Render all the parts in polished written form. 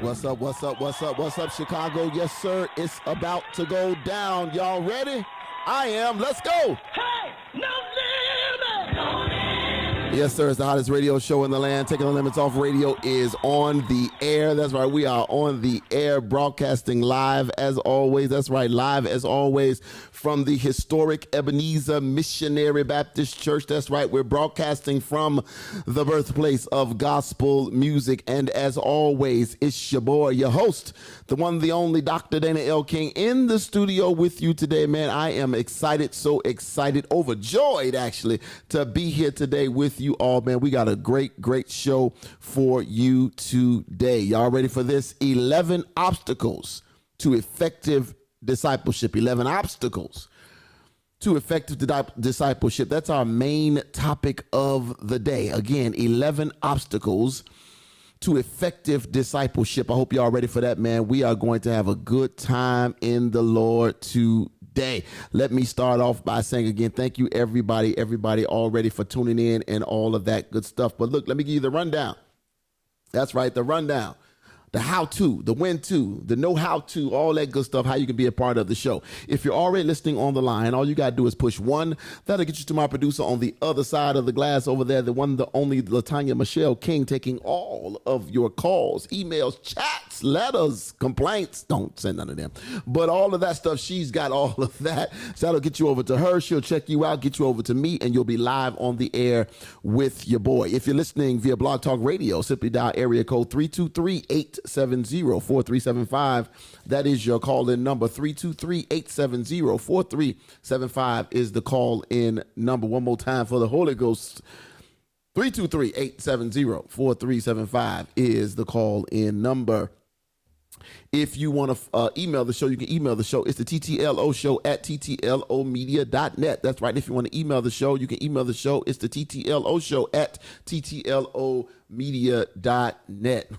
What's up, what's up, what's up, what's up, Chicago? Yes, sir, it's about to go down. Y'all ready? I am. Let's go. Hey, no limit. No limit. Yes, sir, it's the hottest radio show in the land. Taking the Limits Off Radio is on the air. That's right, we are on the air, broadcasting live as always. That's right, live as always from the historic Ebenezer Missionary Baptist Church. That's right, we're broadcasting from the birthplace of gospel music. And as always, it's your boy, your host, the one, the only Dr. Dana L. King in the studio with you today, man. I am excited, so excited, overjoyed actually, to be here today with you all, man. We got a great show for you today. Y'all ready for this? 11 obstacles to effective discipleship. 11 obstacles to effective discipleship. That's our main topic of the day. Again, 11 obstacles to effective discipleship. I hope y'all ready for that, man. We are going to have a good time in the Lord today. Let me start off by saying again, thank you everybody already for tuning in and all of that good stuff. But look, let me give you the rundown. That's right, the rundown. The how-to, the when-to, the know-how-to, all that good stuff, how you can be a part of the show. If you're already listening on the line, all you got to do is push 1. That'll get you to my producer on the other side of the glass over there, the one, the only, Latanya Michelle King, taking all of your calls, emails, chats, letters, complaints. Don't send none of them. But all of that stuff, she's got all of that. So that'll get you over to her. She'll check you out, get you over to me, and you'll be live on the air with your boy. If you're listening via Blog Talk Radio, simply dial area code 323-870-4375. That is your call-in number. 323-870-4375 is the call-in number. One more time for the Holy Ghost. 323-870-4375 is the call-in number. If you want to email the show, you can email the show. It's the TTLO show at ttlomedia.net. That's right. If you want to email the show, you can email the show. It's the TTLO show at ttlomedia.net.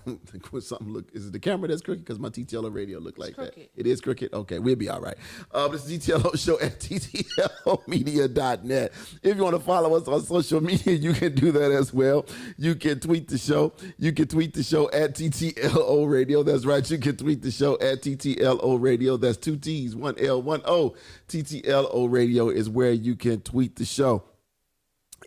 Something look, is it the camera that's crooked? Because my TTLO radio look like that. It is crooked? Okay, we'll be all right. It's the TTLO show at ttlomedia.net. If you want to follow us on social media, you can do that as well. You can tweet the show. You can tweet the show at TTLO radio. That's right. You can tweet the show at TTLO radio. That's 2 T's, 1 L, 1 O. TTLO radio is where you can tweet the show.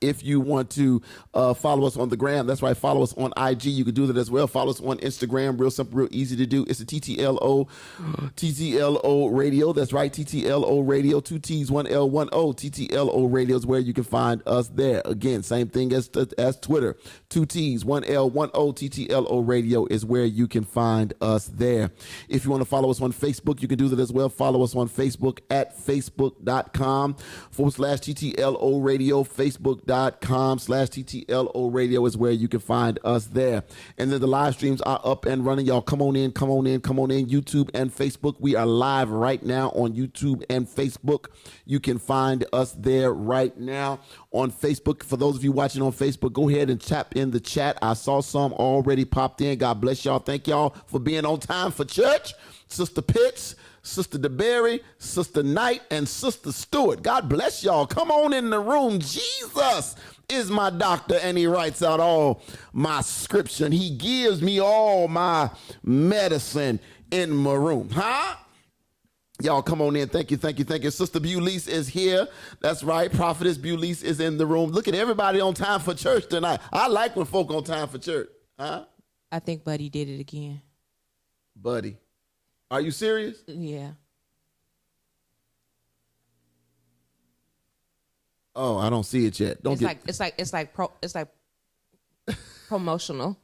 If you want to follow us on the gram, that's right, follow us on IG. You can do that as well. Follow us on Instagram. Real simple, real easy to do. It's the TTLO radio. That's right, TTLO radio. 2 T's, 1 L, 1 O. TTLO radio is where you can find us there. Again, same thing as Twitter. 2 T's, 1 L, 1 O. TTLO radio is where you can find us there. If you want to follow us on Facebook, you can do that as well. Follow us on Facebook at facebook.com/TTLO radio. Facebook.com/TTLO radio is where you can find us there. And then the live streams are up and running. Y'all come on in. YouTube and Facebook. We are live right now on YouTube and Facebook. You can find us there right now on Facebook. For those of you watching on Facebook, go ahead and tap in the chat. I saw some already popped in. God bless y'all. Thank y'all for being on time for church. Sister Pitts, Sister DeBerry, Sister Knight, and Sister Stewart. God bless y'all. Come on in the room. Jesus is my doctor, and he writes out all my scripture. He gives me all my medicine in my room. Huh? Y'all come on in. Thank you. Sister Bulease is here. That's right. Prophetess Bulease is in the room. Look at everybody on time for church tonight. I like when folk on time for church. Huh? I think Buddy did it again. Buddy. Are you serious? Yeah. Oh, I don't see it yet. It's like promotional.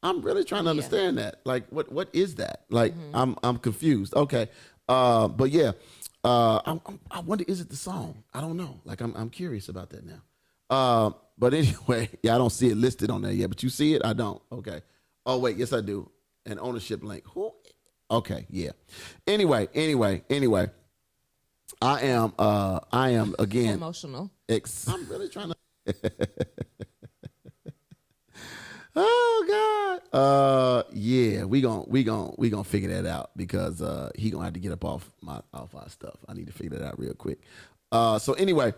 I'm really trying to understand that. Like, what is that? Like, I'm confused. Okay, but yeah, I wonder, is it the song? I don't know. Like, I'm curious about that now. But anyway, yeah, I don't see it listed on there yet. But you see it? I don't. Okay. Oh wait, yes I do. An ownership link. Who? Okay, yeah. Anyway. I am again emotional. I'm really trying to. Oh God. Yeah, we gonna figure that out because he gonna have to get up off our stuff. I need to figure that out real quick. So anyway,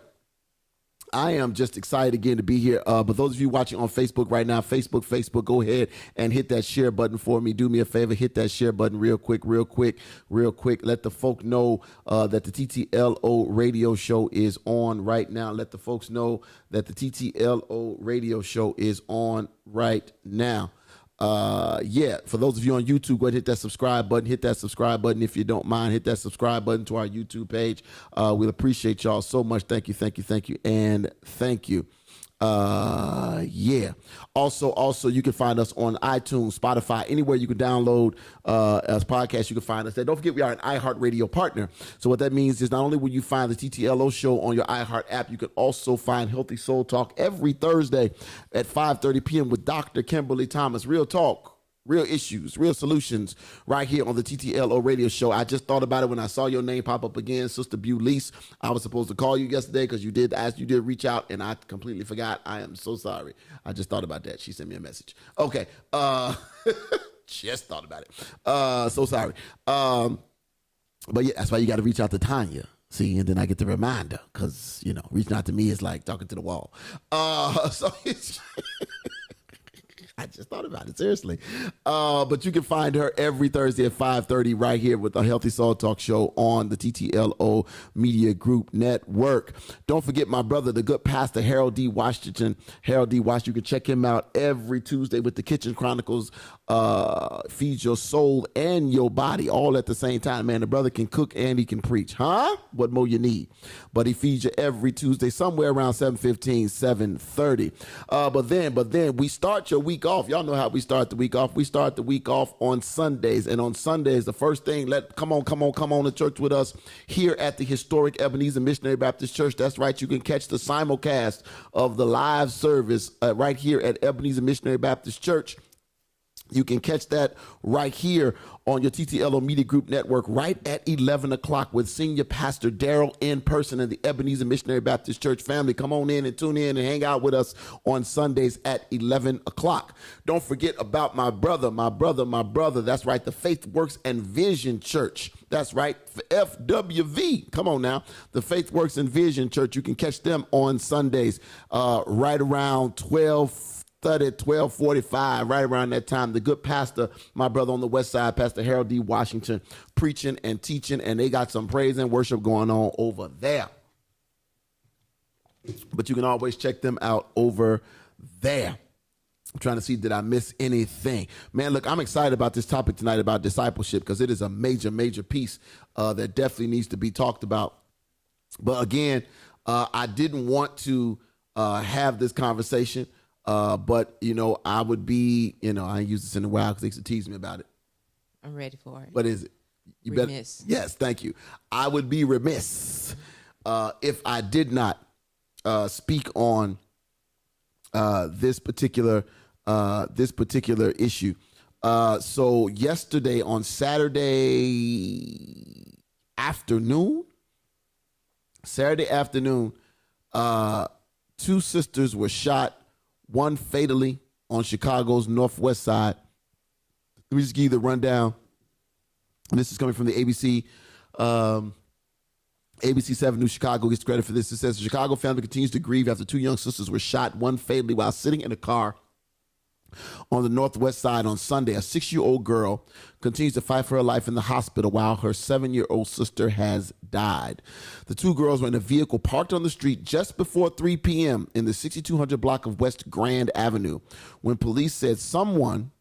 I am just excited again to be here. But those of you watching on Facebook right now, Facebook, go ahead and hit that share button for me. Do me a favor, hit that share button real quick. Let the folk know that the TTLO radio show is on right now. Let the folks know that the TTLO radio show is on right now. For those of you on YouTube, go ahead and hit that subscribe button. If you don't mind, hit that subscribe button to our YouTube page. We'll appreciate y'all so much. Thank you, and thank you. Also, you can find us on iTunes, Spotify, anywhere you can download as podcasts. You can find us there. Don't forget, we are an iHeartRadio partner. So what that means is not only will you find the TTLO show on your iHeart app, you can also find Healthy Soul Talk every Thursday at 5:30 p.m. with Dr. Kimberly Thomas. Real talk, real issues, real solutions, right here on the TTLO radio show. I just thought about it when I saw your name pop up again, Sister Bulease. I was supposed to call you yesterday because you did reach out, and I completely forgot. I am so sorry. I just thought about that. She sent me a message. Okay. Just thought about it. So sorry. But yeah, that's why you got to reach out to Tanya. See, and then I get the reminder because, reaching out to me is like talking to the wall. So it's... I just thought about it, seriously. But you can find her every Thursday at 5:30 right here with the Healthy Soul Talk show on the TTLO Media Group Network. Don't forget my brother, the good pastor, Harold D. Washington. Harold D. Washington, you can check him out every Tuesday with the Kitchen Chronicles. Feeds your soul and your body all at the same time. Man, the brother can cook and he can preach. Huh? What more you need? But he feeds you every Tuesday somewhere around 7:15, 7:30. But then we start your week off. Y'all know how we start the week off. We start the week off on Sundays. And on Sundays, the first thing, come on to church with us here at the historic Ebenezer Missionary Baptist Church. That's right. You can catch the simulcast of the live service right here at Ebenezer Missionary Baptist Church. You can catch that right here on your TTLO Media Group Network right at 11 o'clock with Senior Pastor Daryl in person and the Ebenezer Missionary Baptist Church family. Come on in and tune in and hang out with us on Sundays at 11 o'clock. Don't forget about my brother. That's right, the Faith Works and Vision Church. That's right, FWV. Come on now. The Faith Works and Vision Church. You can catch them on Sundays right around 12:45, right around that time. The good pastor, my brother on the west side, Pastor Harold D. Washington, preaching and teaching, and they got some praise and worship going on over there. But you can always check them out over there. I'm trying to see, did I miss anything? Man, look, I'm excited about this topic tonight about discipleship because it is a major, major piece that definitely needs to be talked about. But again, I didn't want to have this conversation. But, I would be, I ain't used this in a while because they used to tease me about it. I'm ready for it. What is it? Remiss. Yes, thank you. I would be remiss if I did not speak on this particular issue. So yesterday on Saturday afternoon, two sisters were shot. One fatally on Chicago's northwest side. Let me just give you the rundown. And this is coming from the ABC. ABC 7 News Chicago gets credit for this. It says the Chicago family continues to grieve after two young sisters were shot, one fatally while sitting in a car on the northwest side on Sunday. A 6-year-old girl continues to fight for her life in the hospital while her 7-year-old sister has died. The two girls were in a vehicle parked on the street just before 3 p.m. in the 6200 block of West Grand Avenue when police said someone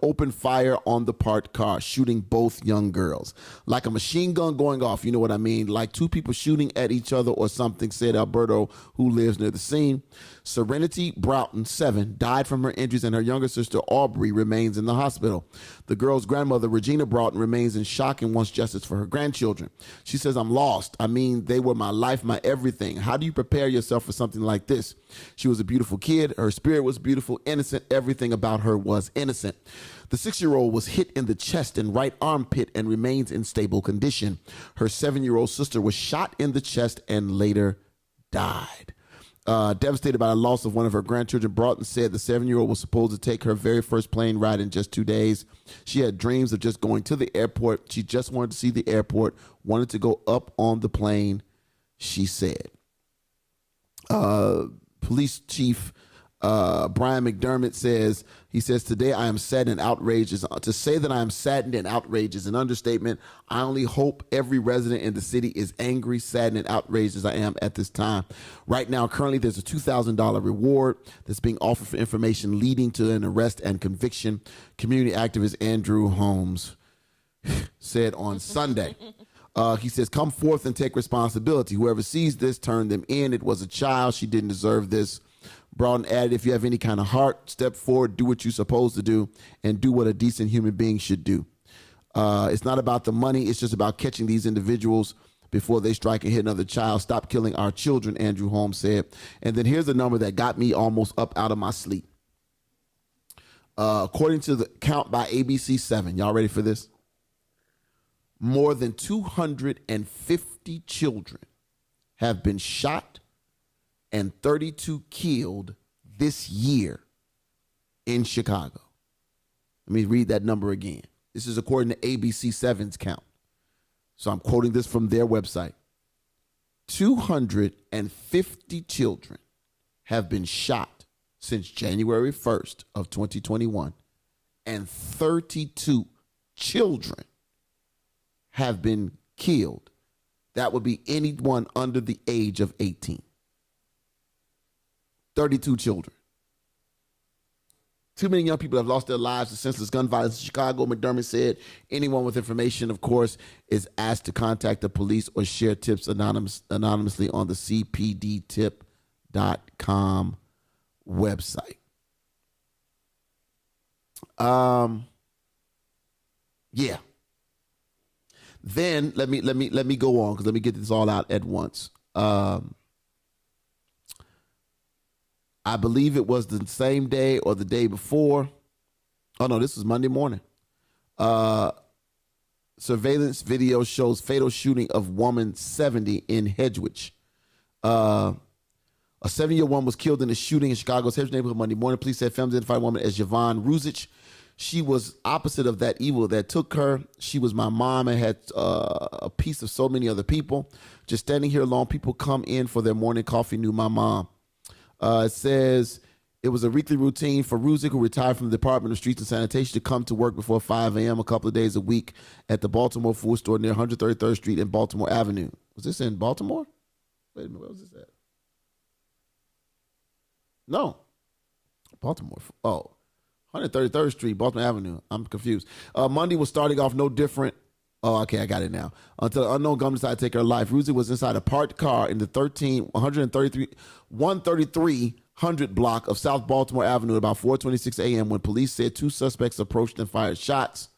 opened fire on the parked car, shooting both young girls. Like a machine gun going off, you know what I mean? Like two people shooting at each other or something, said Alberto, who lives near the scene. Serenity Broughton, 7, died from her injuries, and her younger sister, Aubrey, remains in the hospital. The girl's grandmother, Regina Broughton, remains in shock and wants justice for her grandchildren. She says, "I'm lost. I mean, they were my life, my everything. How do you prepare yourself for something like this? She was a beautiful kid. Her spirit was beautiful, innocent. Everything about her was innocent." The 6-year-old was hit in the chest and right armpit and remains in stable condition. Her 7-year-old sister was shot in the chest and later died. Devastated by the loss of one of her grandchildren, Broughton said the 7-year-old was supposed to take her very first plane ride in just 2 days. She had dreams of just going to the airport. She just wanted to see the airport, wanted to go up on the plane, she said. Police Chief Brian McDermott says, today I am saddened and outraged. To say that I am saddened and outraged is an understatement. I only hope every resident in the city is angry, saddened, and outraged as I am at this time. Right now, currently, there's a $2,000 reward that's being offered for information leading to an arrest and conviction. Community activist Andrew Holmes said on Sunday. He says, come forth and take responsibility. Whoever sees this, turn them in. It was a child. She didn't deserve this. Broughton added, if you have any kind of heart, step forward, do what you're supposed to do, and do what a decent human being should do. It's not about the money. It's just about catching these individuals before they strike and hit another child. Stop killing our children, Andrew Holmes said. And then here's the number that got me almost up out of my sleep. According to the count by ABC7, y'all ready for this? More than 250 children have been shot and 32 killed this year in Chicago. Let me read that number again. This is according to ABC7's count. So I'm quoting this from their website. 250 children have been shot since January 1st of 2021, and 32 children have been killed. That would be anyone under the age of 18. 32 children. Too many young people have lost their lives to senseless gun violence in Chicago. McDermott said anyone with information, of course, is asked to contact the police or share tips anonymously on the cpdtip.com website. Yeah. Then let me go on, because let me get this all out at once. I believe it was the same day or the day before. Oh, no, this was Monday morning. Surveillance video shows fatal shooting of woman 70 in Hedgewich. A 7-year-old woman was killed in a shooting in Chicago's Hedgewich neighborhood Monday morning. Police said families identified a woman as Yvonne Ruzich. She was opposite of that evil that took her. She was my mom and had a piece of so many other people. Just standing here alone, people come in for their morning coffee, knew my mom. It says it was a weekly routine for Ruzick, who retired from the Department of Streets and Sanitation, to come to work before 5 a.m. a couple of days a week at the Baltimore food store near 133rd Street and Baltimore Avenue. Was this in Baltimore? Wait a minute, where was this at? No. Baltimore. Oh, 133rd Street, Baltimore Avenue. I'm confused. Monday was starting off no different. Oh, okay, I got it now. Until an unknown gunman decided to take her life. Ruzi was inside a parked car in the 13300 block of South Baltimore Avenue at about 4:26 a.m. when police said two suspects approached and fired shots.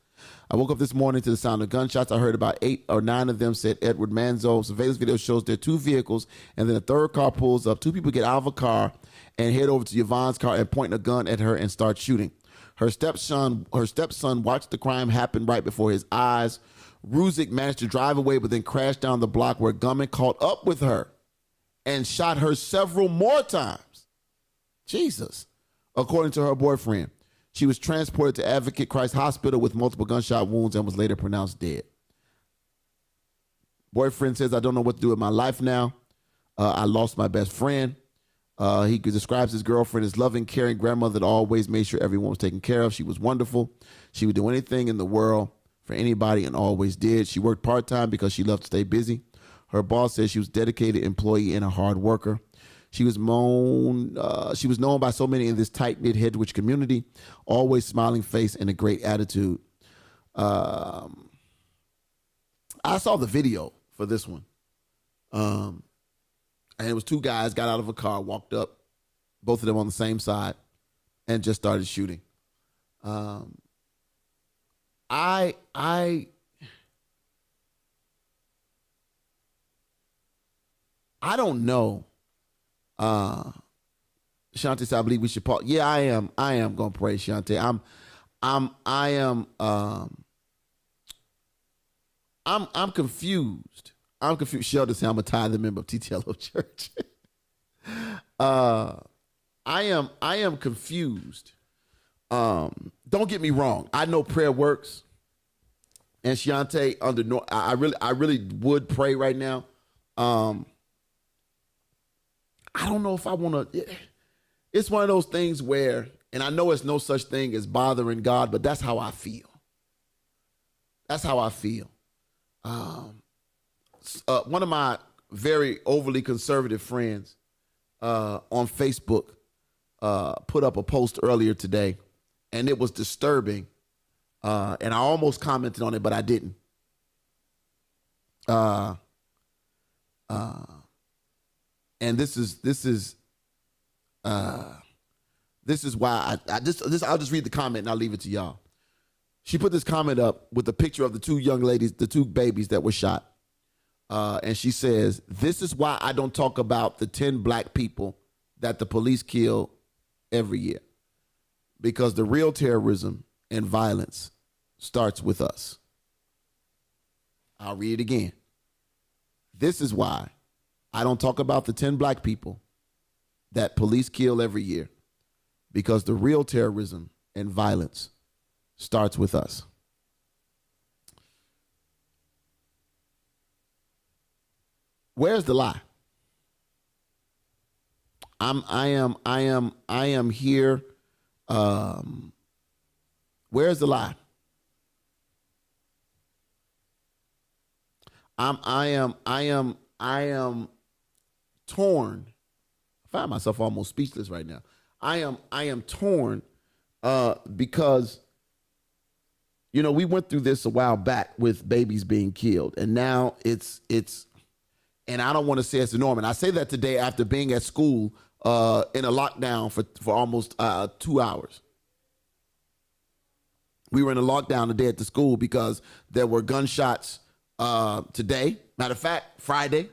I woke up this morning to the sound of gunshots. I heard about 8 or 9 of them, said Edward Manzo. Surveillance video shows there are 2 vehicles, and then a third car pulls up. 2 people get out of a car and head over to Yvonne's car and point a gun at her and start shooting. Her stepson watched the crime happen right before his eyes. Ruzick managed to drive away, but then crashed down the block, where a gunman caught up with her and shot her several more times. Jesus. According to her boyfriend, she was transported to Advocate Christ Hospital with multiple gunshot wounds and was later pronounced dead. Boyfriend says, I don't know what to do with my life now. I lost my best friend. He describes his girlfriend as loving, caring grandmother that always made sure everyone was taken care of. She was wonderful. She would do anything in the world for anybody and always did. She worked part-time because she loved to stay busy. Her boss says she was a dedicated employee and a hard worker. She was known by so many in this tight-knit Hedgewich community, always smiling face and a great attitude. I saw the video for this one. And it was 2 guys got out of a car, walked up, both of them on the same side, and just started shooting. I don't know. Shante said, I believe we should pause. Yeah, I am gonna pray, Shante. I'm confused. I'm confused. Sheldon said, I'm a tithing member of TTLO Church. I am confused. Don't get me wrong. I know prayer works. And Shante, I really would pray right now. I I don't know if I want to. It's one of those things where, and I know it's no such thing as bothering God, but that's how I feel. That's how I feel. One of my very overly conservative friends on Facebook put up a post earlier today, and it was disturbing, and I almost commented on it, but I didn't. And this is why I'll just read the comment and I'll leave it to y'all. She put this comment up with a picture of the two young ladies, the two babies that were shot. And she says, "This is why I don't talk about the 10 black people that the police kill every year. Because the real terrorism and violence starts with us." I'll read it again. "This is why I don't talk about the 10 black people that police kill every year. Because the real terrorism and violence starts with us." Where's the lie? I am here. Where's the lie? I am torn. I find myself almost speechless right now. I am torn because, you know, we went through this a while back with babies being killed, and now it's and I don't want to say it's the norm. And I say that today after being at school in a lockdown for almost 2 hours. We were in a lockdown today at the school because there were gunshots today. Matter of fact, Friday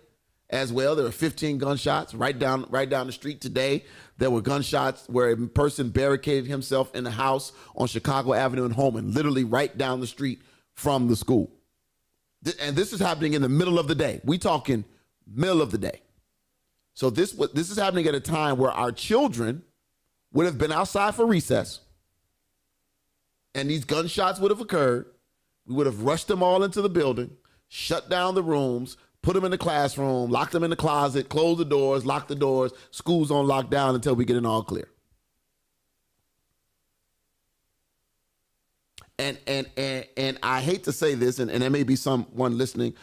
as well, there were 15 gunshots right down the street today. There were gunshots where a person barricaded himself in a house on Chicago Avenue in Holman, literally right down the street from the school. And this is happening in the middle of the day. We talking middle of the day. So this is happening at a time where our children would have been outside for recess, and these gunshots would have occurred. We would have rushed them all into the building, shut down the rooms, put them in the classroom, lock them in the closet, close the doors, lock the doors. School's on lockdown until we get an all clear. And I hate to say this, and there may be someone listening.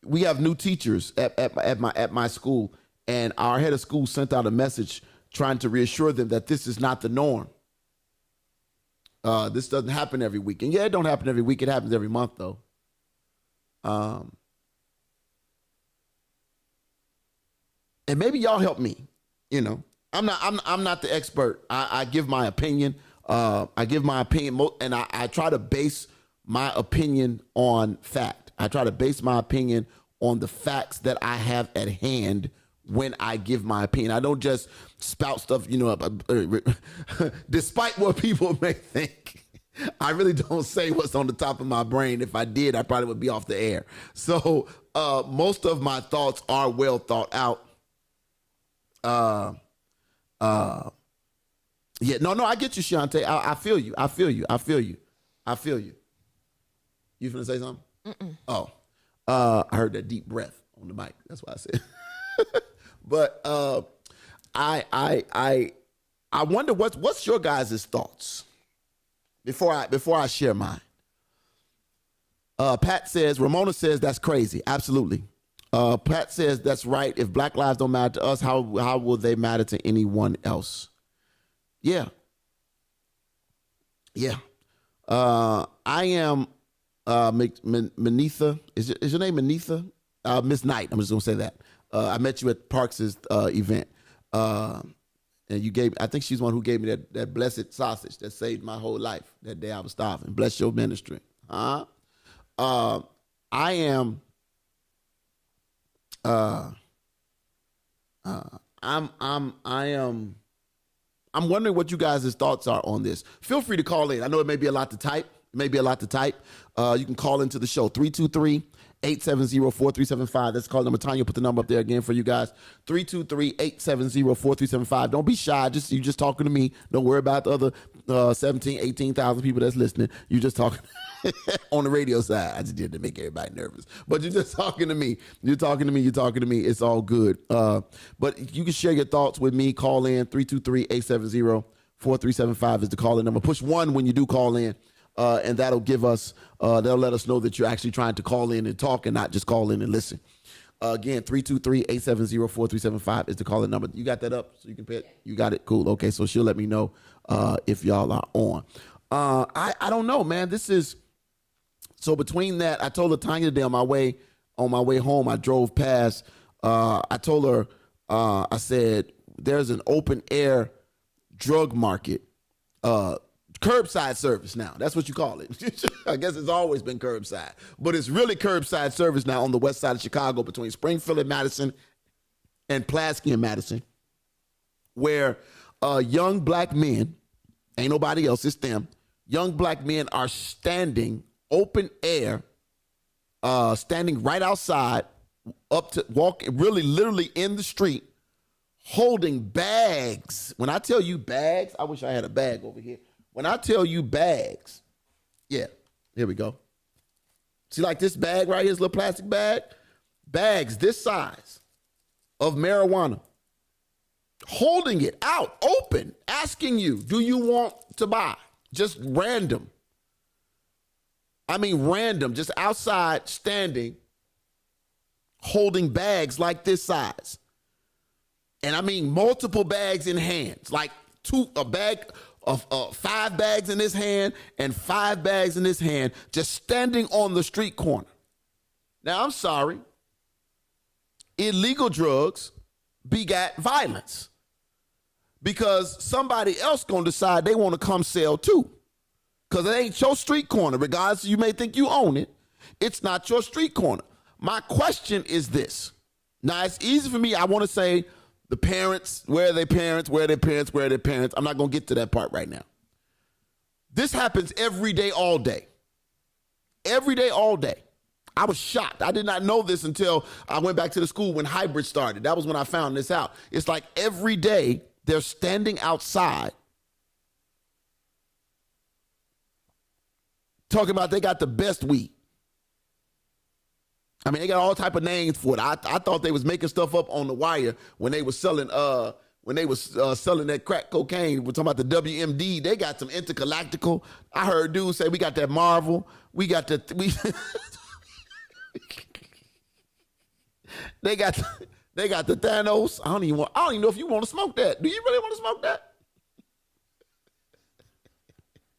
We have new teachers at my school, and our head of school sent out a message trying to reassure them that this is not the norm. This doesn't happen every week. And yeah, it don't happen every week. It happens every month, though. And maybe y'all help me. You know, I'm not the expert. I give my opinion. I give my opinion, and I try to base my opinion on fact. I try to base my opinion on the facts that I have at hand when I give my opinion. I don't just spout stuff, you know, despite what people may think. I really don't say what's on the top of my brain. If I did, I probably would be off the air. So most of my thoughts are well thought out. Yeah, no, I get you, Shante. I feel you. You finna say something? Mm-mm. Oh, I heard that deep breath on the mic. That's why I said. But I wonder what's your guys' thoughts before I share mine. Pat says, Ramona says that's crazy. Absolutely. Pat says that's right. If Black lives don't matter to us, how will they matter to anyone else? Yeah. I am Manitha. Is your name Manitha? Miss Knight. I'm just gonna say that. I met you at Parks's event, and you gave. I think she's one who gave me that blessed sausage that saved my whole life that day I was starving. Bless your ministry. I am. I'm wondering what you guys' thoughts are on this. Feel free to call in. I know it may be a lot to type. You can call into the show, 323-870-4375. That's call number. Tanya put the number up there again for you guys, 323-870-4375. Don't be shy. You just talking to me. Don't worry about the other 17, 18,000 people that's listening. You just talking on the radio side. I just did to make everybody nervous. But you're just talking to me. You're talking to me. You're talking to me. It's all good. But you can share your thoughts with me. Call in 323-870-4375 is the call-in number. Push 1 when you do call in. And that'll give us, they'll let us know that you're actually trying to call in and talk and not just call in and listen. Again, 323-870-4375 is the call-in number. You got that up so you can pay it? You got it? Cool. Okay, so she'll let me know if y'all are on. I don't know, man. This is, so between that, I told Latanya today on my way home, I drove past, I told her, I said, there's an open air drug market, curbside service now. That's what you call it. I guess it's always been curbside, but it's really curbside service now on the west side of Chicago between Springfield and Madison and Pulaski and Madison, where young black men, ain't nobody else, it's them, young black men are standing open air, standing right outside, up to walking, really literally in the street, holding bags. When I tell you bags, I wish I had a bag over here. When I tell you bags, yeah, here we go. See, like this bag right here, this little plastic bag, bags this size of marijuana, holding it out, open, asking you, do you want to buy? Just random. I mean, random, just outside standing, holding bags like this size. And I mean, multiple bags in hands, like a bag of 5 bags in his hand and 5 bags in his hand, just standing on the street corner. Now, I'm sorry. Illegal drugs begat violence because somebody else gonna decide they want to come sell too. Because it ain't your street corner. Regardless, you may think you own it. It's not your street corner. My question is this. Now, it's easy for me. I want to say, the parents, where are their parents, where are their parents, where are their parents? I'm not going to get to that part right now. This happens every day, all day. Every day, all day. I was shocked. I did not know this until I went back to the school when hybrid started. That was when I found this out. It's like every day they're standing outside talking about they got the best weed. I mean, they got all type of names for it. I thought they was making stuff up on the wire when they was selling selling that crack cocaine. We're talking about the WMD. They got some intergalactical. I heard dudes say we got that Marvel. We got the they got the Thanos. I don't even know if you want to smoke that. Do you really want to smoke that?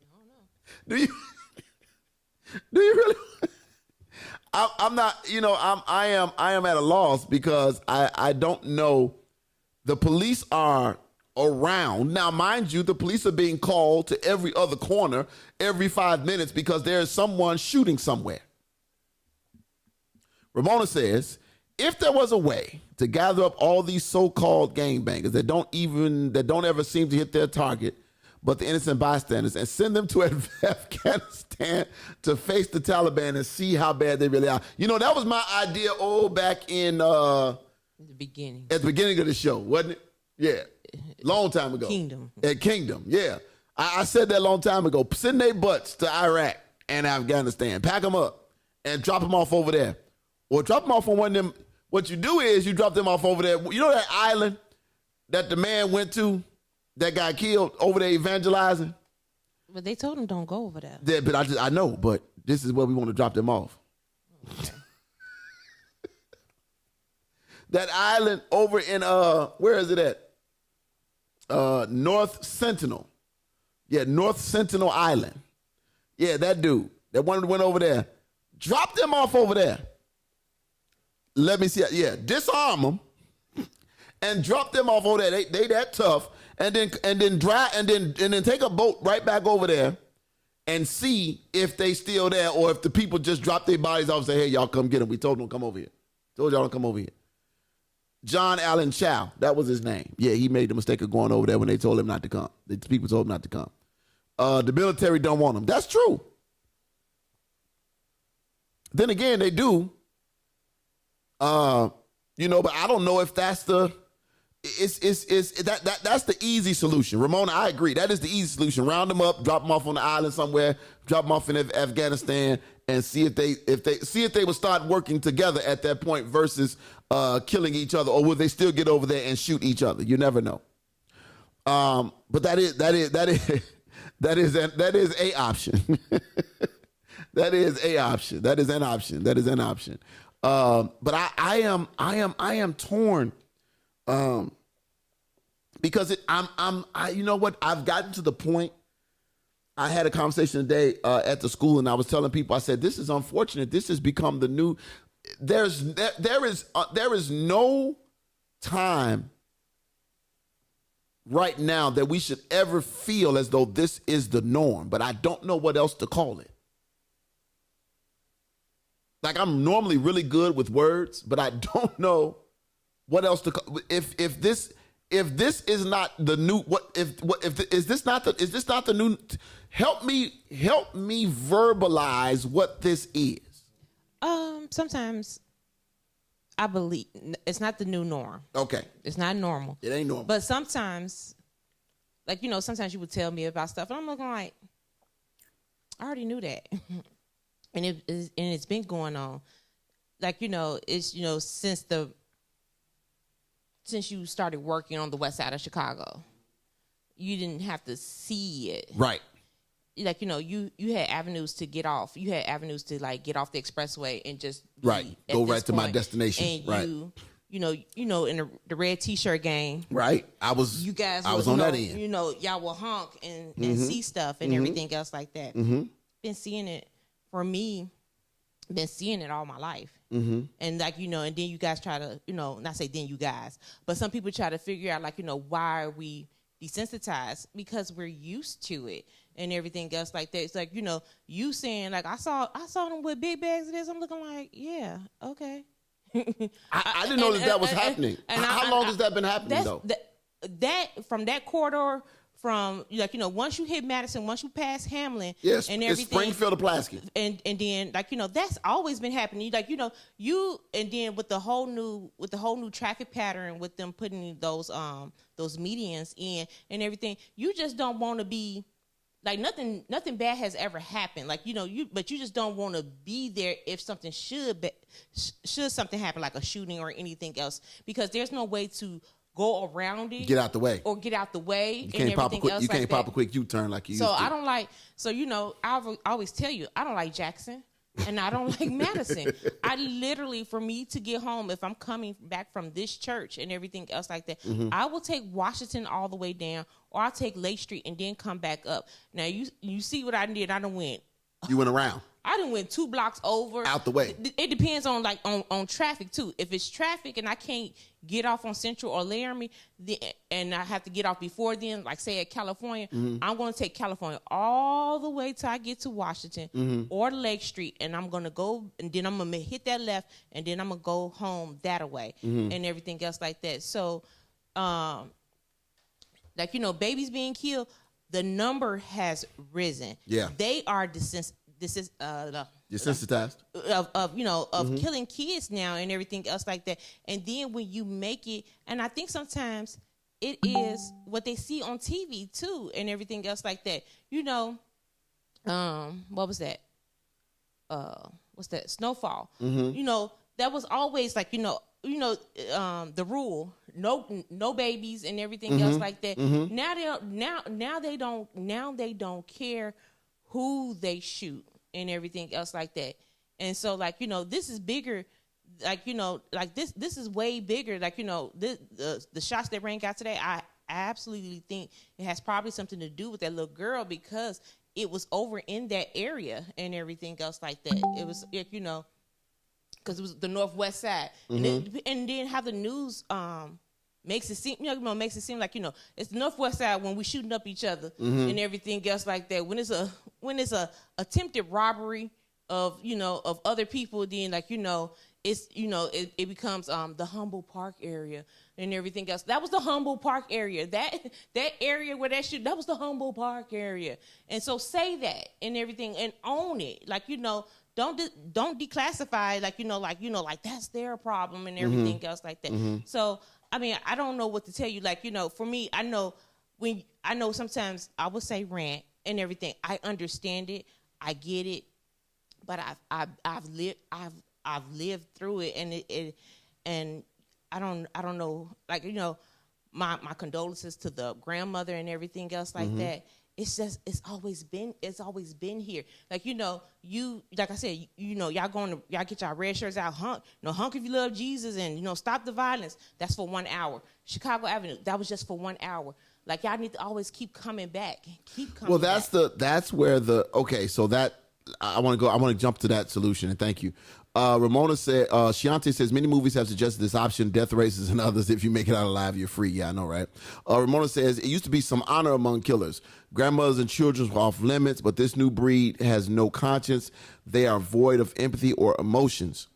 I don't know. Do you really? I'm not, I am at a loss because I don't know. The police are around. Now, mind you, the police are being called to every other corner every 5 minutes because there is someone shooting somewhere. Ramona says, if there was a way to gather up all these so-called gangbangers that don't ever seem to hit their target, but the innocent bystanders, and send them to Afghanistan to face the Taliban and see how bad they really are. That was my idea back in the beginning. At the beginning of the show, wasn't it? Yeah. Long time ago. At Kingdom, yeah. I said that a long time ago. Send their butts to Iraq and Afghanistan. Pack them up and drop them off over there. Or drop them off on one of them. What you do is you drop them off over there. You know that island that the man went to that got killed over there evangelizing? But they told him don't go over there. Yeah, but I know, but this is where we want to drop them off. Okay. That island over in, where is it at? North Sentinel. Yeah, North Sentinel Island. Yeah, that dude. That one went over there. Drop them off over there. Let me see. Yeah, disarm them and drop them off over there. They that tough. And then drive and then take a boat right back over there and see if they still there or if the people just drop their bodies off and say, hey, y'all come get them. We told them to come over here. Told y'all to come over here. John Allen Chow, that was his name. Yeah, he made the mistake of going over there when they told him not to come. The people told him not to come. The military don't want him. That's true. Then again, they do. But I don't know if that's the that's the easy solution. Ramona, I agree. That is the easy solution. Round them up, drop them off on the island somewhere, drop them off in Afghanistan, and see if they would start working together at that point versus killing each other, or will they still get over there and shoot each other? You never know. But that is a option. That is a option. That is an option. That is an option. But I am torn. Because you know what? I've gotten to the point. I had a conversation today at the school, and I was telling people, I said, this is unfortunate. This has become the new. There is no time right now that we should ever feel as though this is the norm, but I don't know what else to call it. Like, I'm normally really good with words, but I don't know what else to call. If this is not the new, is this not the new? Help me verbalize what this is. Sometimes I believe it's not the new norm. Okay. It's not normal. It ain't normal. But sometimes, like, sometimes you would tell me about stuff, and I'm looking like, I already knew that. And it's been going on. Like, it's, since you started working on the west side of Chicago, you didn't have to see it. Right. Like, you had avenues to get off. You had avenues to, like, get off the expressway and just right. Go right to my destination. And right. In the red T-shirt game. Right. I was on that end. Y'all will honk and see stuff and everything else like that. Mm-hmm. Been seeing it, for me, been seeing it all my life. Mm-hmm. And like, and then you guys try to, not say then you guys, but some people try to figure out, like, why are we desensitized? Because we're used to it and everything else like that. It's like, you saying, like, I saw them with big bags of this. I'm looking like, yeah, okay. I didn't know that was happening. How long has that been happening, though? That from that corridor, from, like, once you hit Madison, once you pass Hamlin, yes, and everything, it's Springfield to Pulaski, and then, like, that's always been happening. Like, and then with the whole new traffic pattern, with them putting those medians in and everything, you just don't want to be. Like, nothing bad has ever happened. Like, but you just don't want to be there if something should something happen, like a shooting or anything else, because there's no way to go around it. Get out the way. Or get out the way. You can't pop a quick U-turn like you used to. So I don't like, I always tell you, I don't like Jackson. And I don't like Madison. I literally, for me to get home, if I'm coming back from this church and everything else like that, I will take Washington all the way down, or I'll take Lake Street and then come back up. Now, you see what I did? I done went. You went around. I done went 2 blocks over. Out the way. It depends on, like, on traffic, too. If it's traffic and I can't get off on Central or Laramie, and I have to get off before then, like, say, at California, I'm going to take California all the way till I get to Washington or Lake Street, and I'm going to go, and then I'm going to hit that left, and then I'm going to go home that way and everything else like that. So, like, babies being killed, the number has risen. Yeah. They are desensitized of killing kids now and everything else like that. And then when you make it, and I think sometimes it is what they see on TV too and everything else like that. What was that? What's that? Snowfall. That was always, like, the rule, no babies and everything else like that. Now they don't care who they shoot and everything else like that. And so, like, this is bigger, like, like this is way bigger. Like, the shots that rang out today, I absolutely think it has probably something to do with that little girl, because it was over in that area and everything else like that. It was, because it was the northwest side. And then how the news makes it seem, makes it seem like, it's the northwest side when we shooting up each other and everything else like that. When it's a attempted robbery of, of other people, then, like, it's, it becomes the Humboldt Park area and everything else. That was the Humboldt Park area. That area where that was the Humboldt Park area. And so say that and everything and own it. Like, don't declassify, like, like that's their problem and everything else like that. So I mean, I don't know what to tell you. Like, for me, I know sometimes I would say rant and everything. I understand it. I get it. But I've lived through it, and I don't know, like, my condolences to the grandmother and everything else like that. It's just it's always been here. Like, like I said, y'all get y'all red shirts out, hunk if you love Jesus, and stop the violence. That's for 1 hour. Chicago Avenue, that was just for 1 hour. Like, y'all need to always keep coming back. Well, that's where so that I want to jump to that solution, and thank you. Ramona said, Shiante says, many movies have suggested this option, death races and others. If you make it out alive, you're free. Yeah, I know, right? Ramona says, it used to be some honor among killers. Grandmothers and children were off limits, but this new breed has no conscience. They are void of empathy or emotions.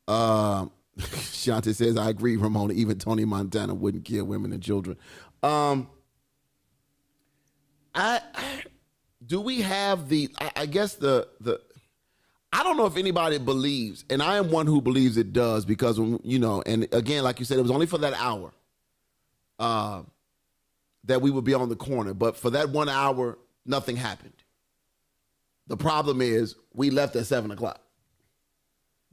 Shiante says, I agree, Ramona. Even Tony Montana wouldn't kill women and children. Do we have I guess I don't know if anybody believes, and I am one who believes it does, because, and again, like you said, it was only for that hour that we would be on the corner. But for that 1 hour, nothing happened. The problem is we left at 7 o'clock.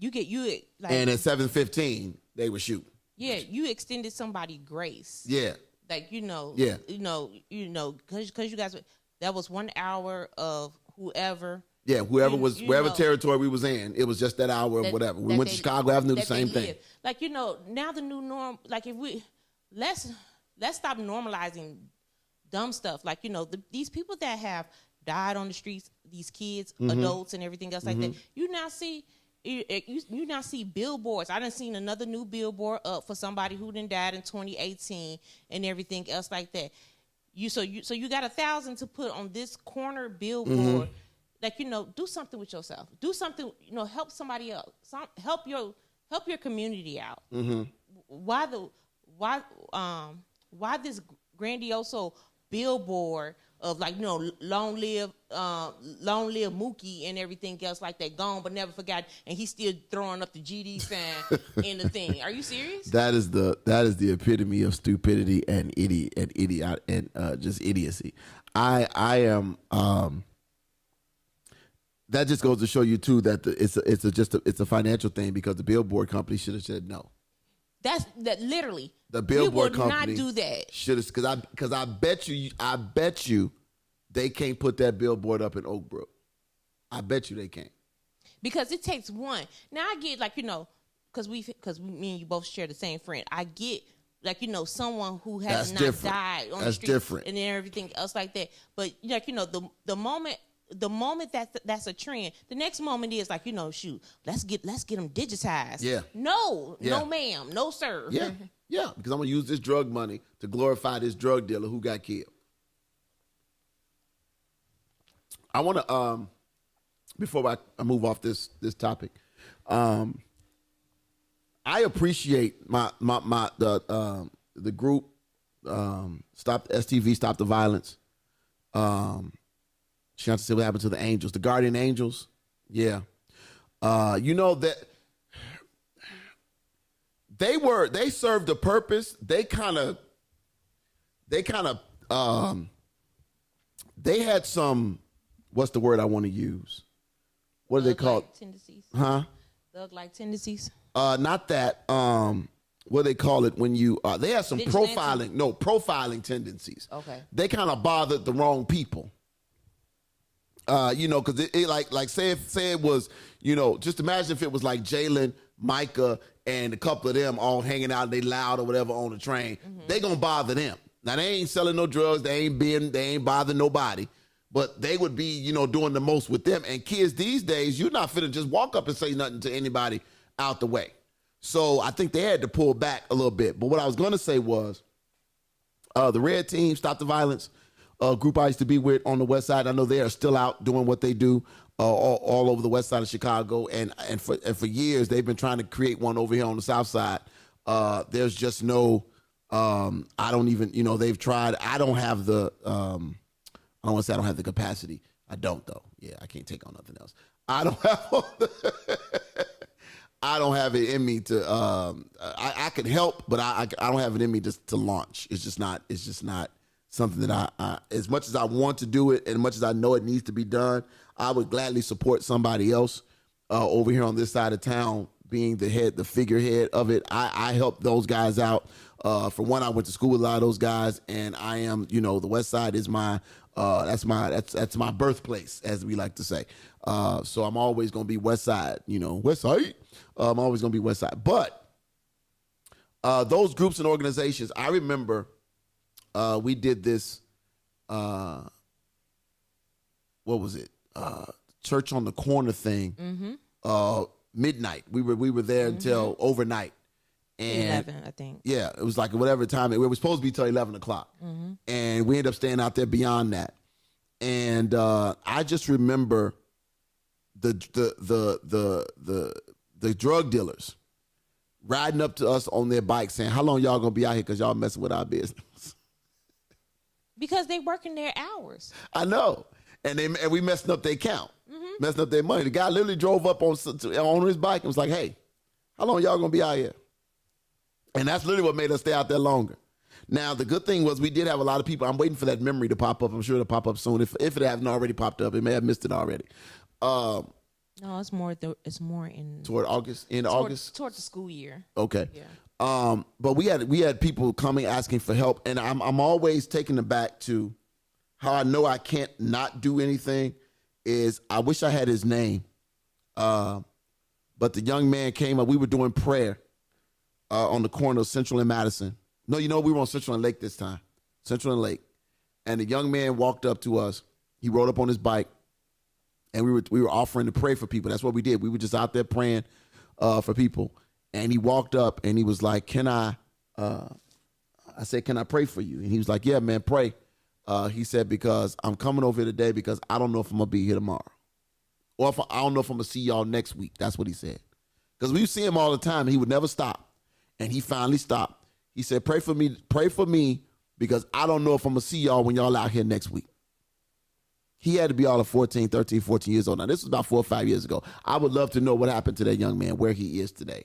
And at 7:15, they were shooting. Yeah, you extended somebody grace. Yeah. Like, Yeah. because you guys, that was 1 hour of whoever. Yeah, wherever territory we was in, it was just that hour of whatever. We went to Chicago Avenue, the same thing. Like, now the new norm, like, if let's stop normalizing dumb stuff. Like, these people that have died on the streets, these kids, adults, and everything else like that, you now see billboards. I done seen another new billboard up for somebody who done died in 2018 and everything else like that. So you got 1,000 to put on this corner billboard. Like, do something with yourself. Do something, help somebody else. Help your community out. Why this grandioso billboard of, like, long live Mookie and everything else like that, gone but never forgot, and he's still throwing up the GD sign in the thing. Are you serious? That is the epitome of stupidity and idiot and just idiocy. I am. That just goes to show you too that it's a financial thing, because the billboard company should have said no. That literally. The billboard company not do that. Should have, because I bet you they can't put that billboard up in Oak Brook. I bet you they can't. Because it takes one. Now I get, like, because me and you both share the same friend. I get, like, someone who has not died on the street. That's different. And everything else like that. But, like, the moment that's a trend, the next moment is like, shoot, let's get them digitized. Yeah. No ma'am, no sir. Yeah, yeah, because I'm gonna use this drug money to glorify this drug dealer who got killed. I want to before I move off this topic, I appreciate the group Stop the Violence. She wants to see what happened to the angels, the guardian angels. Yeah. That they served a purpose. They had some, what's the word I want to use? What do they call it? Tendencies. Huh? Thug-like tendencies. Not that. What do they call it when you, they had some profiling tendencies. Okay. They kind of bothered the wrong people. Because it like say it was, just imagine if it was like Jalen, Micah, and a couple of them all hanging out, they loud or whatever on the train. They gonna bother them. Now they ain't selling no drugs, they ain't bothering nobody, but they would be, doing the most with them. And kids these days, you're not finna just walk up and say nothing to anybody out the way. So I think they had to pull back a little bit. But what I was gonna say was, the Red Team, Stop the Violence, group I used to be with on the West Side. I know they are still out doing what they do all over the West Side of Chicago, and for years they've been trying to create one over here on the South Side. There's just no, I don't even, they've tried. I don't have the, I don't want to say I don't have the capacity. I don't though. Yeah, I can't take on nothing else. I don't have. I don't have it in me to. I can help, but I don't have it in me to launch. It's just not something that I as much as I want to do it and as much as I know it needs to be done, I would gladly support somebody else over here on this side of town being the figurehead of it. I help those guys out. For one, I went to school with a lot of those guys, and I am, the West Side is my that's my birthplace, as we like to say. So I'm always gonna be West Side, West Side. I'm always gonna be West Side. But those groups and organizations, I remember we did this. What was it? Church on the Corner thing. Midnight. We were there until overnight. And 11, I think. Yeah, it was like whatever time it was supposed to be till 11 o'clock, and we ended up staying out there beyond that. And I just remember the drug dealers riding up to us on their bikes saying, "How long y'all gonna be out here? Because y'all messing with our business." Because they working their hours. I know, and we messing up their count, messing up their money. The guy literally drove up on his bike and was like, "Hey, how long y'all gonna be out here?" And that's literally what made us stay out there longer. Now, the good thing was we did have a lot of people. I'm waiting for that memory to pop up. I'm sure it'll pop up soon. If it hasn't already popped up, it may have missed it already. No, it's more. It's more in toward August. August toward the school year. Okay. Yeah. But we had people coming asking for help, and I'm always taken aback to how I know I can't not do anything. Is I wish I had his name, but the young man came up. We were doing prayer. On the corner of Central and Madison. No, we were on Central and Lake this time. Central and Lake. And the young man walked up to us. He rode up on his bike, and we were offering to pray for people. That's what we did. We were just out there praying for people. And he walked up, and he was like, "Can I?" I said, "Can I pray for you?" And he was like, "Yeah, man, pray." He said, "Because I'm coming over here today because I don't know if I'm going to be here tomorrow. Or I don't know if I'm going to see y'all next week." That's what he said. Because we see him all the time, and he would never stop. And he finally stopped. He said, pray for me because I don't know if I'm going to see y'all when y'all out here next week. He had to be all of 14 years old. Now, this was about 4 or 5 years ago. I would love to know what happened to that young man, where he is today.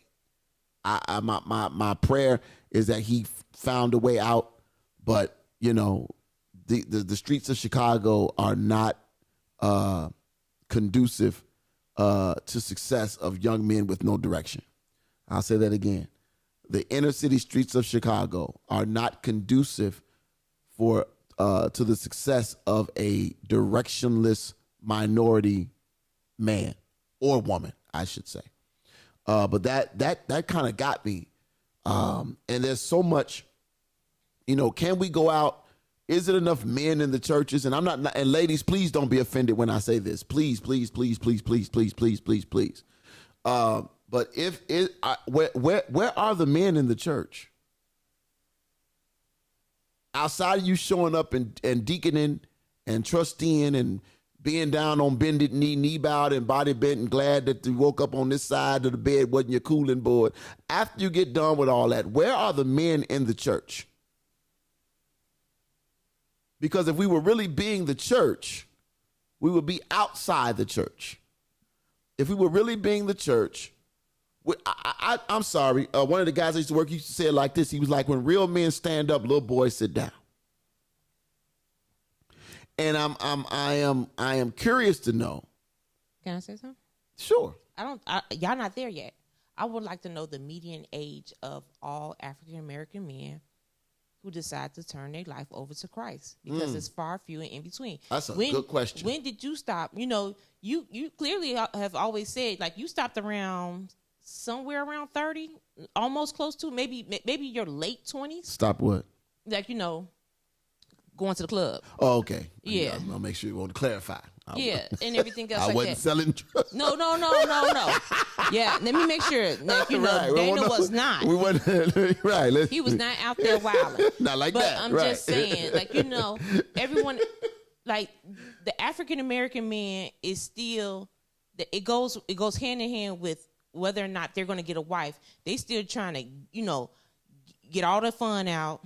My prayer is that he found a way out. But, the streets of Chicago are not conducive to success of young men with no direction. I'll say that again. The inner city streets of Chicago are not conducive to the success of a directionless minority man or woman, I should say. But that kind of got me. And there's so much, can we go out? Is it enough men in the churches? And I'm not, and ladies, please don't be offended when I say this. Please, please, please, please, please, please, please, please, please. But where are the men in the church? Outside of you showing up and deaconing and trusteeing and being down on bended knee bowed and body bent and glad that you woke up on this side of the bed wasn't your cooling board. After you get done with all that, where are the men in the church? Because if we were really being the church, we would be outside the church. If we were really being the church, I'm sorry. One of the guys I used to work used to say it like this. He was like, when real men stand up, little boys sit down. And I am curious to know. Can I say something? Sure. Y'all not there yet. I would like to know the median age of all African American men who decide to turn their life over to Christ, because it's far few and in between. That's a good question. When did you stop? You clearly have always said, like, you stopped around somewhere around 30, almost close to maybe your late 20s. Stop what? Like, going to the club. Oh, okay. Yeah. I'll make sure you want to clarify. And everything else. I wasn't selling drugs. No. Yeah, let me make sure. Like, Dana was not. We wasn't right. He was not out there wilding. Not like but that. I'm just saying, like, everyone, like, the African American man is still. It goes hand in hand with whether or not they're going to get a wife. They still trying to, get all the fun out,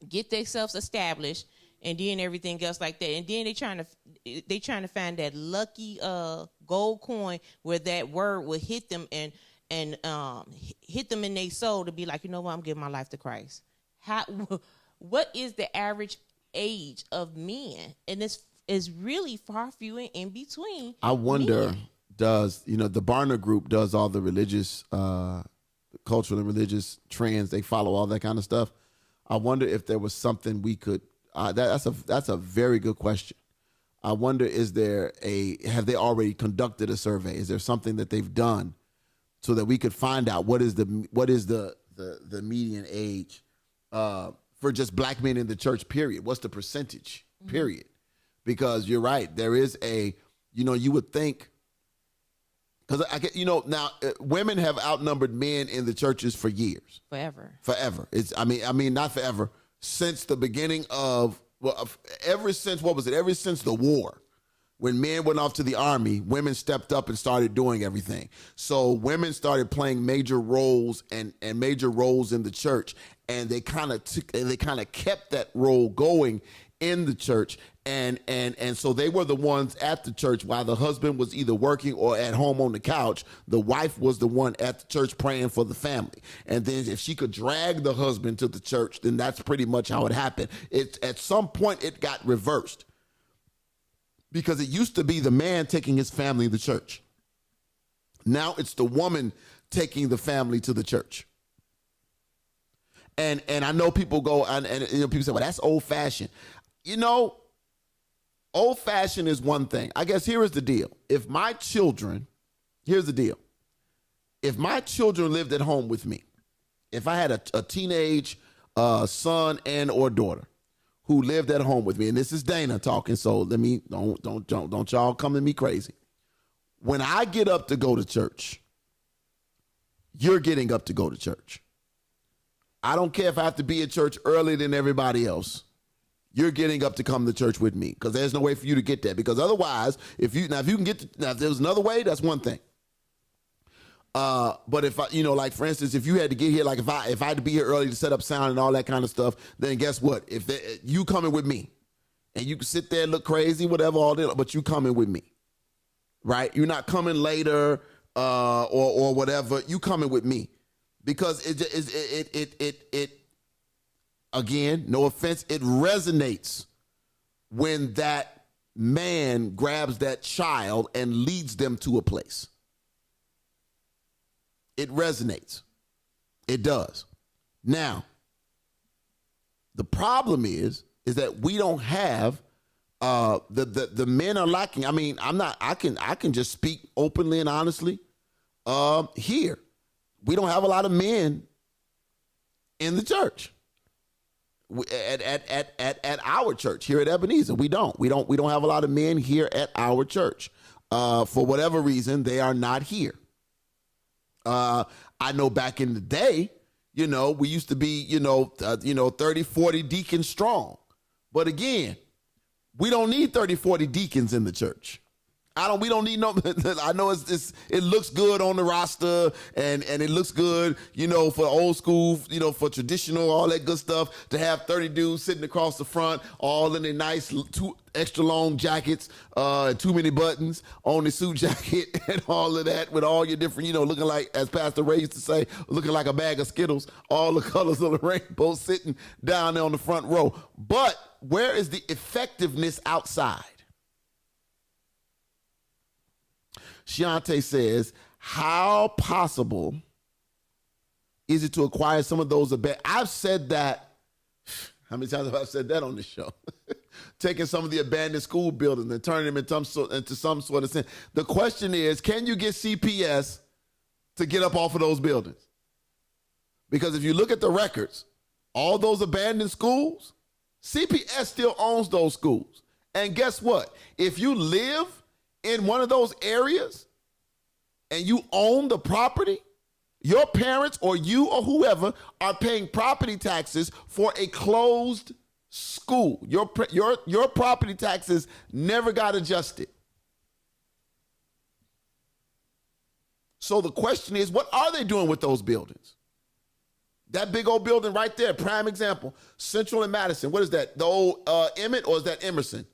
get themselves established, and then everything else like that. And then they trying to find that lucky gold coin where that word will hit them and and hit them in their soul to be like, you know what, I'm giving my life to Christ. What is the average age of men? And it's really far few and in between. I wonder, men. does, the Barna Group does all the religious, cultural and religious trends. They follow all that kind of stuff. I wonder if there was something we could, that's a very good question. I wonder, have they already conducted a survey? Is there something that they've done so that we could find out what is the median age for just black men in the church, period? What's the percentage, period? Because you're right, there is you would think, because now women have outnumbered men in the churches for years, forever. It's not forever, since the beginning of, ever since the war. When men went off to the army, women stepped up and started doing everything. So women started playing major roles and major roles in the church, and they kind of kept that role going in the church. And so they were the ones at the church while the husband was either working or at home on the couch. The wife was the one at the church praying for the family. And then if she could drag the husband to the church, then that's pretty much how it happened. At some point it got reversed, because it used to be the man taking his family to church. Now it's the woman taking the family to the church. And I know people go and people say, well, that's old fashioned. Old fashioned is one thing. I guess here is the deal. If my children lived at home with me, if I had a teenage son and or daughter who lived at home with me, and this is Dana talking, so let me don't y'all come to me crazy. When I get up to go to church, you're getting up to go to church. I don't care if I have to be at church earlier than everybody else. You're getting up to come to church with me, because there's no way for you to get that. Because otherwise, if there was another way, that's one thing. But if like for instance, if you had to get here, like if I had to be here early to set up sound and all that kind of stuff, then guess what? If you coming with me, and you can sit there and look crazy, whatever, all that, but you coming with me, right? You're not coming later or whatever. You coming with me, because it again, no offense, it resonates when that man grabs that child and leads them to a place. It resonates. It does. Now, the problem is that we don't have the men are lacking. I mean, I can just speak openly and honestly. Here, we don't have a lot of men in the church. At our church here at Ebenezer, we don't have a lot of men here at our church. For whatever reason, they are not here. I know back in the day, we used to be, 30, 40 deacons strong. But again, we don't need 30, 40 deacons in the church. We don't need no, I know it looks good on the roster and it looks good, for old school, for traditional, all that good stuff, to have 30 dudes sitting across the front, all in their nice two extra long jackets, too many buttons on the suit jacket and all of that, with all your different, looking like, as Pastor Ray used to say, looking like a bag of Skittles, all the colors of the rainbow sitting down there on the front row. But where is the effectiveness outside? Shiante says, how possible is it to acquire some of those? I've said that. How many times have I said that on this show? Taking some of the abandoned school buildings and turning them into some sort of sin. The question is, can you get CPS to get up off of those buildings? Because if you look at the records, all those abandoned schools, CPS still owns those schools. And guess what? If you live in one of those areas and you own the property, your parents or you or whoever are paying property taxes for a closed school. Your property taxes never got adjusted. So the question is, what are they doing with those buildings? That big old building right there, prime example, Central and Madison. What is that? The old Emmett, or is that Emerson?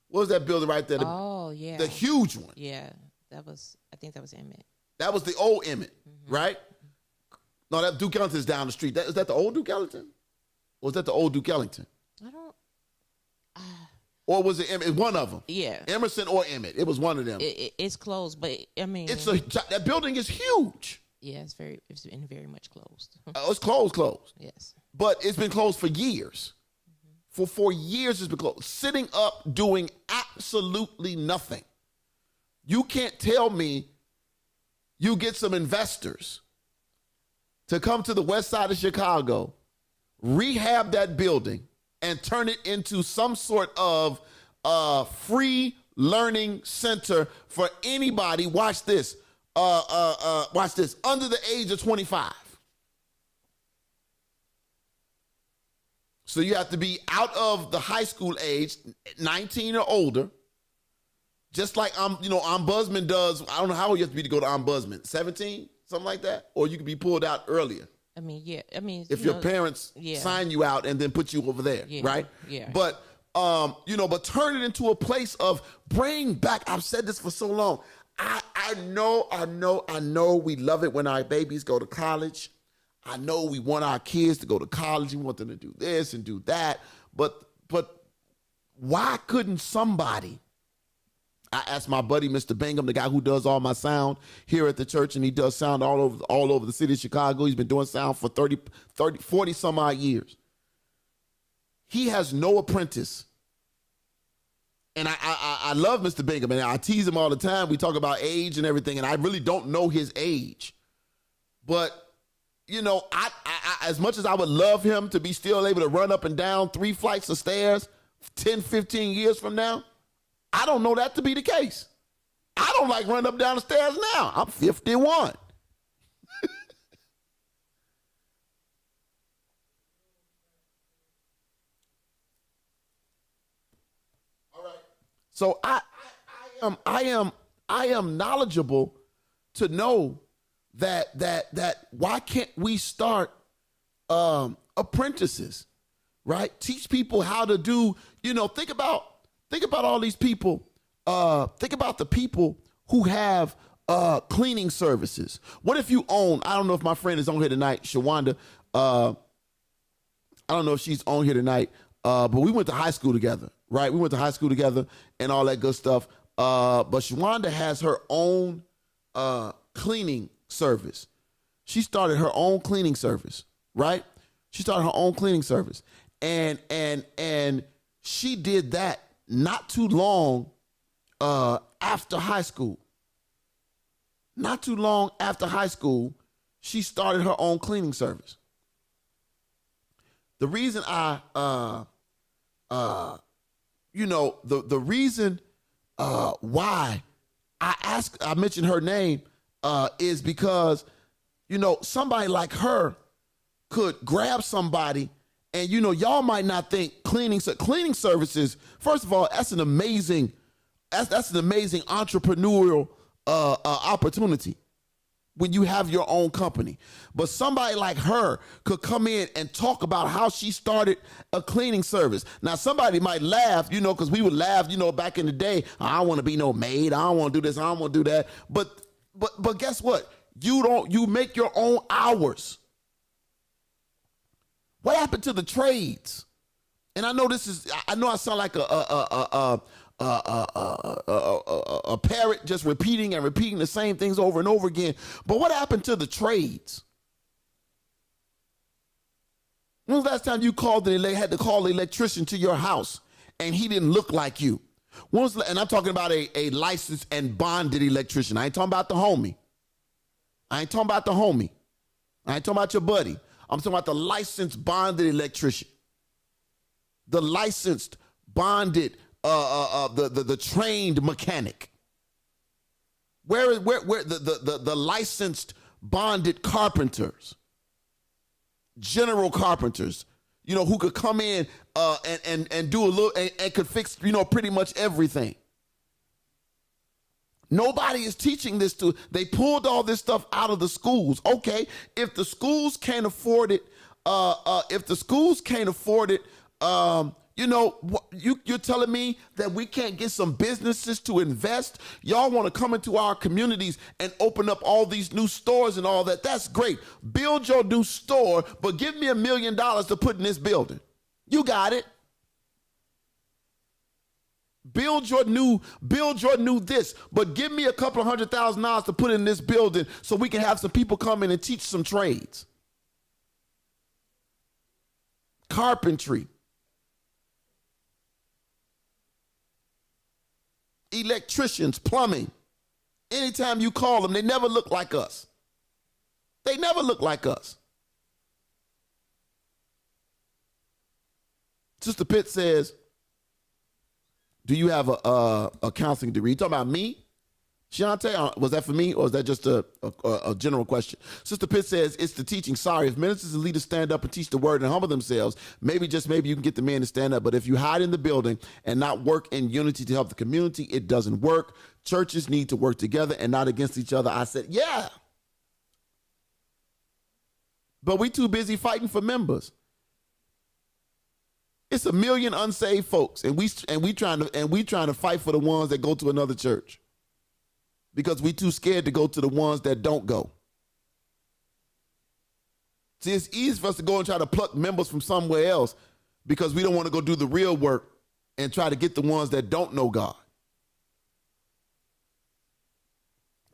What was that building right there? Oh, yeah. The huge one. Yeah, I think that was Emmett. That was the old Emmett, right? No, that Duke Ellington's down the street. Is that the old Duke Ellington? Or was that the old Duke Ellington? I don't. Or was it Emmett? One of them. Yeah. Emerson or Emmett. It was one of them. It's closed, but I mean, that building is huge. Yeah, it's been very much closed. It's closed. Yes. But it's been closed for years. For years it's been closed. Sitting up doing absolutely nothing. You can't tell me you get some investors to come to the west side of Chicago, rehab that building, and turn it into some sort of free learning center for anybody. Watch this. Watch this. Under the age of 25. So you have to be out of the high school age, 19 or older. Just like Ombudsman does. I don't know how old you have to be to go to Ombudsman. 17, something like that, or you can be pulled out earlier. I mean, yeah. I mean, if your parents sign you out and then put you over there, right? Yeah. But but turn it into a place of bring back. I've said this for so long. I know we love it when our babies go to college. I know we want our kids to go to college. We want them to do this and do that. But why couldn't somebody? I asked my buddy, Mr. Bingham, the guy who does all my sound here at the church, and he does sound all over the city of Chicago. He's been doing sound for 40 some odd years. He has no apprentice. And I love Mr. Bingham, and I tease him all the time. We talk about age and everything, and I really don't know his age. But, I as much as I would love him to be still able to run up and down 3 flights of stairs 10, 15 years from now, I don't know that to be the case. I don't like running up and down the stairs now. I'm 51. All right. So I am knowledgeable to know that why can't we start apprentices, right? Teach people how to do, think about all these people. Think about the people who have cleaning services. What if you own, I don't know if my friend is on here tonight, Shawanda. I don't know if she's on here tonight, but we went to high school together, right? We went to high school together and all that good stuff. But Shawanda has her own cleaning service. She started her own cleaning service, right? She started her own cleaning service. And she did that not too long after high school. Not too long after high school, she started her own cleaning service. The reason the reason why I mentioned her name is because, somebody like her could grab somebody. And, y'all might not think cleaning services, first of all, that's an amazing entrepreneurial opportunity when you have your own company. But somebody like her could come in and talk about how she started a cleaning service. Now, somebody might laugh, because we would laugh, back in the day, I don't want to be no maid. I don't want to do this. I don't want to do that. But guess what? You make your own hours. What happened to the trades? And I know I sound like a parrot just repeating the same things over and over again. But what happened to the trades? When was the last time you had to call the electrician to your house and he didn't look like you? And I'm talking about a licensed and bonded electrician. I ain't talking about the homie. I ain't talking about your buddy. I'm talking about the licensed bonded electrician. The licensed bonded the trained mechanic. Where the licensed bonded carpenters, general carpenters, who could come in and do a little and could fix pretty much everything. Nobody is teaching this they pulled all this stuff out of the schools. Okay, if the schools can't afford it, You're telling me that we can't get some businesses to invest? Y'all want to come into our communities and open up all these new stores and all that. That's great. Build your new store, but give me $1 million to put in this building. You got it. Build your new this, but give me a couple of $100,000 to put in this building so we can have some people come in and teach some trades. Carpentry. Electricians, plumbing. Anytime you call them, they never look like us. They never look like us. Sister Pitt says, do you have a counseling degree? You talking about me? Shante, was that for me or was that just a general question? Sister Pitt says, it's the teaching. Sorry, if ministers and leaders stand up and teach the word and humble themselves, maybe you can get the men to stand up. But if you hide in the building and not work in unity to help the community, it doesn't work. Churches need to work together and not against each other. I said, yeah. But we too busy fighting for members. It's 1 million unsaved folks, and we trying to fight for the ones that go to another church. Because we too scared to go to the ones that don't go. See, it's easy for us to go and try to pluck members from somewhere else because we don't want to go do the real work and try to get the ones that don't know God.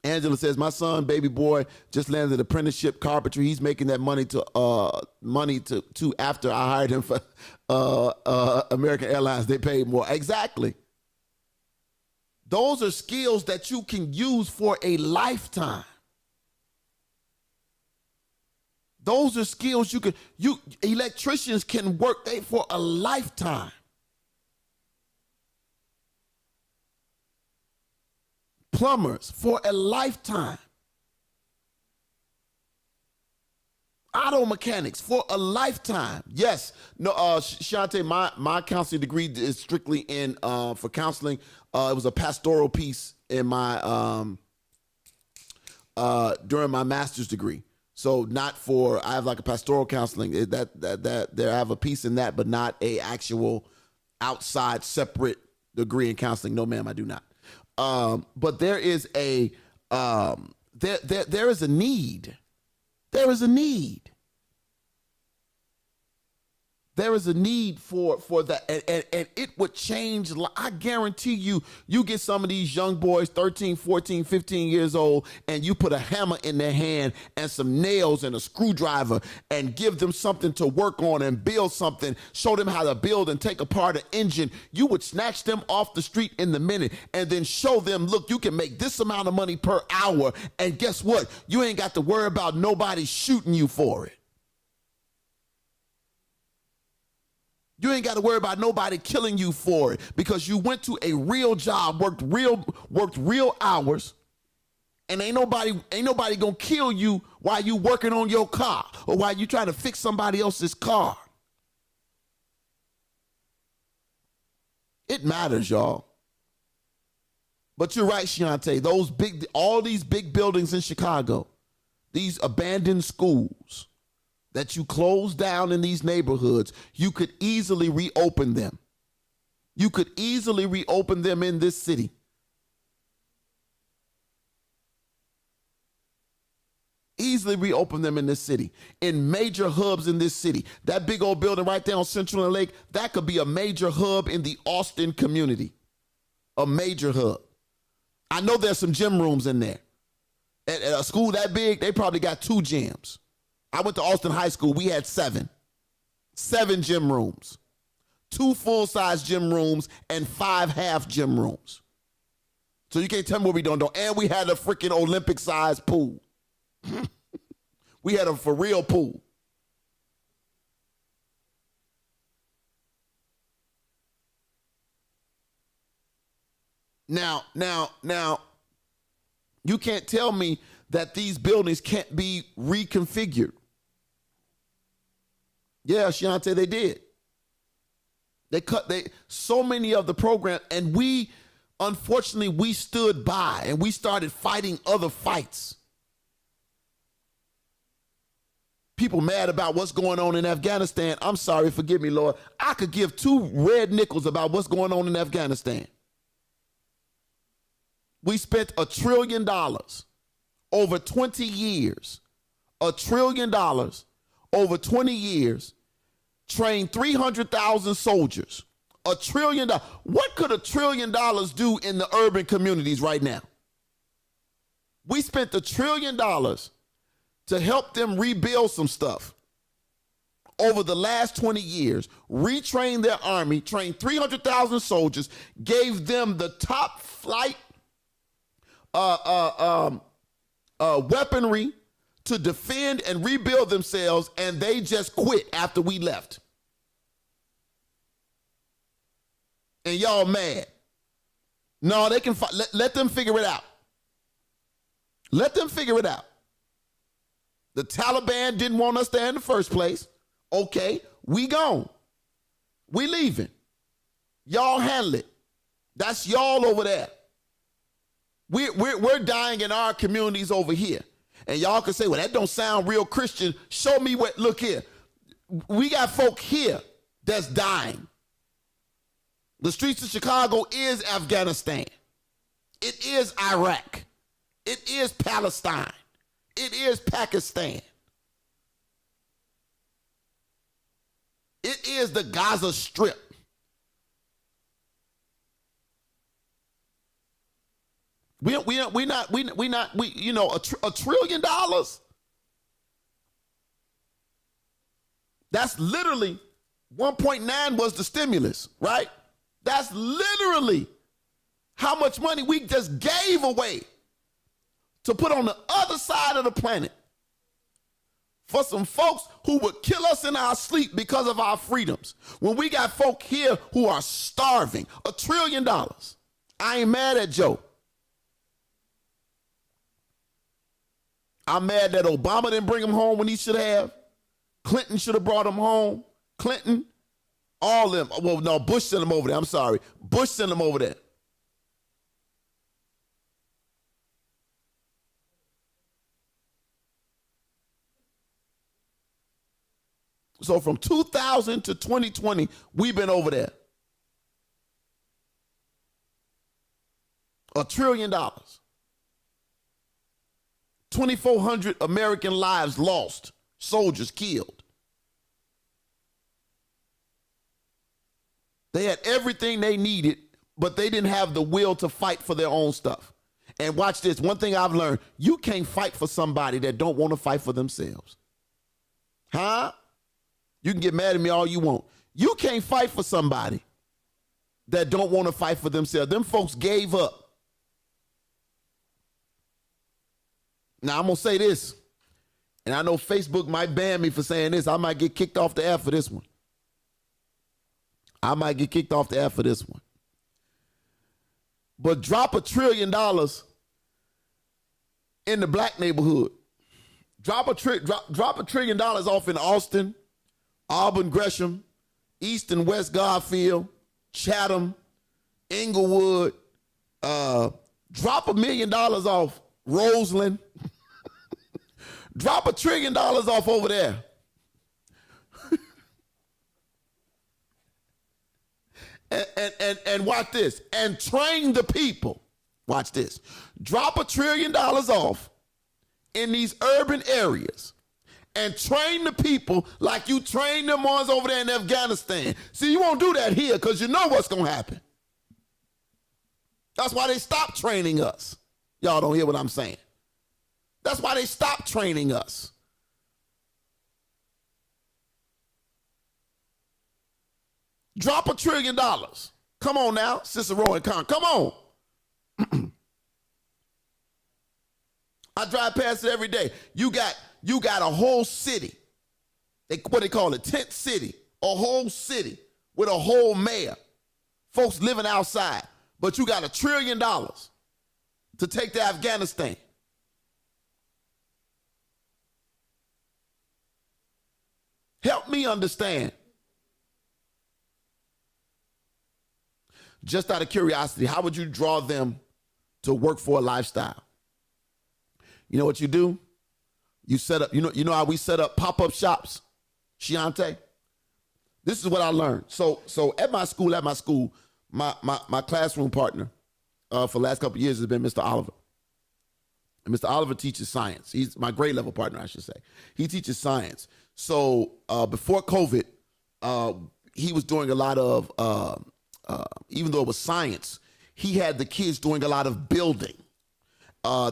Angela says, my son, baby boy, just landed apprenticeship carpentry. He's making that money to after I hired him for American Airlines. They paid more. Exactly. Those are skills that you can use for a lifetime. Those are skills electricians can work for a lifetime. Plumbers for a lifetime. Auto mechanics for a lifetime. Yes. No, Shante, my counseling degree is strictly in for counseling. It was a pastoral piece in my during my master's degree. So not for, I have like a pastoral counseling that there I have a piece in that, but not a actual outside separate degree in counseling. No, ma'am, I do not. But there is a there is a need. There is a need. There is a need for that, and it would change. I guarantee you get some of these young boys, 13, 14, 15 years old, and you put a hammer in their hand and some nails and a screwdriver and give them something to work on and build something, show them how to build and take apart an engine. You would snatch them off the street in the minute and then show them, look, you can make this amount of money per hour, and guess what? You ain't got to worry about nobody shooting you for it. You ain't got to worry about nobody killing you for it because you went to a real job, worked real hours, and ain't nobody gonna kill you while you working on your car or while you trying to fix somebody else's car. It matters, y'all. But you're right, Shante. All these big buildings in Chicago, these abandoned schools that you close down in these neighborhoods, you could easily reopen them. You could easily reopen them in this city. Easily reopen them in this city, in major hubs in this city. That big old building right there on Central and Lake, that could be a major hub in the Austin community. A major hub. I know there's some gym rooms in there. At a school that big, they probably got 2 gyms. I went to Austin High School. We had 7 gym rooms, 2 full-size gym rooms, and 5 half gym rooms. So you can't tell me what we don't do. And we had a freaking Olympic-sized pool. We had a for real pool. Now, you can't tell me that these buildings can't be reconfigured. Yeah, Shante, they did. So many of the programs, and unfortunately, we stood by and we started fighting other fights. People mad about what's going on in Afghanistan. I'm sorry, forgive me, Lord. I could give two red nickels about what's going on in Afghanistan. We spent $1 trillion over 20 years. $1 trillion over 20 years. Trained 300,000 soldiers. $1 trillion. What could $1 trillion do in the urban communities right now? We spent $1 trillion to help them rebuild some stuff over the last 20 years, retrain their army, trained 300,000 soldiers, gave them the top flight weaponry to defend and rebuild themselves, and they just quit after we left. And y'all mad. No, they can let them figure it out. Let them figure it out. The Taliban didn't want us there in the first place. Okay, we gone. We leaving. Y'all handle it. That's y'all over there. We're dying in our communities over here. And y'all can say, well, that don't sound real Christian. Show me what, look here. We got folk here that's dying. The streets of Chicago is Afghanistan. It is Iraq. It is Palestine. It is Pakistan. It is the Gaza Strip. $1 trillion. That's literally 1.9 was the stimulus, right? That's literally how much money we just gave away to put on the other side of the planet for some folks who would kill us in our sleep because of our freedoms. When we got folk here who are starving, $1 trillion. I ain't mad at Joe. I'm mad that Obama didn't bring him home when he should have. Clinton should have brought him home. Clinton, all of them. Well, no, Bush sent him over there. I'm sorry. Bush sent him over there. So from 2000 to 2020, we've been over there. $1 trillion. 2,400 American lives lost, soldiers killed. They had everything they needed, but they didn't have the will to fight for their own stuff. And watch this. One thing I've learned, you can't fight for somebody that don't want to fight for themselves. Huh? You can get mad at me all you want. You can't fight for somebody that don't want to fight for themselves. Them folks gave up. Now, I'm going to say this, and I know Facebook might ban me for saying this. I might get kicked off the air for this one. But drop $1 trillion in the black neighborhood. Drop $1 trillion off in Austin, Auburn, Gresham, East and West Garfield, Chatham, Inglewood. Drop $1 million off Roseland. Drop $1 trillion off over there. and watch this. And train the people. Watch this. Drop $1 trillion off in these urban areas and train the people like you train them ones over there in Afghanistan. See, you won't do that here because you know what's going to happen. That's why they stopped training us. Y'all don't hear what I'm saying. That's why they stopped training us. Drop $1 trillion. Come on now, Cicero and Con. Come on. I drive past it every day. You got a whole city. What they call it, tent city. A whole city with a whole mayor. Folks living outside. But you got $1 trillion to take to Afghanistan. Help me understand. Just out of curiosity, how would you draw them to work for a lifestyle? You know what you do? You set up, you know how we set up pop-up shops, Shiante? This is what I learned. So at my school, my classroom partner for the last couple of years has been Mr. Oliver. And Mr. Oliver teaches science. He's my grade level partner, I should say. He teaches science. So before COVID, he was doing a lot of, even though it was science, he had the kids doing a lot of building.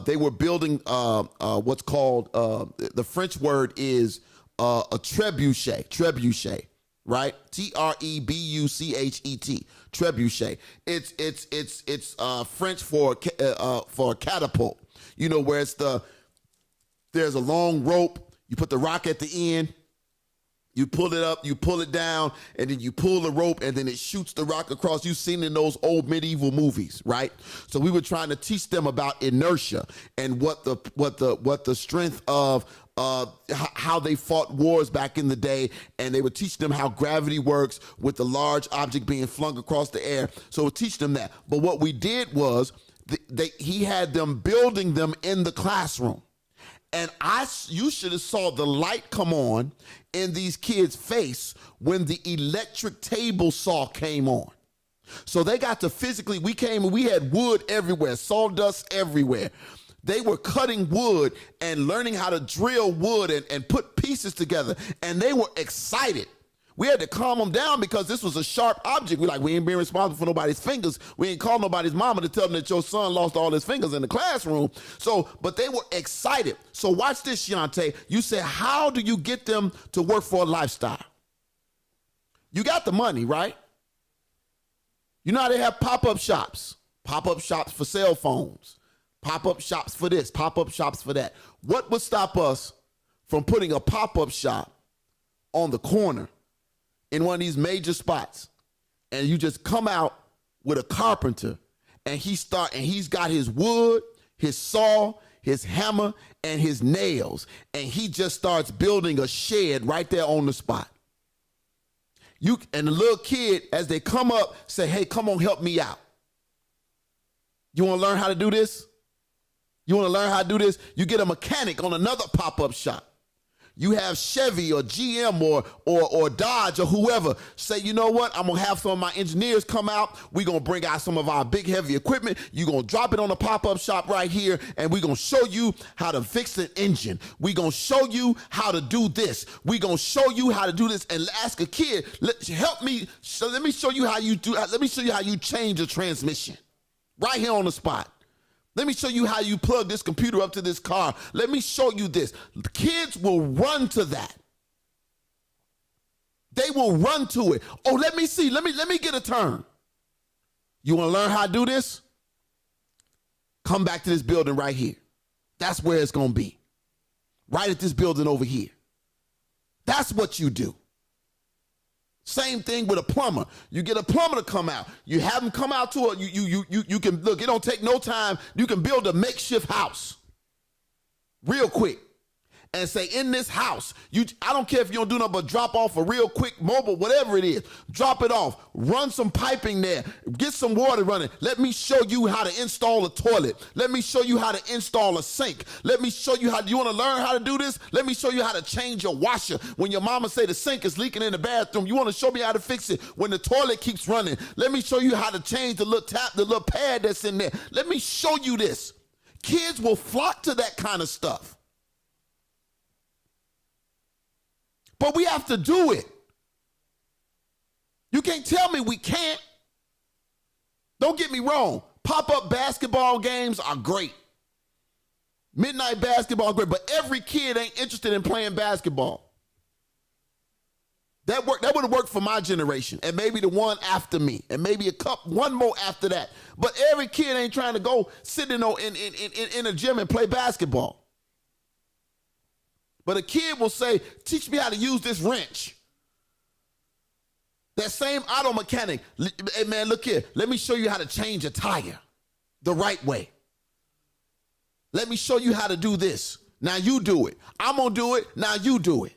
They were building what's called, the French word is a trebuchet, right? Trebuchet, trebuchet. It's French for a catapult. You know, where there's a long rope, you put the rock at the end, you pull it up, you pull it down, and then you pull the rope, and then it shoots the rock across. You've seen in those old medieval movies, right? So we were trying to teach them about inertia and what the strength of how they fought wars back in the day, and they would teach them how gravity works with the large object being flung across the air. So we'll teach them that. But what we did was he had them building them in the classroom. And you should have saw the light come on in these kids' face when the electric table saw came on. So they got to physically, we came and we had wood everywhere, sawdust everywhere. They were cutting wood and learning how to drill wood and put pieces together. And they were excited. We had to calm them down because this was a sharp object. We ain't being responsible for nobody's fingers. We ain't call nobody's mama to tell them that your son lost all his fingers in the classroom. But they were excited. So watch this, Shiante. You said, how do you get them to work for a lifestyle? You got the money, right? You know how they have pop-up shops for cell phones, pop-up shops for this, pop-up shops for that. What would stop us from putting a pop-up shop on the corner in one of these major spots, and you just come out with a carpenter, and he's got his wood, his saw, his hammer, and his nails, and he just starts building a shed right there on the spot. And the little kid, as they come up, say, hey, come on, help me out. You want to learn how to do this? You want to learn how to do this? You get a mechanic on another pop-up shop. You have Chevy or GM or Dodge or whoever say, you know what? I'm going to have some of my engineers come out. We're going to bring out some of our big, heavy equipment. You're going to drop it on the pop-up shop right here, and we're going to show you how to fix an engine. We're going to show you how to do this. We're going to show you how to do this, and ask a kid, help me. So let me show you how you do. Let me show you how you change a transmission right here on the spot. Let me show you how you plug this computer up to this car. Let me show you this. Kids will run to that. They will run to it. Oh, let me see. Let me get a turn. You want to learn how to do this? Come back to this building right here. That's where it's going to be. Right at this building over here. That's what you do. Same thing with a plumber. You get a plumber to come out. You have him come out to you can, look, it don't take no time. You can build a makeshift house real quick and say, in this house, I don't care if you don't do nothing but drop off a real quick mobile, whatever it is, drop it off, run some piping there, get some water running. Let me show you how to install a toilet. Let me show you how to install a sink. Let me show you you want to learn how to do this? Let me show you how to change your washer. When your mama say the sink is leaking in the bathroom, you want to show me how to fix it when the toilet keeps running. Let me show you how to change the little tap, the little pad that's in there. Let me show you this. Kids will flock to that kind of stuff. But we have to do it. You can't tell me we can't. Don't get me wrong. Pop-up basketball games are great. Midnight basketball is great, but every kid ain't interested in playing basketball. That would have worked for my generation, and maybe the one after me, and maybe one more after that. But every kid ain't trying to go sit in a gym and play basketball. But a kid will say, teach me how to use this wrench. That same auto mechanic, hey man, look here. Let me show you how to change a tire the right way. Let me show you how to do this. Now you do it. I'm going to do it. Now you do it.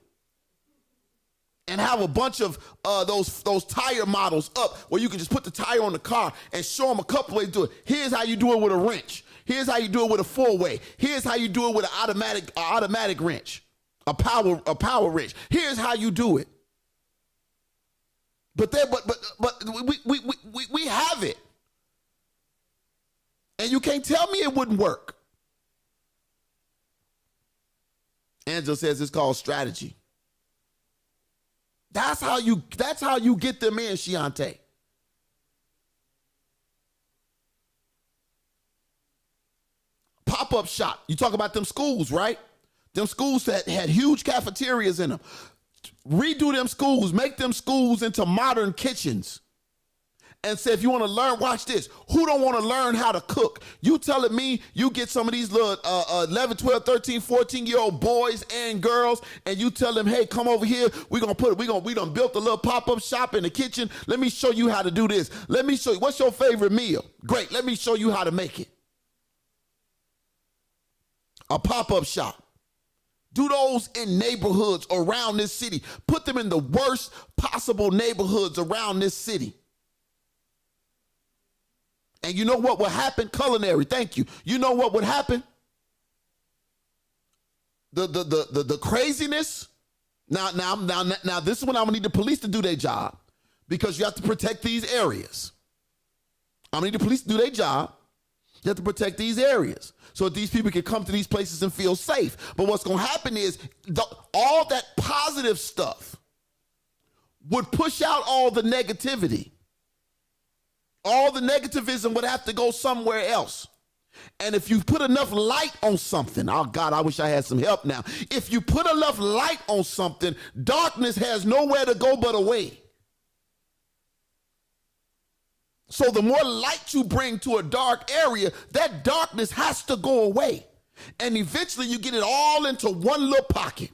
And have a bunch of those tire models up where you can just put the tire on the car and show them a couple ways to do it. Here's how you do it with a wrench. Here's how you do it with a 4-way. Here's how you do it with an automatic wrench, a power wrench. Here's how you do it. But we have it. And you can't tell me it wouldn't work. Angela says it's called strategy. That's how you get them in, Shiante. Pop-up shop. You talk about them schools, right? Them schools that had huge cafeterias in them. Redo them schools, make them schools into modern kitchens. And say, if you want to learn, watch this. Who don't want to learn how to cook? You telling me you get some of these little 11, 12, 13, 14-year-old boys and girls, and you tell them, hey, come over here. We done built a little pop-up shop in the kitchen. Let me show you how to do this. Let me show you. What's your favorite meal? Great. Let me show you how to make it. A pop-up shop. Do those in neighborhoods around this city. Put them in the worst possible neighborhoods around this city. And you know what would happen? Culinary, thank you. You know what would happen? The craziness. Now, this is when I'm gonna need the police to do their job, because you have to protect these areas. I'm gonna need the police to do their job. You have to protect these areas so that these people can come to these places and feel safe. But what's gonna happen is all that positive stuff would push out all the negativity. All the negativism would have to go somewhere else. And if you put enough light on something, oh God, I wish I had some help now. If you put enough light on something, darkness has nowhere to go but away. So the more light you bring to a dark area, that darkness has to go away. And eventually you get it all into one little pocket.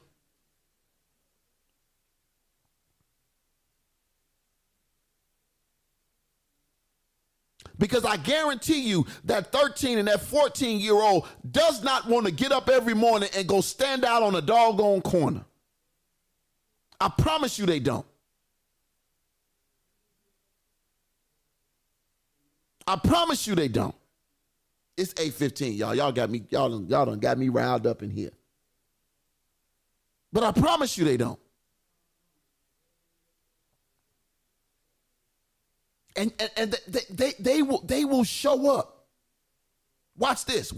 Because I guarantee you that 13 and that 14-year-old does not want to get up every morning and go stand out on a doggone corner. I promise you they don't. I promise you they don't. It's 8:15, y'all. Y'all done got me riled up in here. But I promise you they don't. And they will show up. Watch this.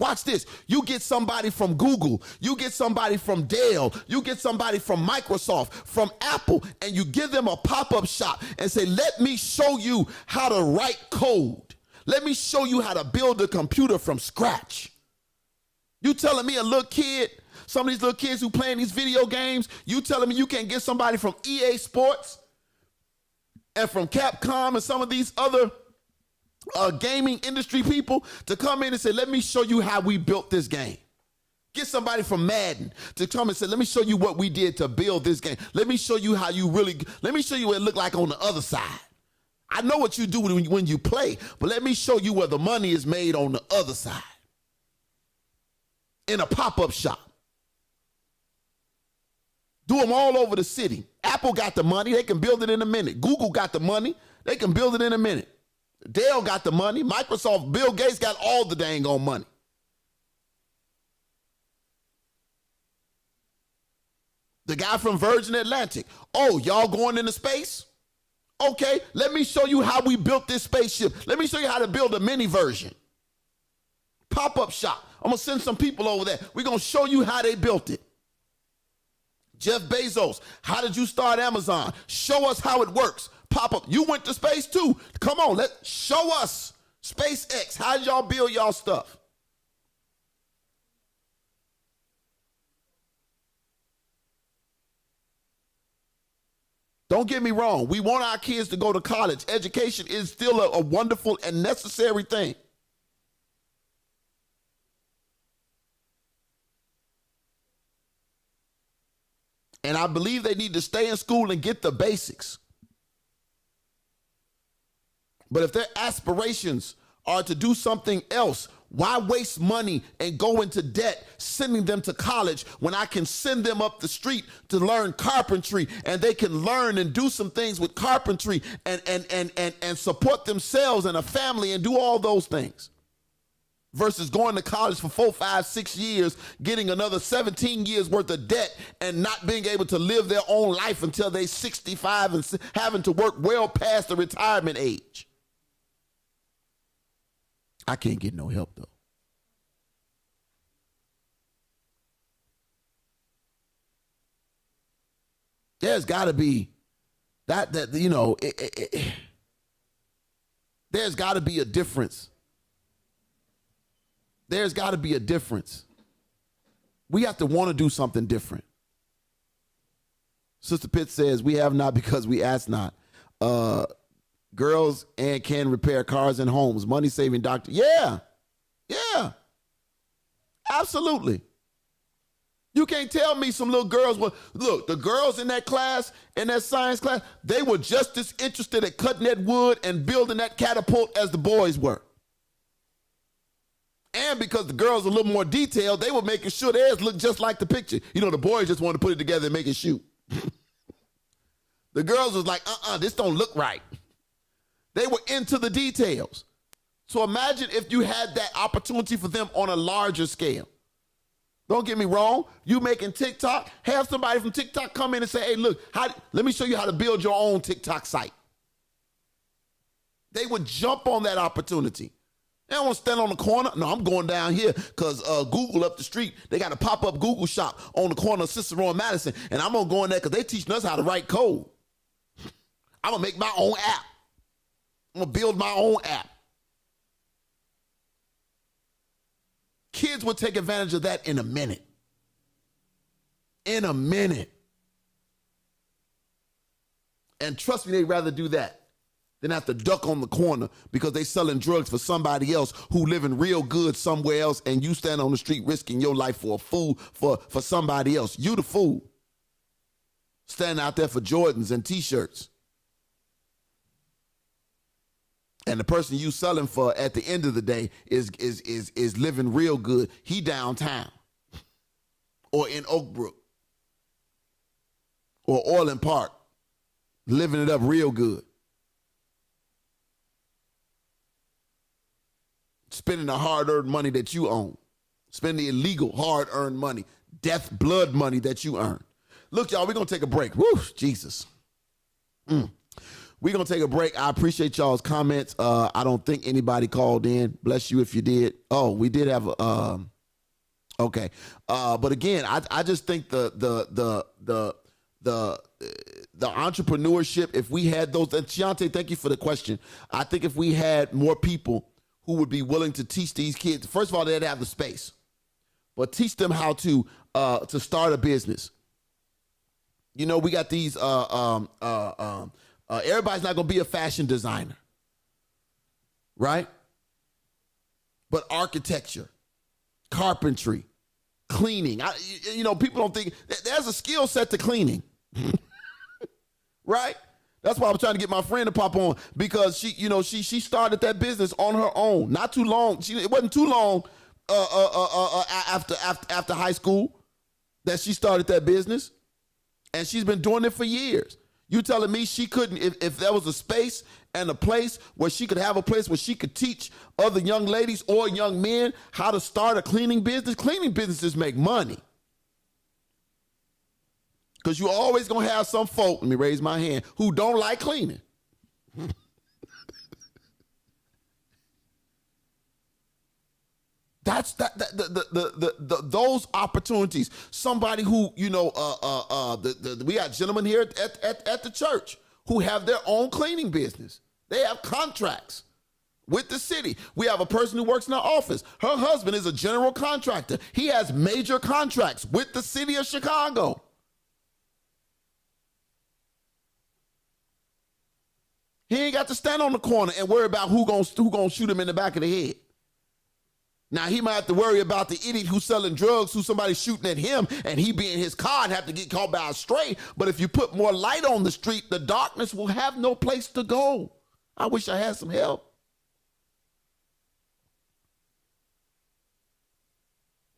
You get somebody from Google, you get somebody from Dell, you get somebody from Microsoft, from Apple, and you give them a pop-up shop and say, let me show you how to write code. Let me show you how to build a computer from scratch. You telling me a little kid, some of these little kids who playing these video games, you telling me you can't get somebody from EA Sports and from Capcom and some of these other gaming industry people to come in and say, let me show you how we built this game. Get somebody from Madden to come and say, let me show you what we did to build this game. Let me show you let me show you what it looked like on the other side. I know what you do when you play, but let me show you where the money is made on the other side. In a pop-up shop. Do them all over the city. Apple got the money. They can build it in a minute. Google got the money. They can build it in a minute. Dell got the money. Microsoft, Bill Gates got all the dang on money. The guy from Virgin Atlantic. Oh, y'all going into space? Okay, let me show you how we built this spaceship. Let me show you how to build a mini version. Pop-up shop. I'm going to send some people over there. We're going to show you how they built it. Jeff Bezos, how did you start Amazon? Show us how it works. Pop-up. You went to space too. Come on, show us. SpaceX, how did y'all build y'all stuff? Don't get me wrong. We want our kids to go to college. Education is still a wonderful and necessary thing. And I believe they need to stay in school and get the basics. But if their aspirations are to do something else, why waste money and go into debt sending them to college when I can send them up the street to learn carpentry and they can learn and do some things with carpentry and support themselves and a family and do all those things? versus going to college for 4, 5, 6 years, getting another 17 years worth of debt and not being able to live their own life until they're 65 and having to work well past the retirement age. I can't get no help though. There's got to be that you know, there's got to be a difference. There's got to be a difference. We have to want to do something different. Sister Pitt says, we have not because we ask not. Girls and can repair cars and homes. Money saving doctor. Yeah. Absolutely. You can't tell me some little girls were, look, the girls in that class, in that science class, they were just as interested at cutting that wood and building that catapult as the boys were. And because the girls are a little more detailed, they were making sure theirs looked just like the picture. You know, the boys just wanted to put it together and make it shoot. The girls was like, this don't look right. They were into the details. So imagine if you had that opportunity for them on a larger scale. Don't get me wrong. You making TikTok, have somebody from TikTok come in and say, hey, look, let me show you how to build your own TikTok site. They would jump on that opportunity. They don't want to stand on the corner. No, I'm going down here because Google up the street, they got a pop-up Google shop on the corner of Cicero and Madison, and I'm going to go in there because they teaching us how to write code. I'm going to make my own app. I'm going to build my own app. Kids would take advantage of that in a minute. In a minute. And trust me, they'd rather do that than have to duck on the corner because they selling drugs for somebody else who living real good somewhere else, and you stand on the street risking your life for a fool for somebody else. You the fool. Standing out there for Jordans and T-shirts. And the person you selling for at the end of the day is living real good. He downtown or in Oak Brook or Orland Park, living it up real good. Spending the hard-earned money that you own. Spending the illegal hard-earned money, death, blood money that you earn. Look, y'all, we're going to take a break. Woo, Jesus. We're going to take a break. I appreciate y'all's comments. I don't think anybody called in. Bless you if you did. Oh, we did have a, okay. But again, I just think the entrepreneurship, if we had those, and Chiante, thank you for the question. I think if we had more people who would be willing to teach these kids, first of all, they'd have the space, but teach them how to start a business. You know, we got these, everybody's not going to be a fashion designer, right? But architecture, carpentry, cleaning. People don't think there's a skill set to cleaning, right? That's why I was trying to get my friend to pop on, because she started that business on her own. Not too long. It wasn't too long after high school that she started that business, and she's been doing it for years. You telling me she couldn't, if there was a space and a place where she could have a place where she could teach other young ladies or young men how to start a cleaning business? Cleaning businesses make money. Because you always going to have some folk, let me raise my hand, who don't like cleaning. That's those opportunities. Somebody who, we got gentlemen here at the church who have their own cleaning business. They have contracts with the city. We have a person who works in our office. Her husband is a general contractor. He has major contracts with the city of Chicago. He ain't got to stand on the corner and worry about who gonna shoot him in the back of the head. Now, he might have to worry about the idiot who's selling drugs, who somebody's shooting at him, and he be in his car and have to get caught by a stray. But if you put more light on the street, the darkness will have no place to go. I wish I had some help.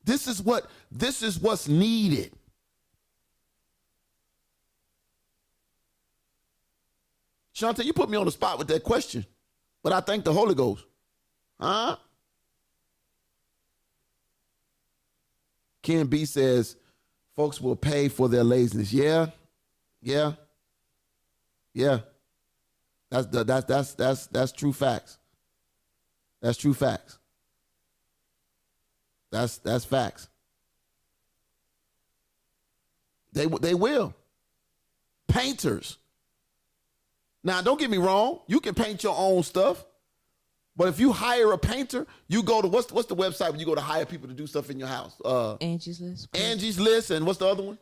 This is what's needed. Shante, you put me on the spot with that question, but I thank the Holy Ghost. Huh? Ken B says, folks will pay for their laziness. Yeah. That's true facts. That's true facts. That's facts. They will. Painters. Now, don't get me wrong. You can paint your own stuff. But if you hire a painter, you go to, what's the website when you go to hire people to do stuff in your house? Angie's List. Angie's List, and what's the other one?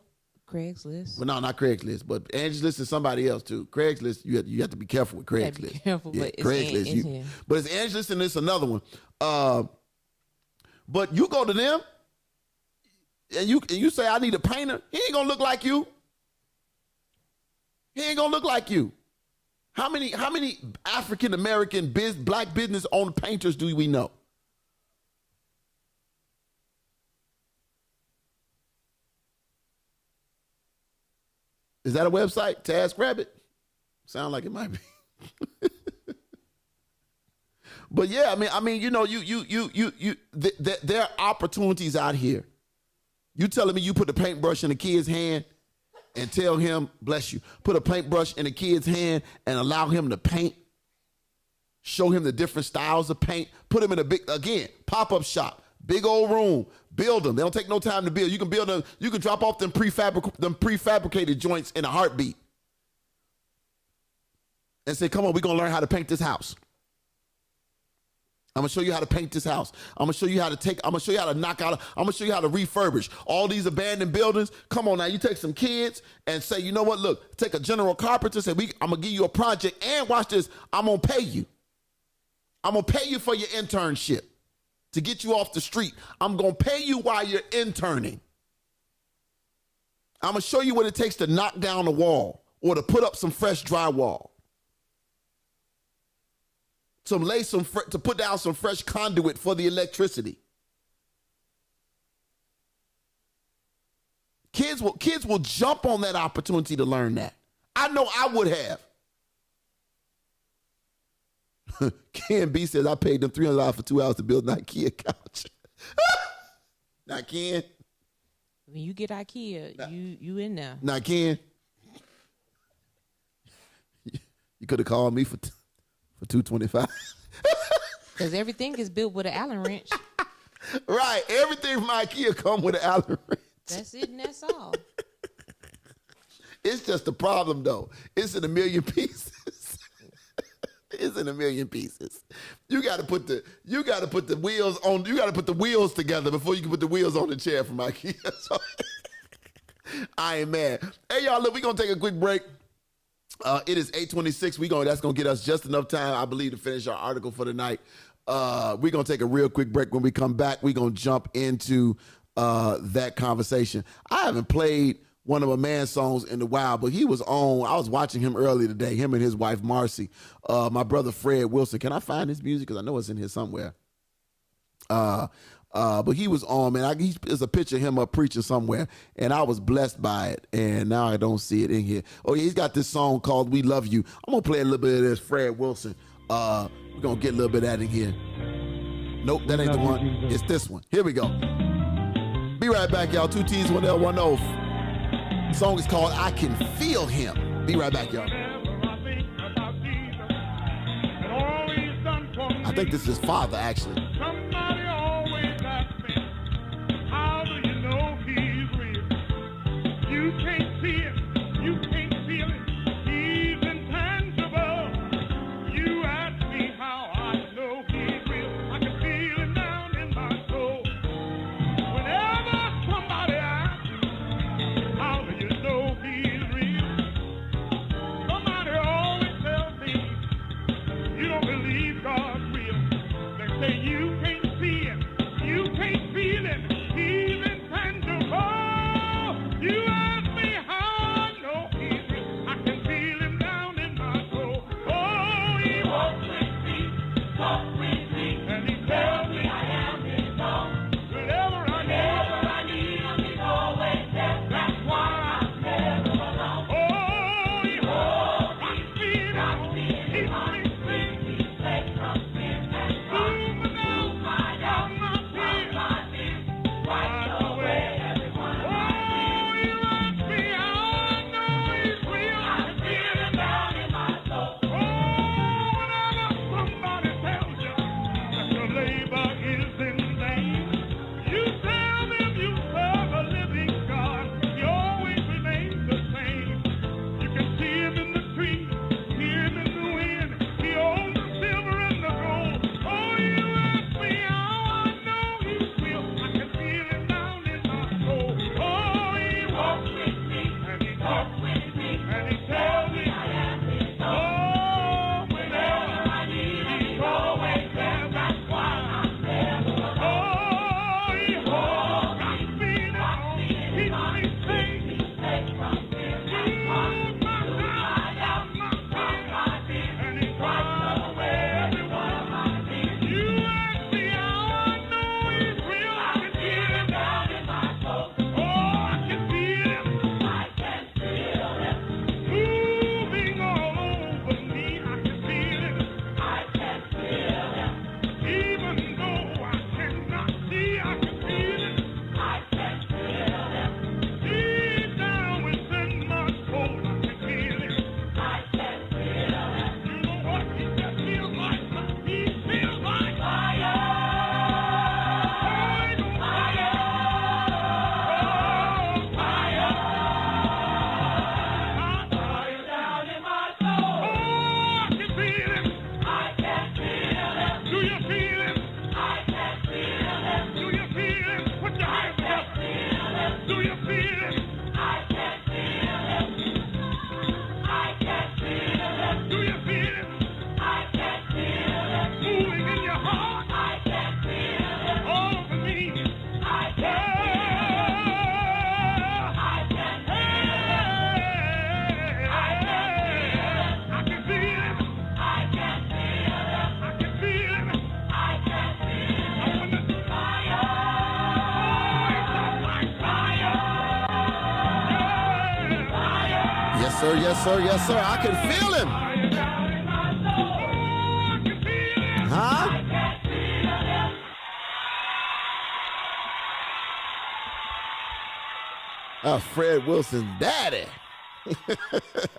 Craigslist. Well, no, not Craigslist, but Angie's List is somebody else too. Craigslist, you have to be careful with Craigslist. Be careful, yeah, but Craigslist. But it's Angie's List and it's another one. But you go to them, and you say, I need a painter. He ain't gonna look like you. He ain't gonna look like you. How many African American black business owned painters do we know? Is that a website? TaskRabbit? Sound like it might be. But yeah, I mean, you know, there are opportunities out here. You telling me you put the paintbrush in a kid's hand and tell him, bless you, put a paintbrush in a kid's hand and allow him to paint, show him the different styles of paint, put him in a big, again, pop-up shop, big old room, build them. They don't take no time to build. You can build them, you can drop off them prefabricated joints in a heartbeat and say, come on, we're going to learn how to paint this house. I'm going to show you how to paint this house. I'm going to show you how to knock out, I'm going to show you how to refurbish all these abandoned buildings. Come on now, you take some kids and say, you know what, look, take a general carpenter, say, I'm going to give you a project, and watch this, I'm going to pay you. I'm going to pay you for your internship to get you off the street. I'm going to pay you while you're interning. I'm going to show you what it takes to knock down a wall or to put up some fresh drywall. To put down some fresh conduit for the electricity. Kids will jump on that opportunity to learn that. I know I would have. Ken B says, I paid them $300 for 2 hours to build an IKEA couch. Not Ken. When you get IKEA, you in there. Not Ken. You could have called me for $225. Because everything is built with an Allen wrench. Right. Everything from IKEA come with an Allen wrench. That's it and that's all. It's just a problem though. It's in a million pieces. It's in a million pieces. You gotta put the wheels together before you can put the wheels on the chair from IKEA. So, I ain't mad. Hey y'all, look, we're gonna take a quick break. It is 8:26. That's gonna get us just enough time, I believe, to finish our article for the night. We're gonna take a real quick break. When we come back, we're gonna jump into that conversation. I haven't played one of my man's songs in a while, but he was on. I was watching him earlier today, him and his wife Marcy. My brother Fred Wilson. Can I find his music? Because I know it's in here somewhere. But he was on, man. There's a picture of him up preaching somewhere, and I was blessed by it. And now I don't see it in here. Oh, yeah, he's got this song called "We Love You." I'm gonna play a little bit of this Fred Wilson. We're gonna get a little bit of that in here. Nope, that ain't the one. It's this one. Here we go. Be right back, y'all. 2 T's, 1 L, 1 O. The song is called "I Can Feel Him." Be right back, y'all. I think this is his father, actually. Somebody always asks me, how do you know he's real? You can't see it, you can't feel it, he's intangible. You ask me how I know he's real, I can feel it down in my soul. Whenever somebody asks, how do you know he's real? Somebody always tells me, you don't believe God's real. Say you can't see it, you can't feel it, he's intangible. You ask me how I know he's real, I can feel him down in my soul. Oh, he walks with me, talks with me, and he tells me I am his own. Whenever I need him, he's always there. That's why I'm never alone. Oh, he holds me, he brings me, he takes from sin and wrong. Right away. sir. Yes, sir. I can feel him. Huh? Fred Wilson's daddy.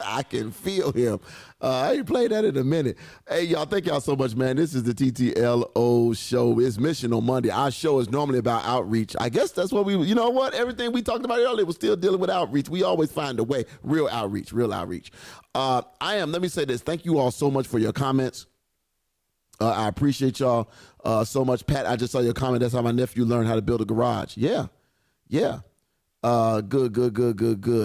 I can feel him. I ain't played that in a minute. Hey, y'all, thank y'all so much, man. This is the TTLO show. It's Missional Monday. Our show is normally about outreach. I guess that's what you know what? Everything we talked about earlier was still dealing with outreach. We always find a way. Real outreach. Let me say this. Thank you all so much for your comments. I appreciate y'all so much. Pat, I just saw your comment. That's how my nephew learned how to build a garage. Yeah. Good.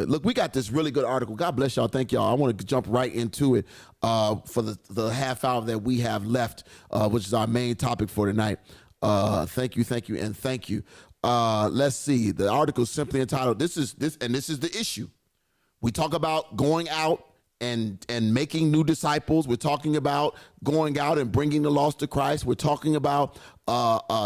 Look, we got this really good article. God bless y'all. Thank y'all. I want to jump right into it for the half hour that we have left, which is our main topic for tonight. Thank you. Let's see. The article is simply entitled, This is the issue. We talk about going out and making new disciples. We're talking about going out and bringing the lost to Christ. We're talking about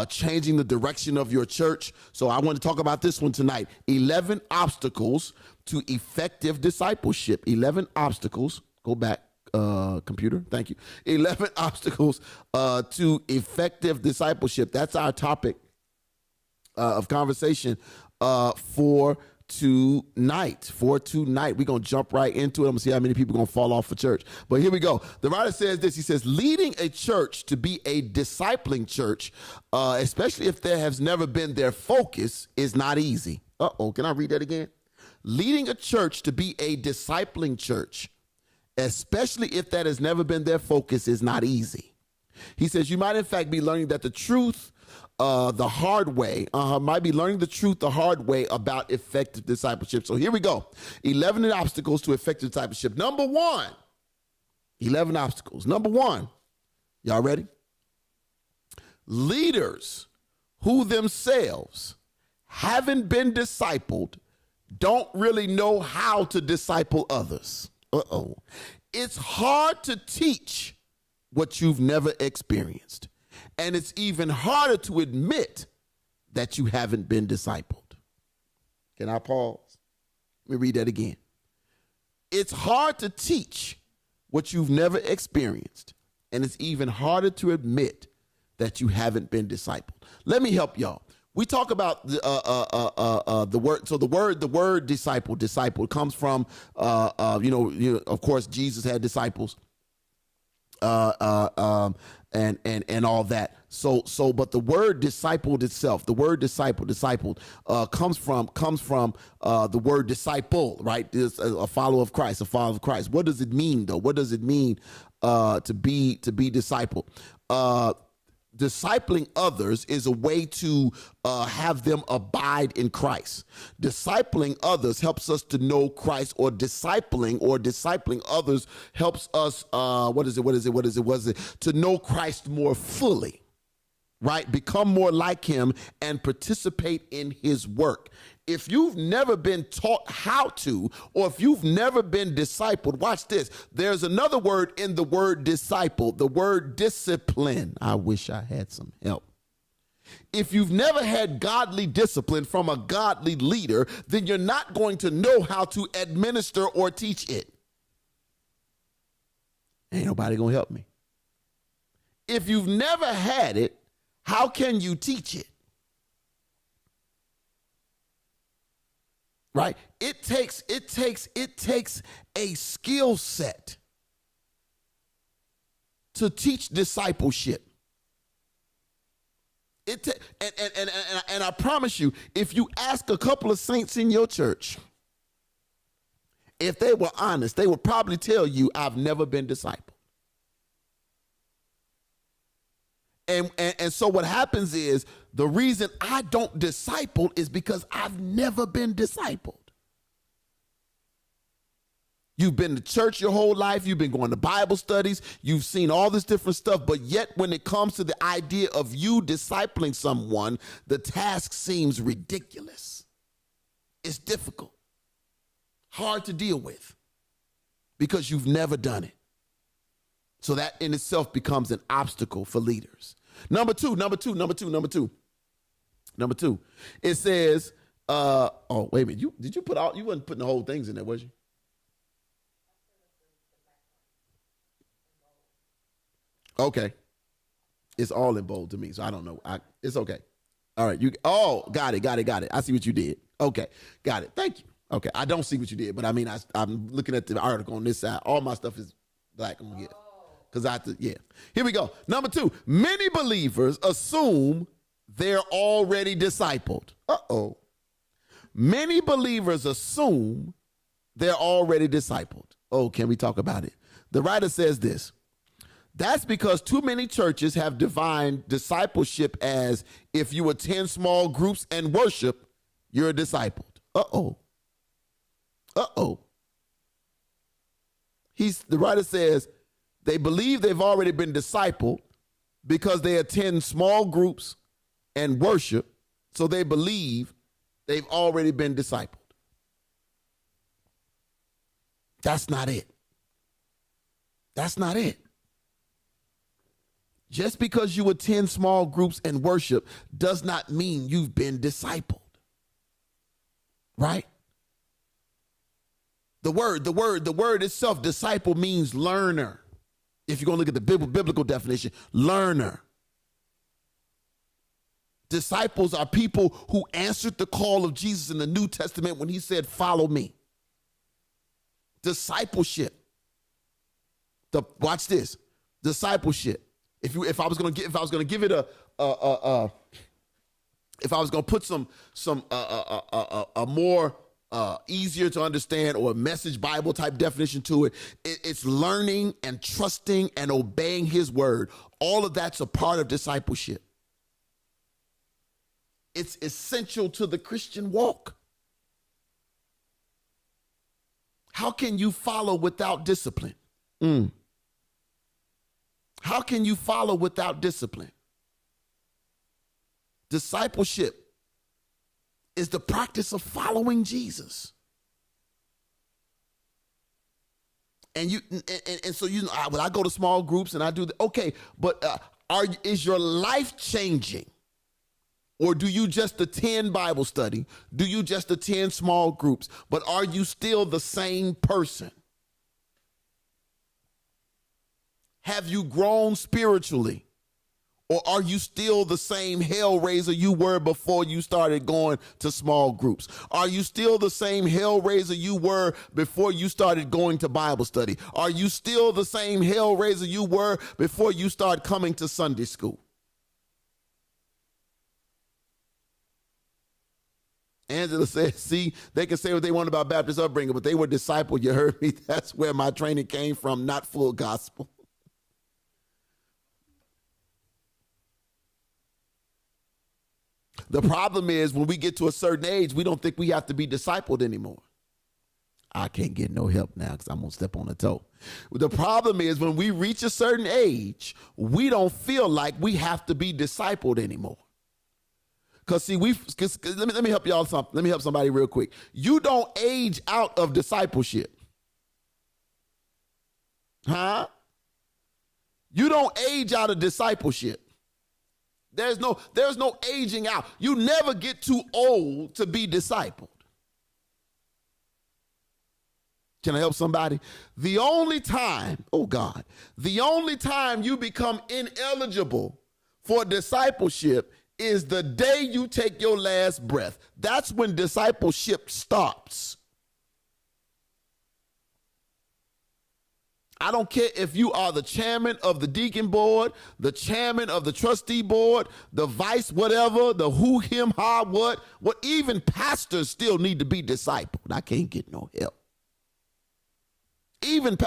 changing the direction of your church. So I want to talk about this one tonight. 11 obstacles to effective discipleship. 11 obstacles. Go back, computer. Thank you. 11 obstacles to effective discipleship. That's our topic of conversation for tonight. We're going to jump right into it. I'm going to see how many people are going to fall off for church. But here we go. The writer says this. He says, leading a church to be a discipling church, especially if there has never been their focus, is not easy. Can I read that again? Leading a church to be a discipling church, especially if that has never been their focus, is not easy. He says, you might in fact be learning that the truth the hard way, might be learning the truth the hard way about effective discipleship. So here we go. 11 obstacles to effective discipleship. Number one, 11 obstacles. Number one, y'all ready? Leaders who themselves haven't been discipled don't really know how to disciple others. It's hard to teach what you've never experienced. And it's even harder to admit that you haven't been discipled. Can I pause? Let me read that again. It's hard to teach what you've never experienced, and it's even harder to admit that you haven't been discipled. Let me help y'all. We talk about the word. So the word disciple comes from, of course, Jesus had disciples. And all that. So, but the word discipled itself, the word discipled, comes from the word disciple, right? This a follower of Christ, What does it mean though? What does it mean to be discipled? Discipling others is a way to have them abide in Christ. Discipling others helps us to know Christ, or discipling others helps us, to know Christ more fully, right? Become more like him and participate in his work. If you've never been taught how to, or if you've never been discipled, watch this. There's another word in the word disciple, the word discipline. I wish I had some help. If you've never had godly discipline from a godly leader, then you're not going to know how to administer or teach it. Ain't nobody gonna help me. If you've never had it, how can you teach it? Right? It takes a skill set to teach discipleship. And I promise you, if you ask a couple of saints in your church, if they were honest, they would probably tell you, I've never been discipled. And so what happens is, the reason I don't disciple is because I've never been discipled. You've been to church your whole life. You've been going to Bible studies. You've seen all this different stuff. But yet when it comes to the idea of you discipling someone, the task seems ridiculous. It's difficult, hard to deal with, because you've never done it. So that in itself becomes an obstacle for leaders. Number two. It says, wait a minute. You wasn't putting the whole things in there, was you? Okay. It's all in bold to me, so I don't know. It's okay. All right. Got it. I see what you did. Okay. Got it. Thank you. Okay. I don't see what you did, but I mean, I'm looking at the article on this side. All my stuff is black on here. Because I have to, yeah. Here we go. Number 2, many believers assume they're already discipled. Uh-oh. Many believers assume they're already discipled. Oh, can we talk about it? The writer says this. That's because too many churches have defined discipleship as if you attend small groups and worship, you're discipled. Uh-oh. Uh-oh. The writer says they believe they've already been discipled because they attend small groups and worship, so they believe they've already been discipled. That's not it. That's not it. Just because you attend small groups and worship does not mean you've been discipled. Right? The word itself, disciple, means learner. If you're going to look at the biblical definition, learner. Disciples are people who answered the call of Jesus in the New Testament when he said, follow me. Discipleship. Watch this. Discipleship. If I was going to give it if I was going to put some more easier to understand or a Message Bible type definition to it, it's learning and trusting and obeying his word. All of that's a part of discipleship. It's essential to the Christian walk. How can you follow without discipline? How can you follow without discipline? Discipleship is the practice of following Jesus. And so I go to small groups and I do okay, but is your life changing? Or do you just attend Bible study? Do you just attend small groups? But are you still the same person? Have you grown spiritually? Or are you still the same hellraiser you were before you started going to small groups? Are you still the same hellraiser you were before you started going to Bible study? Are you still the same hellraiser you were before you started coming to Sunday school? Angela says, see, they can say what they want about Baptist upbringing, but they were discipled. You heard me? That's where my training came from, not full gospel. The problem is when we get to a certain age, we don't think we have to be discipled anymore. I can't get no help now because I'm going to step on a toe. The problem is when we reach a certain age, we don't feel like we have to be discipled anymore. Because see, let me help y'all something. Let me help somebody real quick. You don't age out of discipleship. Huh? You don't age out of discipleship. There's no aging out. You never get too old to be discipled. Can I help somebody? The only time you become ineligible for discipleship is the day you take your last breath. That's when discipleship stops. I don't care if you are the chairman of the deacon board, the chairman of the trustee board, the vice whatever, the who, him, ha, what, even pastors still need to be discipled. I can't get no help. Even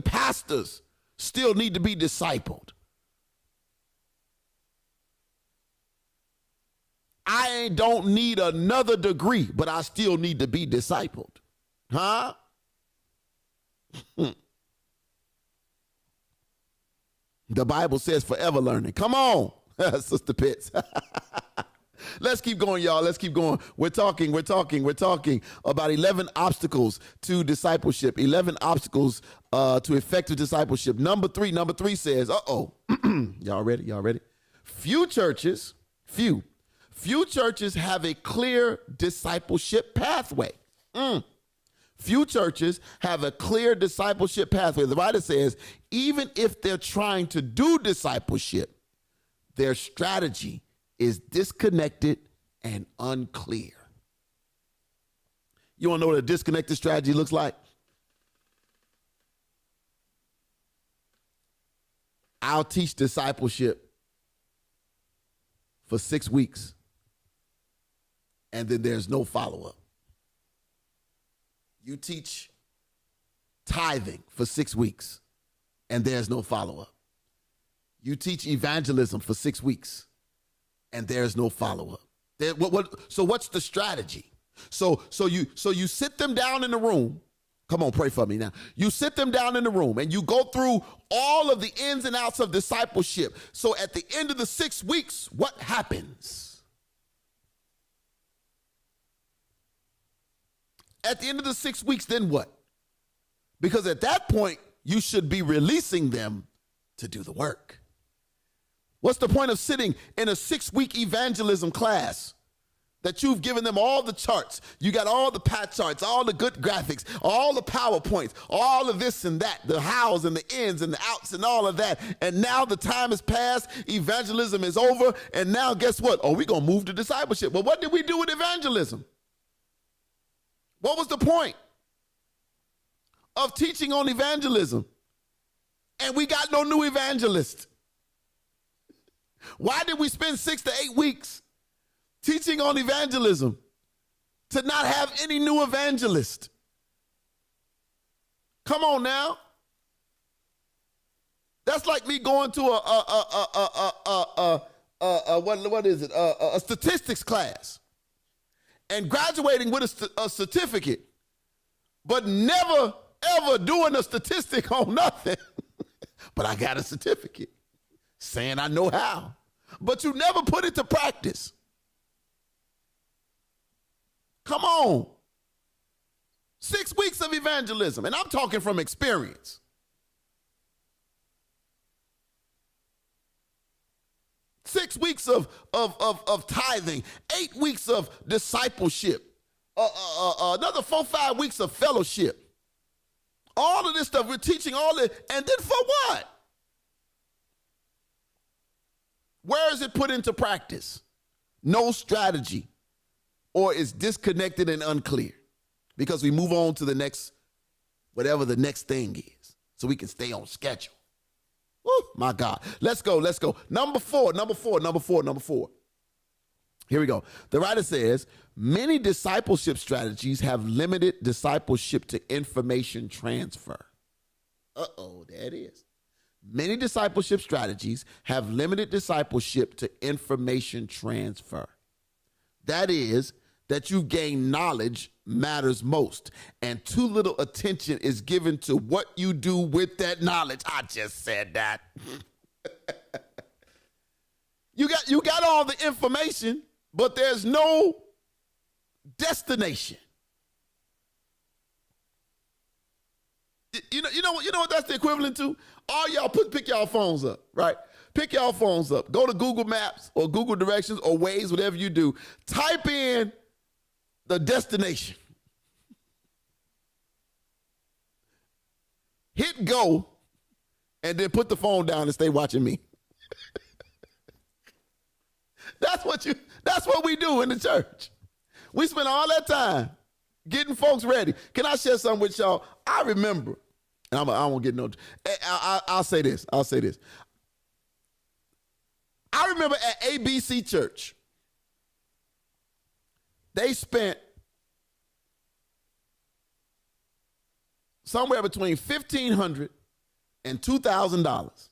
pastors still need to be discipled. I don't need another degree, but I still need to be discipled. Huh? The Bible says forever learning. Come on, Sister Pitts. Let's keep going, y'all. Let's keep going. We're talking about 11 obstacles to discipleship, 11 obstacles to effective discipleship. Number three says, y'all ready? Few churches have a clear discipleship pathway. Few churches have a clear discipleship pathway. The writer says, even if they're trying to do discipleship, their strategy is disconnected and unclear. You want to know what a disconnected strategy looks like? I'll teach discipleship for 6 weeks, and then there's no follow-up. You teach tithing for 6 weeks, and there's no follow-up. You teach evangelism for 6 weeks, and there's no follow-up. So what's the strategy? So you sit them down in the room. Come on, pray for me now. You sit them down in the room and you go through all of the ins and outs of discipleship. So at the end of the 6 weeks, what happens? At the end of the 6 weeks, then what? Because at that point, you should be releasing them to do the work. What's the point of sitting in a 6-week evangelism class that you've given them all the charts? You got all the pat charts, all the good graphics, all the PowerPoints, all of this and that, the hows and the ins and the outs and all of that. And now the time has passed, evangelism is over, and now guess what? Oh, we're going to move to discipleship. Well, what did we do with evangelism? What was the point of teaching on evangelism? And we got no new evangelist. Why did we spend 6 to 8 weeks teaching on evangelism to not have any new evangelist? Come on now. That's like me going to a statistics class and graduating with a certificate, but never ever doing a statistic on nothing. But I got a certificate saying I know how, but you never put it to practice. Come on. 6 weeks of evangelism, and I'm talking from experience. 6 weeks of tithing, 8 weeks of discipleship, another 4-5 weeks of fellowship. All of this stuff, we're teaching all this, and then for what? Where is it put into practice? No strategy, or it's disconnected and unclear, because we move on to the next, whatever the next thing is, so we can stay on schedule. Oh, my God. Let's go. Number four. Here we go. The writer says, many discipleship strategies have limited discipleship to information transfer. Uh-oh, there it is. Many discipleship strategies have limited discipleship to information transfer. That is, that you gain knowledge matters most, and too little attention is given to what you do with that knowledge. I just said that. You got all the information, but there's no destination. You know what that's the equivalent to? All y'all pick y'all phones up, right? Pick y'all phones up. Go to Google Maps or Google Directions or Waze, whatever you do. Type in the destination. Hit go, and then put the phone down and stay watching me. That's what we do in the church. We spend all that time getting folks ready. Can I share something with y'all? I remember, and I won't get no. I'll say this. I remember at ABC Church, they spent somewhere between $1,500 and $2,000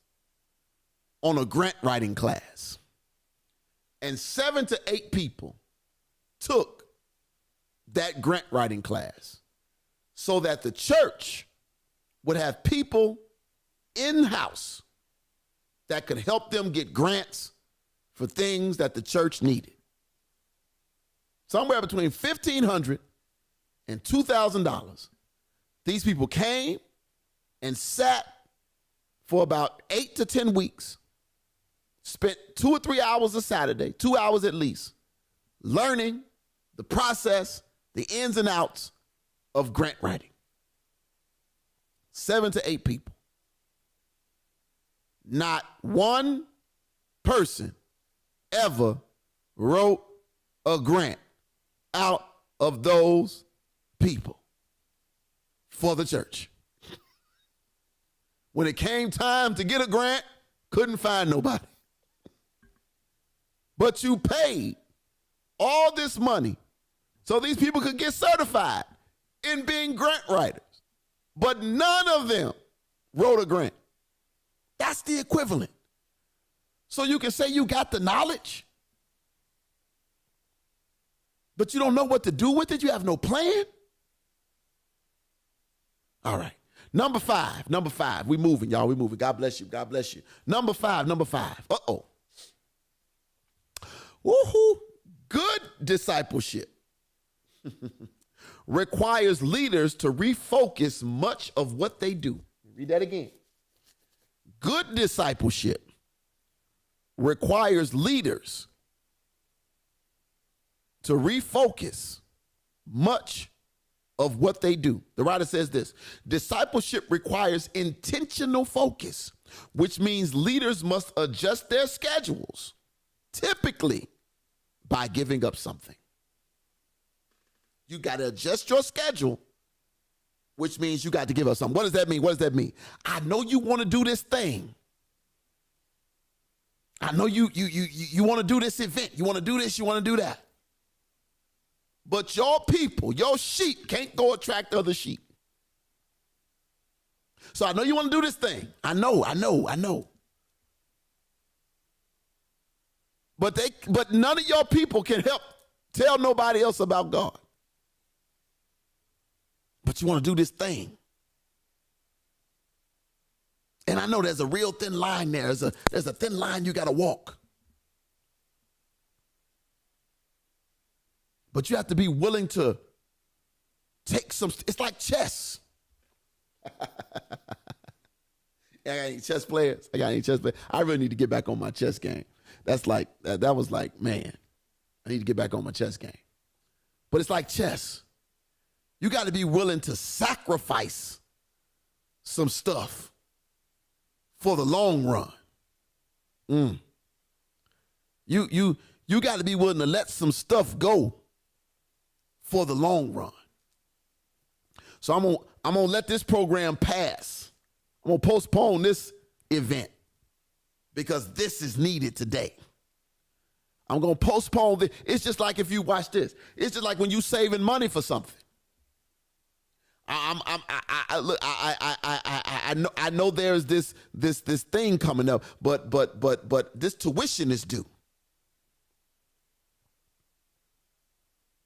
on a grant writing class. And 7 to 8 people took that grant writing class so that the church would have people in-house that could help them get grants for things that the church needed. Somewhere between $1,500 and $2,000. These people came and sat for about 8 to 10 weeks, spent 2 or 3 hours a Saturday, 2 hours at least, learning the process, the ins and outs of grant writing. 7 to 8 people. Not one person ever wrote a grant out of those people for the church. When it came time to get a grant, couldn't find nobody. But you paid all this money so these people could get certified in being grant writers. But none of them wrote a grant. That's the equivalent. So you can say you got the knowledge, but you don't know what to do with it. You have no plan. All right. Number five. We moving, y'all. We moving. God bless you. God bless you. Number five. Uh-oh. Woohoo. Good discipleship requires leaders to refocus much of what they do. Read that again. Good discipleship requires leaders to refocus much of what they do. The writer says this: discipleship requires intentional focus, which means leaders must adjust their schedules, typically by giving up something. You got to adjust your schedule, which means you got to give up something. What does that mean? What does that mean? I know you want to do this thing. I know you want to do this event. You want to do this, you want to do that. But your people, your sheep can't go attract other sheep. So I know you want to do this thing. I know. But none of your people can help tell nobody else about God. But you want to do this thing. And I know there's a real thin line there. There's a thin line you got to walk. But you have to be willing to take some, it's like chess. I got any chess players? I really need to get back on my chess game. That was like, man, I need to get back on my chess game. But it's like chess. You got to be willing to sacrifice some stuff for the long run. You got to be willing to let some stuff go for the long run. So I'm gonna let this program pass. I'm gonna postpone this event because this is needed today. I'm gonna postpone this. It's just like if you watch this. It's just like when you saving money for something. I know there's this thing coming up, but this tuition is due.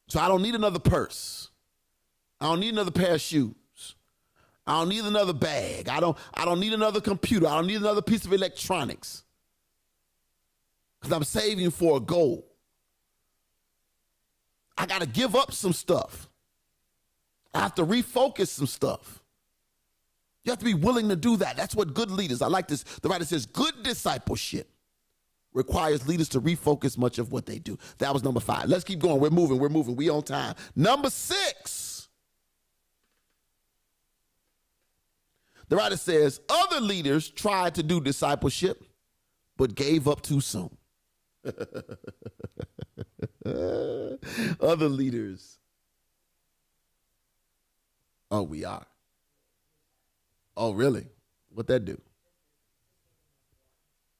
So I don't need another purse. I don't need another pair of shoes. I don't need another bag. I don't need another computer. I don't need another piece of electronics. Because I'm saving for a goal. I got to give up some stuff. I have to refocus some stuff. You have to be willing to do that. That's what good leaders, I like this. The writer says, good discipleship requires leaders to refocus much of what they do. That was number 5. Let's keep going. We're moving. We on time. Number 6. The writer says, other leaders tried to do discipleship, but gave up too soon. Other leaders. Oh, we are. Oh, really? What that do?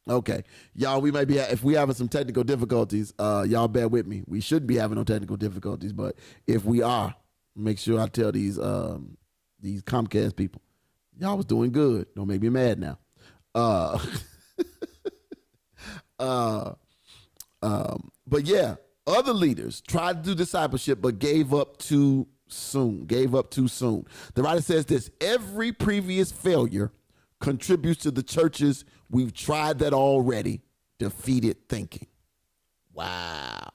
Okay. Y'all, we might be, if we having some technical difficulties, y'all bear with me. We shouldn't be having no technical difficulties, but if we are, make sure I tell these Comcast people, y'all was doing good. Don't make me mad now. But yeah, other leaders tried to do discipleship, but gave up too soon. The writer says this: every previous failure contributes to the church's "we've tried that already" defeated thinking. Wow.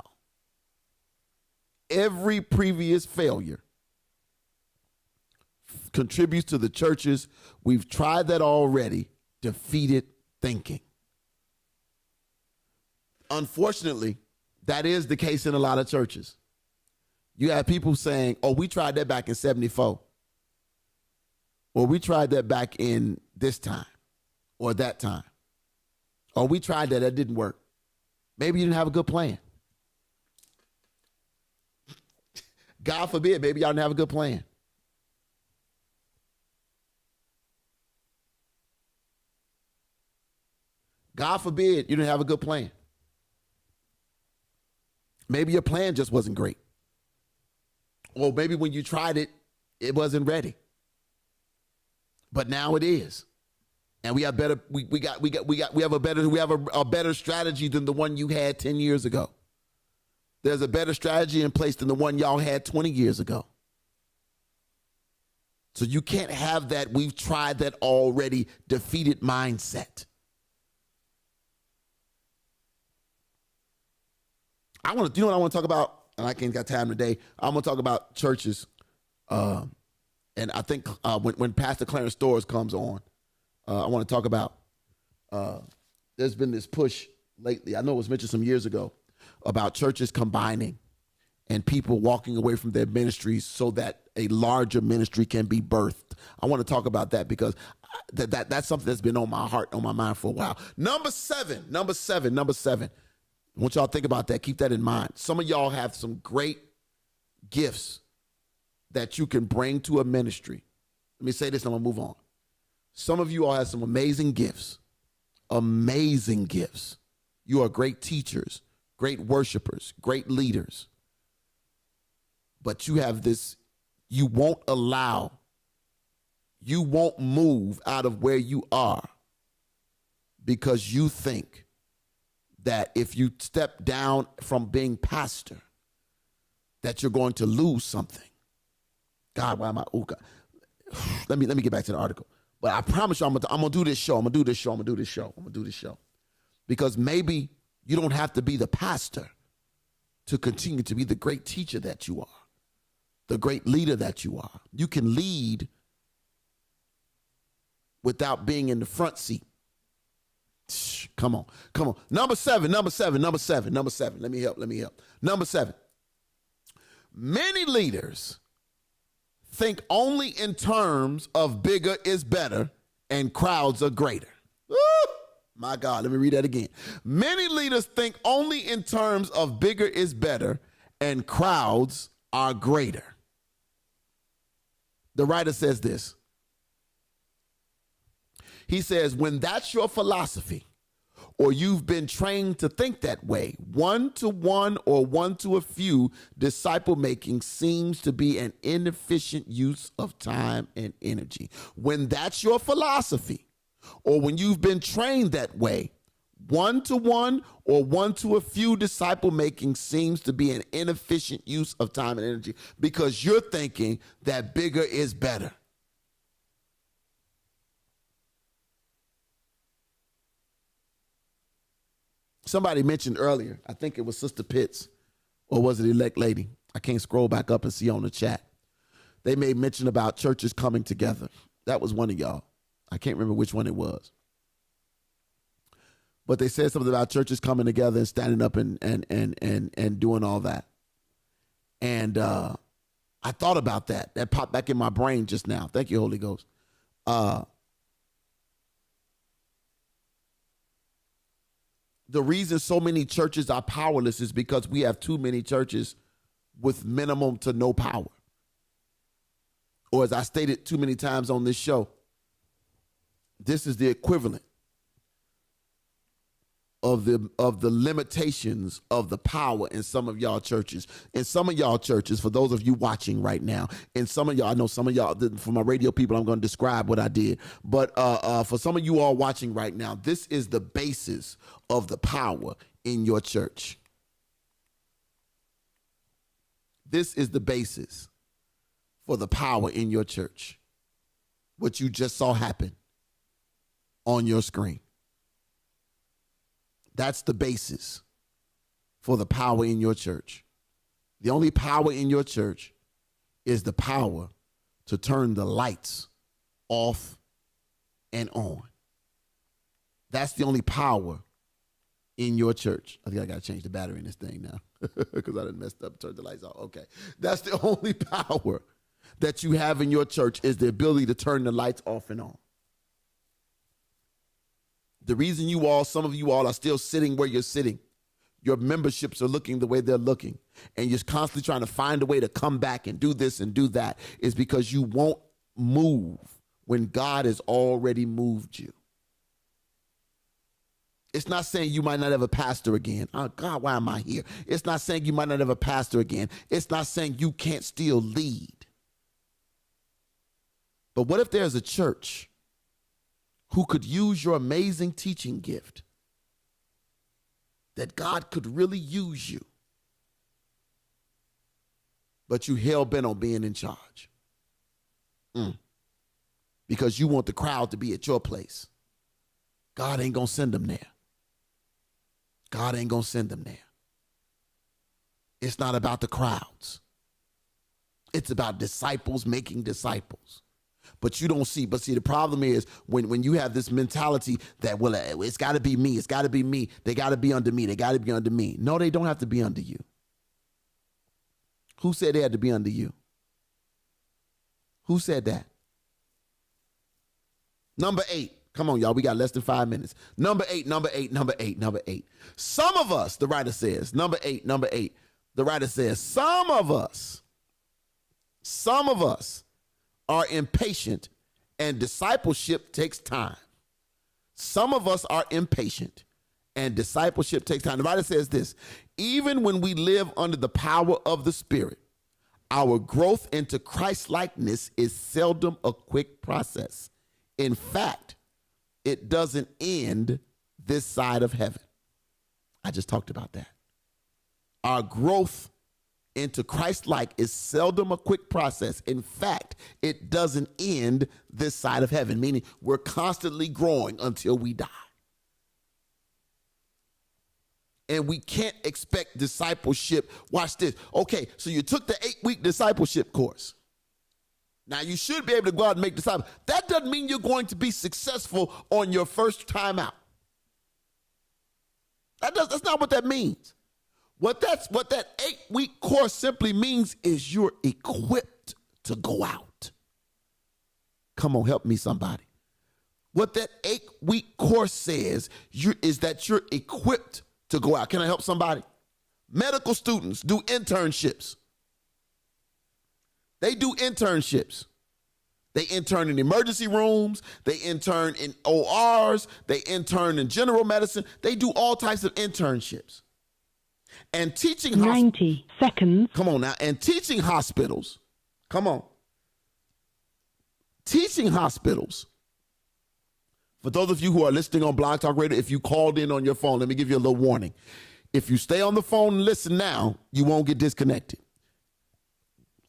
Every previous failure contributes to the church's "we've tried that already" defeated thinking. Unfortunately, that is the case in a lot of churches. You have people saying, oh, we tried that back in 74. Or we tried that back in this time or that time. Or we tried that didn't work. Maybe you didn't have a good plan. God forbid, maybe y'all didn't have a good plan. God forbid you didn't have a good plan. Maybe your plan just wasn't great. Or maybe when you tried it, it wasn't ready. But now it is. And we have better we have a better strategy than the one you had 10 years ago. There's a better strategy in place than the one y'all had 20 years ago. So you can't have that we've tried that already defeated mindset. You know what I want to talk about? And I ain't got time today. I'm going to talk about churches. And I think when Pastor Clarence Storrs comes on, I want to talk about, there's been this push lately. I know it was mentioned some years ago about churches combining and people walking away from their ministries so that a larger ministry can be birthed. I want to talk about that because that's something that's been on my heart, on my mind for a while. Number seven. I want y'all to think about that. Keep that in mind. Some of y'all have some great gifts that you can bring to a ministry. Let me say this and I'm going to move on. Some of you all have some amazing gifts. Amazing gifts. You are great teachers, great worshipers, great leaders. But you have this, you won't move out of where you are because you think that if you step down from being pastor, that you're going to lose something. God, why am I? Oh God, let me get back to the article. But I promise you, I'm gonna do this show. I'm gonna do this show, because maybe you don't have to be the pastor to continue to be the great teacher that you are, the great leader that you are. You can lead without being in the front seat. Come on. Number seven. Let me help. Number 7. Many leaders think only in terms of bigger is better and crowds are greater. Woo! My God, let me read that again. Many leaders think only in terms of bigger is better and crowds are greater. The writer says this. He says, when that's your philosophy, or you've been trained to think that way, one-to-one or one-to-a-few disciple making seems to be an inefficient use of time and energy. When that's your philosophy, or when you've been trained that way, one-to-one or one-to-a-few disciple making seems to be an inefficient use of time and energy because you're thinking that bigger is better. Somebody mentioned earlier, I think it was Sister Pitts, or was it Elect Lady? I can't scroll back up and see on the chat. They made mention about churches coming together. That was one of y'all. I can't remember which one it was. But they said something about churches coming together and standing up and doing all that. And I thought about that. That popped back in my brain just now. Thank you, Holy Ghost. The reason so many churches are powerless is because we have too many churches with minimum to no power. Or as I stated too many times on this show, this is the equivalent of the limitations of the power in some of y'all churches. In some of y'all churches, for those of you watching right now, in some of y'all, I know some of y'all, for my radio people, I'm going to describe what I did. But for some of you all watching right now, this is the basis of the power in your church. This is the basis for the power in your church. What you just saw happen on your screen. That's the basis for the power in your church. The only power in your church is the power to turn the lights off and on. That's the only power in your church. I think I got to change the battery in this thing now because I done messed up, turned the lights off. Okay. That's the only power that you have in your church is the ability to turn the lights off and on. The reason some of you all are still sitting where you're sitting, your memberships are looking the way they're looking, and you're constantly trying to find a way to come back and do this and do that, is because you won't move when God has already moved you. It's not saying you might not have a pastor again. Oh, God, why am I here? It's not saying you might not have a pastor again. It's not saying you can't still lead. But what if there's a church who could use your amazing teaching gift, that God could really use you, but you hell-bent on being in charge? Because you want the crowd to be at your place. God ain't going to send them there. God ain't going to send them there. It's not about the crowds. It's about disciples making disciples. But you don't see. But see, the problem is when you have this mentality that, well, it's got to be me. It's got to be me. They got to be under me. They got to be under me. No, they don't have to be under you. Who said they had to be under you? Who said that? Number 8. Come on, y'all. We got less than 5 minutes. Number 8. Some of us, the writer says, number 8. The writer says, some of us are impatient, and discipleship takes time. Some of us are impatient, and discipleship takes time. The writer says this: even when we live under the power of the Spirit, our growth into Christ-likeness is seldom a quick process. In fact, it doesn't end this side of heaven. I just talked about that. Our growth into Christ-like is seldom a quick process. In fact, it doesn't end this side of heaven, meaning we're constantly growing until we die. And we can't expect discipleship. Watch this. Okay, so you took the 8-week discipleship course. Now, you should be able to go out and make disciples. That doesn't mean you're going to be successful on your first time out. That's not what that means. What that 8-week course simply means is you're equipped to go out. Come on, help me, somebody. What that 8-week course says is that you're equipped to go out. Can I help somebody? Medical students do internships. They do internships. They intern in emergency rooms. They intern in ORs. They intern in general medicine. They do all types of internships. And teaching 90 seconds. Come on now. And teaching hospitals. Come on. Teaching hospitals. For those of you who are listening on Blog Talk Radio, if you called in on your phone, let me give you a little warning. If you stay on the phone and listen now, you won't get disconnected.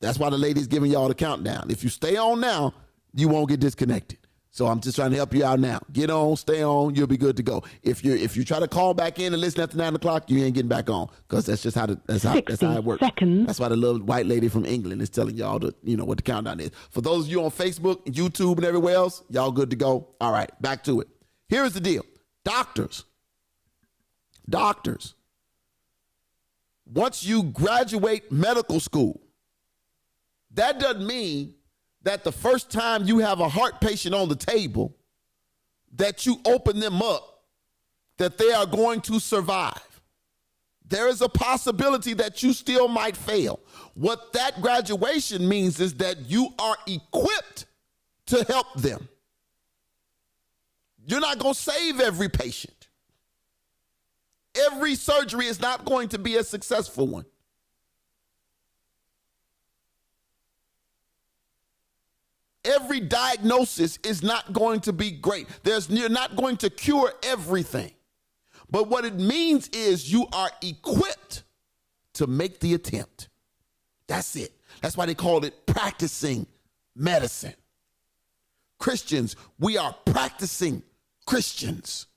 That's why the lady's giving y'all the countdown. If you stay on now, you won't get disconnected. So I'm just trying to help you out now. Get on, stay on, you'll be good to go. If you try to call back in and listen after 9 o'clock, you ain't getting back on, because that's just how it works. Seconds. That's why the little white lady from England is telling y'all what the countdown is. For those of you on Facebook, YouTube, and everywhere else, y'all good to go. All right, back to it. Here's the deal. Doctors. Once you graduate medical school, that doesn't mean that the first time you have a heart patient on the table, that you open them up, that they are going to survive. There is a possibility that you still might fail. What that graduation means is that you are equipped to help them. You're not going to save every patient. Every surgery is not going to be a successful one. Every diagnosis is not going to be great. You're not going to cure everything. But what it means is you are equipped to make the attempt. That's it. That's why they call it practicing medicine. Christians, we are practicing Christians.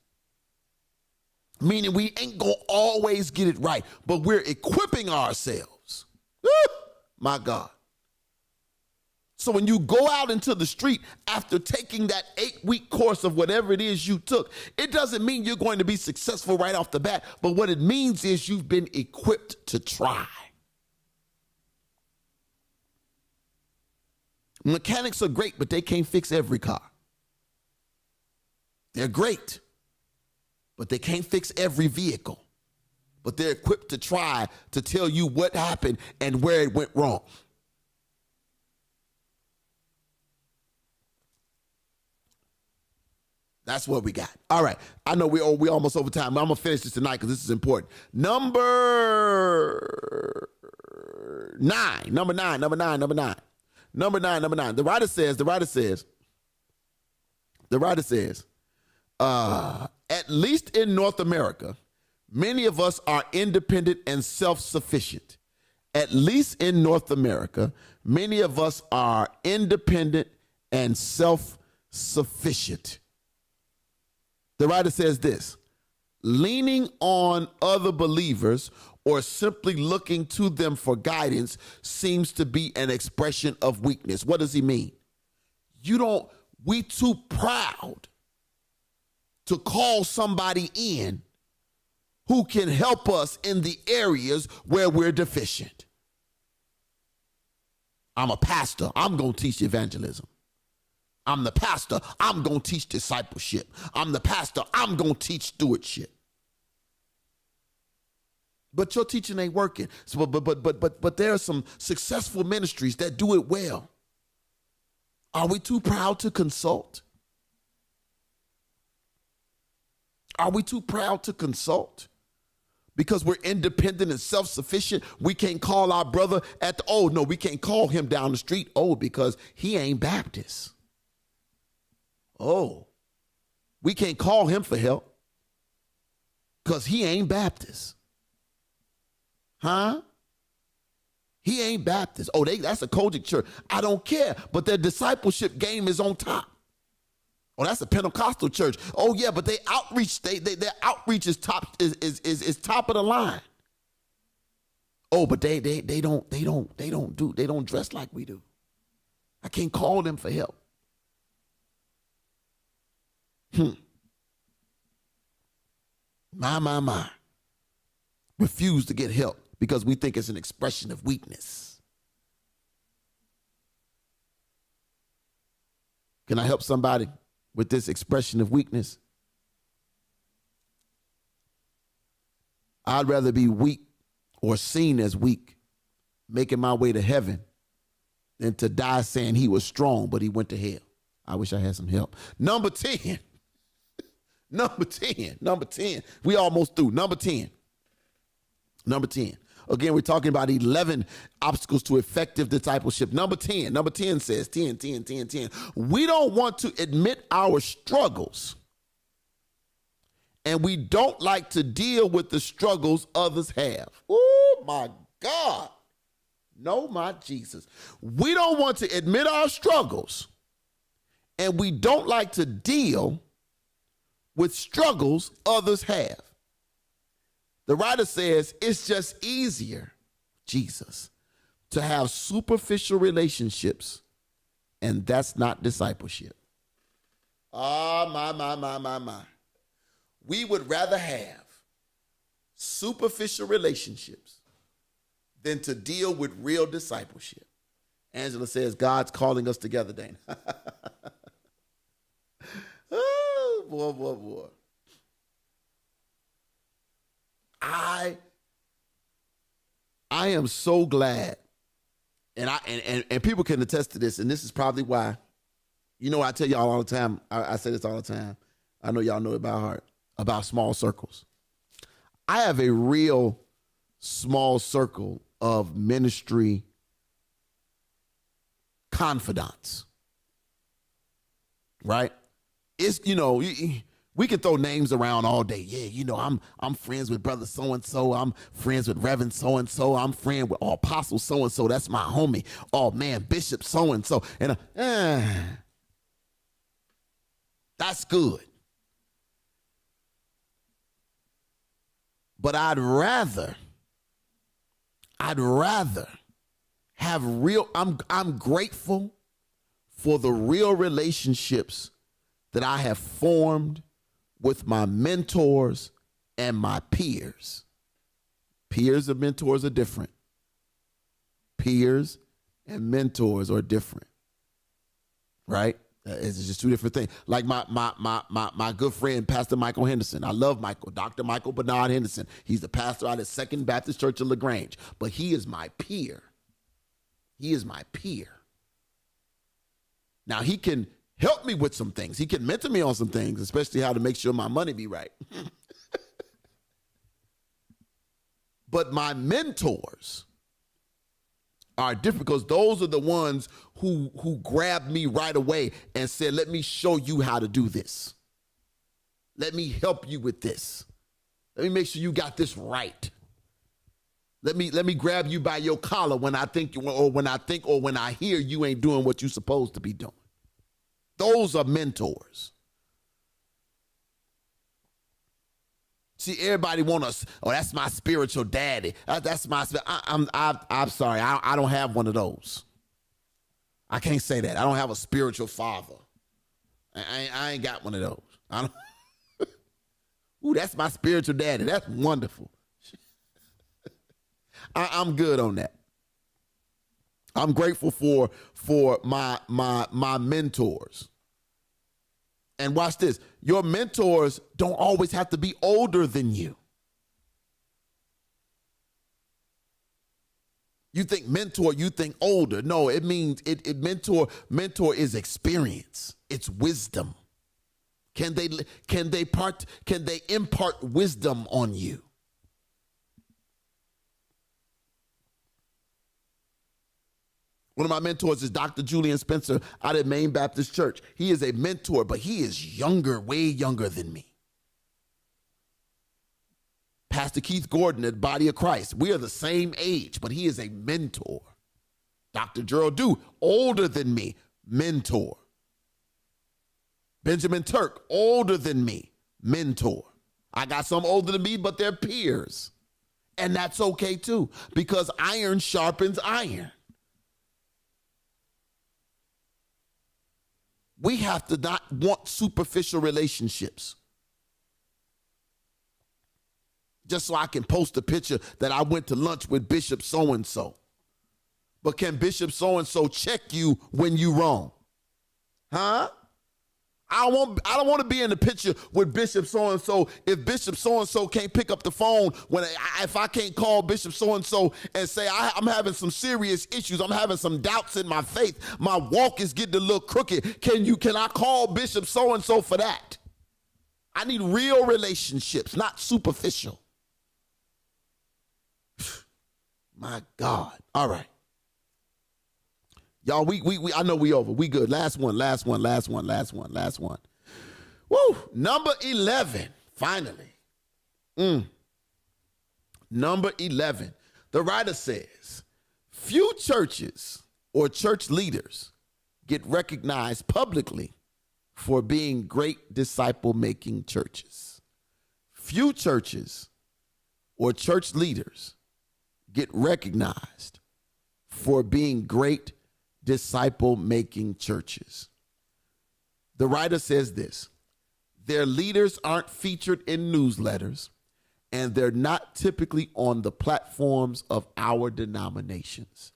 Meaning we ain't going to always get it right, but we're equipping ourselves. Woo! My God. So when you go out into the street after taking that 8-week course of whatever it is you took, it doesn't mean you're going to be successful right off the bat. But what it means is you've been equipped to try. Mechanics are great, but they can't fix every car. They're great, but they can't fix every vehicle. But they're equipped to try to tell you what happened and where it went wrong. That's what we got. All right. I know we almost over time, but I'm going to finish this tonight because this is important. Number nine. The writer says, at least in North America, many of us are independent and self-sufficient. At least in North America, many of us are independent and self-sufficient. The writer says this: leaning on other believers or simply looking to them for guidance seems to be an expression of weakness. What does he mean? We too proud to call somebody in who can help us in the areas where we're deficient. I'm a pastor. I'm going to teach evangelism. I'm the pastor. I'm going to teach discipleship. I'm the pastor. I'm going to teach stewardship. But your teaching ain't working. So, but there are some successful ministries that do it well. Are we too proud to consult? Are we too proud to consult? Because we're independent and self-sufficient, we can't call our brother we can't call him down the street. Oh, because he ain't Baptist. Oh, we can't call him for help because he ain't Baptist. Huh? He ain't Baptist. Oh, that's a Kojic church. I don't care, but their discipleship game is on top. Oh, that's a Pentecostal church. Oh, yeah, but their outreach is top is top of the line. Oh, but they don't dress like we do. I can't call them for help. My. Refuse to get help because we think it's an expression of weakness. Can I help somebody with this expression of weakness? I'd rather be weak or seen as weak, making my way to heaven, than to die saying he was strong, but he went to hell. I wish I had some help. Number 10. Number 10. We almost through. Number 10. Again, we're talking about 11 obstacles to effective discipleship. Number 10 says, 10. We don't want to admit our struggles, and we don't like to deal with the struggles others have. Oh, my God. No, my Jesus. We don't want to admit our struggles, and we don't like to deal with struggles others have. The writer says it's just easier, Jesus, to have superficial relationships, and that's not discipleship. My. We would rather have superficial relationships than to deal with real discipleship. Angela says God's calling us together, Dana. Oh, boy. I am so glad, and people can attest to this, and this is probably why, I tell y'all all the time, I say this all the time, I know y'all know it by heart, about small circles. I have a real small circle of ministry confidants, right? It's, we can throw names around all day. Yeah, I'm friends with brother so-and-so. I'm friends with Reverend so-and-so. I'm friend with Apostle so-and-so. That's my homie. Oh, man, Bishop so-and-so. And that's good. But I'd rather have real, I'm grateful for the real relationships that I have formed with my mentors and my peers. Peers and mentors are different. Peers and mentors are different, right? It's just two different things. Like my good friend, Pastor Michael Henderson. I love Michael, Dr. Michael Bernard Henderson. He's the pastor out at Second Baptist Church of LaGrange, but he is my peer. He is my peer. Now, he can help me with some things. He can mentor me on some things, especially how to make sure my money be right. But my mentors are different because those are the ones who grabbed me right away and said, let me show you how to do this. Let me help you with this. Let me make sure you got this right. Let me grab you by your collar when I hear you ain't doing what you're supposed to be doing. Those are mentors. See, everybody want us. Oh, that's my spiritual daddy. That's my. I'm sorry. I don't have one of those. I can't say that. I don't have a spiritual father. I ain't got one of those. I don't. Ooh, that's my spiritual daddy. That's wonderful. I'm good on that. I'm grateful for my mentors. And watch this. Your mentors don't always have to be older than you. You think mentor, you think older. No, it means mentor is experience. It's wisdom. Can they impart wisdom on you? One of my mentors is Dr. Julian Spencer out at Maine Baptist Church. He is a mentor, but he is younger, way younger than me. Pastor Keith Gordon at Body of Christ. We are the same age, but he is a mentor. Dr. Gerald Dew, older than me, mentor. Benjamin Turk, older than me, mentor. I got some older than me, but they're peers. And that's okay too, because iron sharpens iron. We have to not want superficial relationships. Just so I can post a picture that I went to lunch with Bishop so-and-so. But can Bishop so-and-so check you when you wrong? Huh? I don't want to be in the picture with Bishop so-and-so if Bishop so-and-so can't pick up the phone if I can't call Bishop so-and-so and say I'm having some serious issues. I'm having some doubts in my faith. My walk is getting a little crooked. Can I call Bishop so-and-so for that? I need real relationships, not superficial. My God. All right. Y'all, I know we over. We good. Last one. Woo, number 11, finally. Number 11. The writer says, few churches or church leaders get recognized publicly for being great disciple-making churches. Few churches or church leaders get recognized for being great disciple-making churches. The writer says this: their leaders aren't featured in newsletters, and they're not typically on the platforms of our denominations.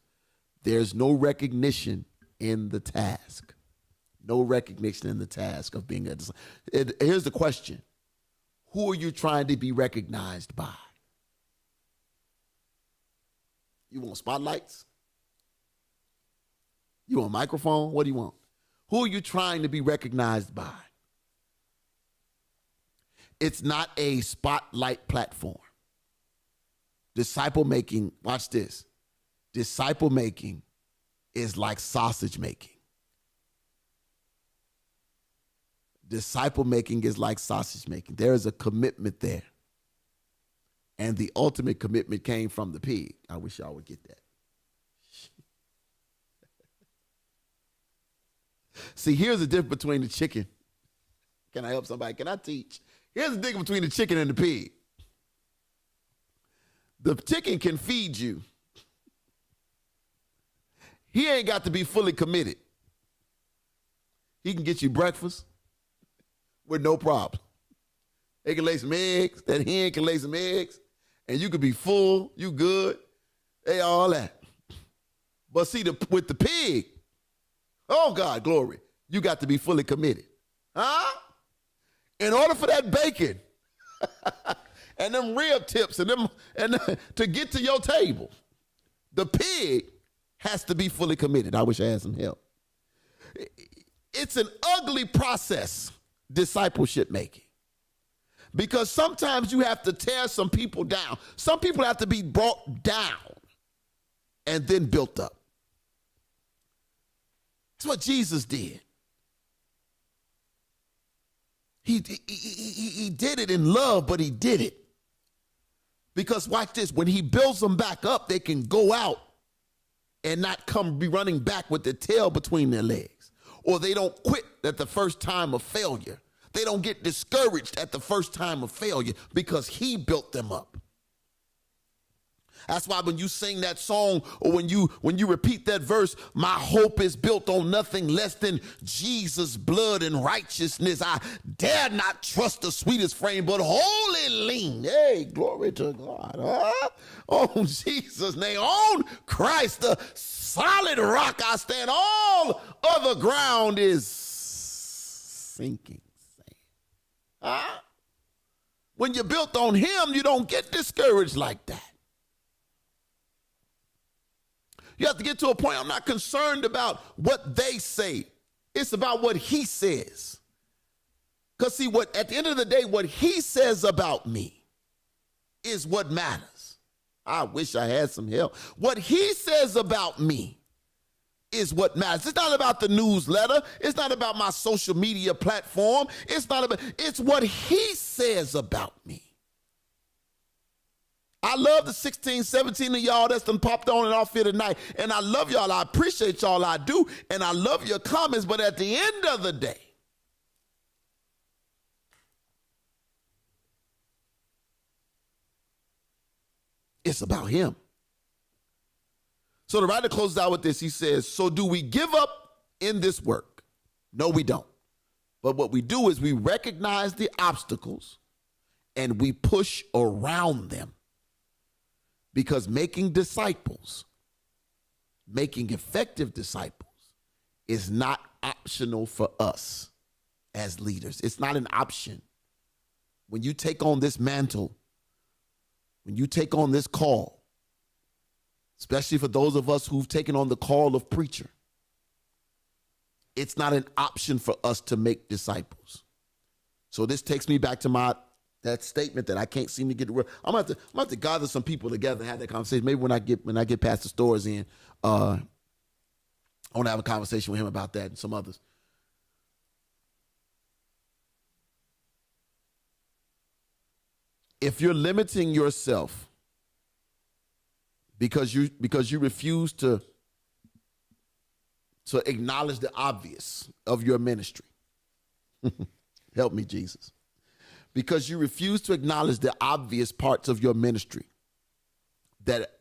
There's no recognition in the task. No recognition in the task of being a disciple. Here's the question: who are you trying to be recognized by? You want spotlights? You want a microphone? What do you want? Who are you trying to be recognized by? It's not a spotlight platform. Disciple making, watch this. Disciple making is like sausage making. Disciple making is like sausage making. There is a commitment there. And the ultimate commitment came from the pig. I wish y'all would get that. See, here's the difference between the chicken. Can I help somebody? Can I teach? Here's the difference between the chicken and the pig. The chicken can feed you. He ain't got to be fully committed. He can get you breakfast with no problem. They can lay some eggs. That hen can lay some eggs. And you could be full. You good. They all that. But see, with the pig, oh God, glory, you got to be fully committed. Huh? In order for that bacon and them rib tips and to get to your table, the pig has to be fully committed. I wish I had some help. It's an ugly process, discipleship making. Because sometimes you have to tear some people down. Some people have to be brought down and then built up. That's what Jesus did. He did it in love, but he did it. Because watch this, when he builds them back up, they can go out and not be running back with their tail between their legs. Or they don't quit at the first time of failure. They don't get discouraged at the first time of failure because he built them up. That's why when you sing that song or when you repeat that verse, my hope is built on nothing less than Jesus' blood and righteousness. I dare not trust the sweetest frame, but wholly lean. Hey, glory to God. On Jesus' name, on Christ, the solid rock I stand. All other ground is sinking sand. When you're built on him, you don't get discouraged like that. You have to get to a point, I'm not concerned about what they say. It's about what he says. Because see, at the end of the day, what he says about me is what matters. I wish I had some help. What he says about me is what matters. It's not about the newsletter. It's not about my social media platform. It's what he says about me. I love the 16, 17 of y'all that's done popped on and off here tonight. And I love y'all. I appreciate y'all. I do. And I love your comments. But at the end of the day, it's about him. So the writer closes out with this. He says, so do we give up in this work? No, we don't. But what we do is we recognize the obstacles and we push around them. Because making disciples, making effective disciples, is not optional for us as leaders. It's not an option. When you take on this mantle, when you take on this call, especially for those of us who've taken on the call of preacher, it's not an option for us to make disciples. So this takes me back to that statement that I can't seem to get the word. I'm gonna have to gather some people together and have that conversation. Maybe when I get past the stores in, I want to have a conversation with him about that and some others. If you're limiting yourself because you refuse to acknowledge the obvious of your ministry, help me, Jesus. Because you refuse to acknowledge the obvious parts of your ministry that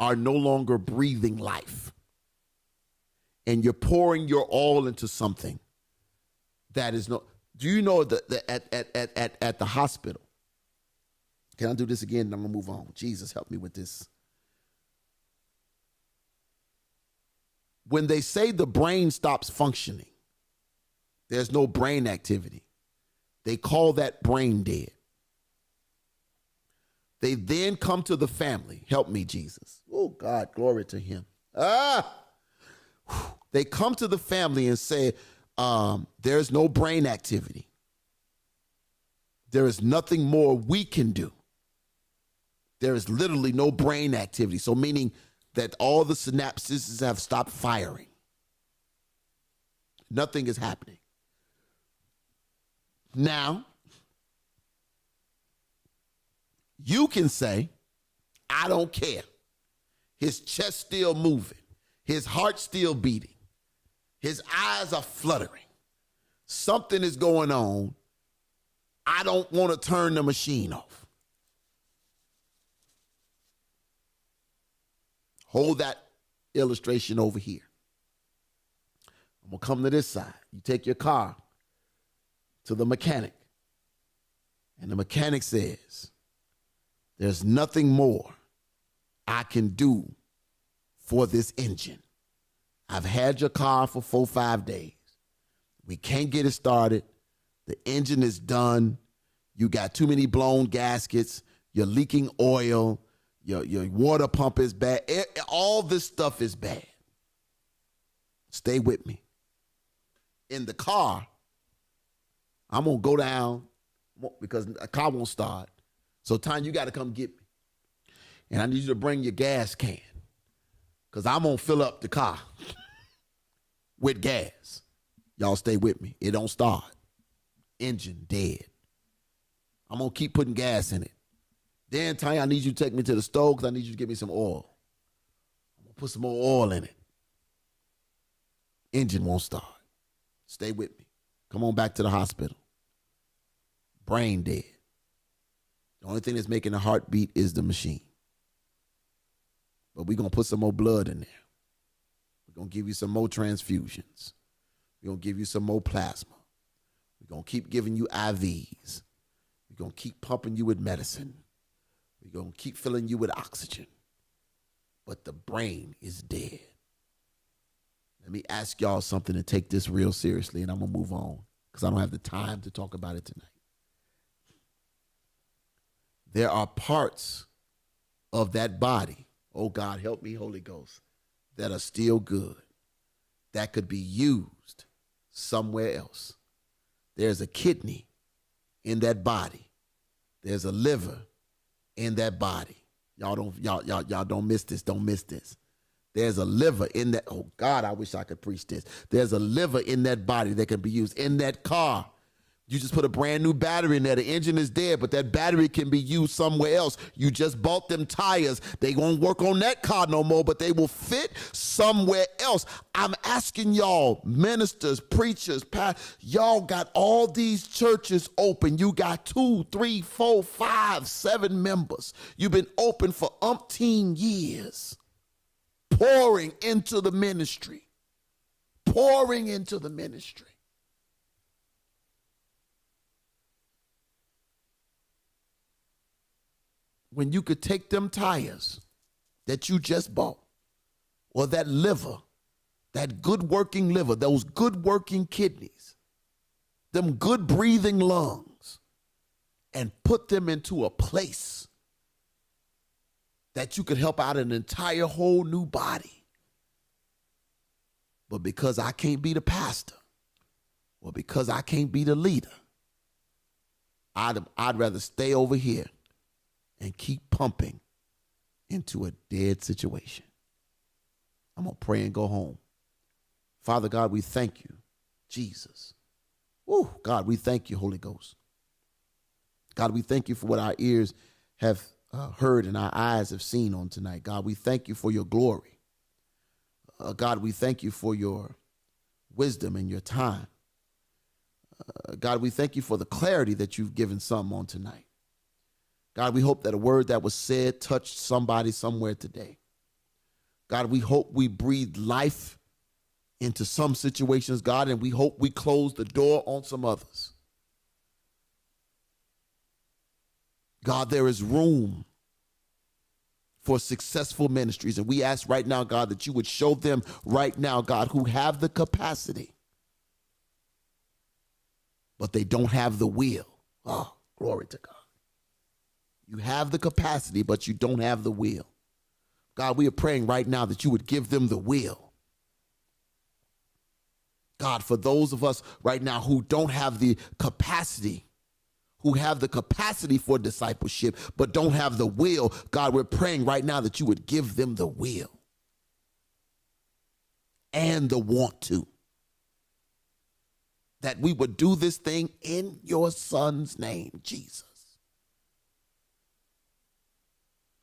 are no longer breathing life. And you're pouring your all into something that is no. Do you know that at the hospital? Can I do this again? And I'm going to move on. Jesus, help me with this. When they say the brain stops functioning, there's no brain activity. They call that brain dead. They then come to the family. Help me, Jesus. Oh, God, glory to him. They come to the family and say, there's no brain activity. There is nothing more we can do. There is literally no brain activity. So meaning that all the synapses have stopped firing. Nothing is happening. Now, you can say, I don't care. His chest still moving. His heart still beating. His eyes are fluttering. Something is going on. I don't want to turn the machine off. Hold that illustration over here. I'm going to come to this side. You take your car to the mechanic, and the mechanic says, there's nothing more I can do for this engine. I've had your car for 4-5 days. We can't get it started. The engine is done. You got too many blown gaskets. You're leaking oil. Your water pump is bad. All this stuff is bad. Stay with me. In the car, I'm going to go down because a car won't start. So, Tanya, you got to come get me. And I need you to bring your gas can because I'm going to fill up the car with gas. Y'all stay with me. It don't start. Engine dead. I'm going to keep putting gas in it. Then, Tanya, I need you to take me to the stove because I need you to give me some oil. I'm going to put some more oil in it. Engine won't start. Stay with me. Come on back to the hospital. Brain dead. The only thing that's making the heart beat is the machine. But we're going to put some more blood in there. We're going to give you some more transfusions. We're going to give you some more plasma. We're going to keep giving you IVs. We're going to keep pumping you with medicine. We're going to keep filling you with oxygen. But the brain is dead. Let me ask y'all something to take this real seriously, and I'm going to move on because I don't have the time to talk about it tonight. There are parts of that body, oh God, help me, Holy Ghost, that are still good, that could be used somewhere else. There's a kidney in that body. There's a liver in that body. Y'all don't miss this. Don't miss this. There's a liver in that. Oh, God, I wish I could preach this. There's a liver in that body that can be used. In that car, you just put a brand new battery in there. The engine is dead, but that battery can be used somewhere else. You just bought them tires. They won't work on that car no more, but they will fit somewhere else. I'm asking y'all, ministers, preachers, y'all got all these churches open. You got 2, 3, 4, 5, 7 members. You've been open for umpteen years. Pouring into the ministry. Pouring into the ministry. When you could take them tires that you just bought, or that liver, that good working liver, those good working kidneys, them good breathing lungs, and put them into a place that you could help out an entire whole new body. But because I can't be the pastor, or because I can't be the leader, I'd rather stay over here and keep pumping into a dead situation. I'm going to pray and go home. Father God, we thank you, Jesus. Woo, God, we thank you, Holy Ghost. God, we thank you for what our ears have heard and our eyes have seen on tonight. God, we thank you for your glory. God, we thank you for your wisdom and your time. God, we thank you for the clarity that you've given some on tonight. God, we hope that a word that was said touched somebody somewhere today. God, we hope we breathed life into some situations, God, and we hope we close the door on some others. God, there is room for successful ministries, and we ask right now, God, that you would show them right now, God, who have the capacity, but they don't have the will. Oh, glory to God. You have the capacity, but you don't have the will. God, we are praying right now that you would give them the will. God, for those of us right now who don't have the capacity, who have the capacity for discipleship, but don't have the will, God, we're praying right now that you would give them the will and the want to. That we would do this thing in your Son's name, Jesus.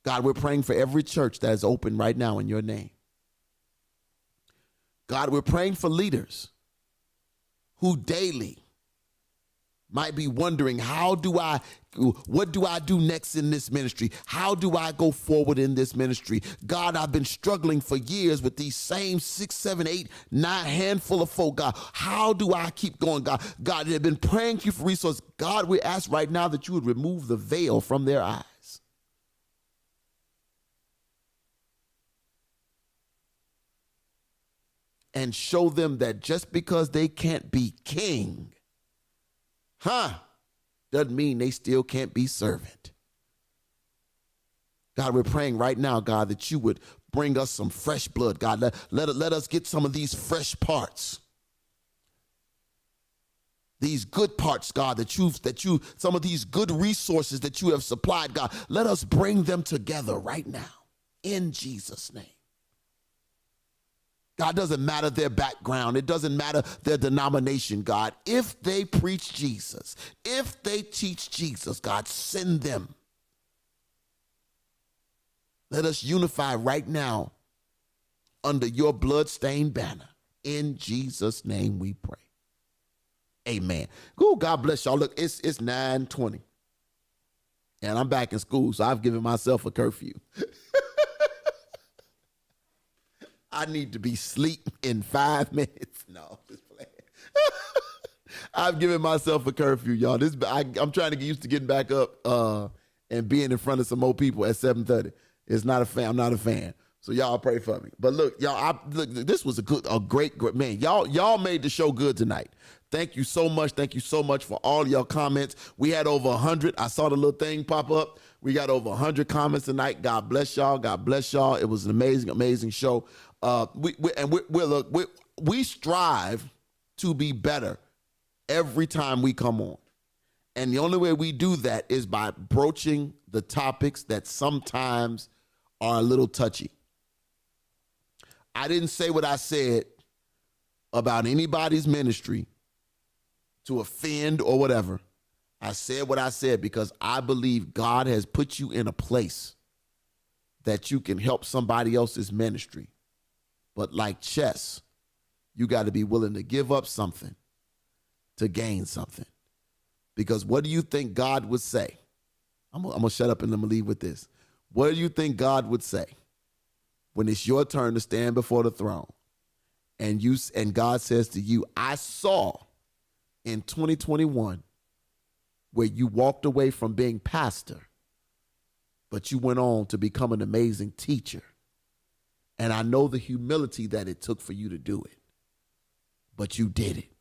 God, we're praying for every church that is open right now in your name. God, we're praying for leaders who daily might be wondering, what do I do next in this ministry? How do I go forward in this ministry? God, I've been struggling for years with these same 6, 7, 8, 9 handful of folk. God, how do I keep going? God, they've been praying to you for resources. God, we ask right now that you would remove the veil from their eyes. And show them that just because they can't be king, doesn't mean they still can't be servant. God, we're praying right now, God, that you would bring us some fresh blood. God, let us get some of these fresh parts. These good parts, God, some of these good resources that you have supplied, God, let us bring them together right now in Jesus' name. God, doesn't matter their background. It doesn't matter their denomination, God. If they preach Jesus, if they teach Jesus, God, send them. Let us unify right now under your bloodstained banner. In Jesus' name we pray. Amen. Ooh, God bless y'all. Look, it's 9:20. And I'm back in school, so I've given myself a curfew. I need to be asleep in 5 minutes. No, just playing. I've given myself a curfew, y'all. I'm trying to get used to getting back up and being in front of some more people at 7:30. It's not a fan. I'm not a fan. So y'all pray for me. But look, y'all, this was a great man. Y'all made the show good tonight. Thank you so much. Thank you so much for all your comments. We had over 100. I saw the little thing pop up. We got over 100 comments tonight. God bless y'all. God bless y'all. It was an amazing, amazing show. We strive to be better every time we come on. And the only way we do that is by broaching the topics that sometimes are a little touchy. I didn't say what I said about anybody's ministry to offend or whatever. I said what I said because I believe God has put you in a place that you can help somebody else's ministry. But like chess, you got to be willing to give up something to gain something. Because what do you think God would say? I'm going to shut up and I'm going to leave with this. What do you think God would say when it's your turn to stand before the throne and God says to you, I saw in 2021 where you walked away from being pastor, but you went on to become an amazing teacher. And I know the humility that it took for you to do it, but you did it.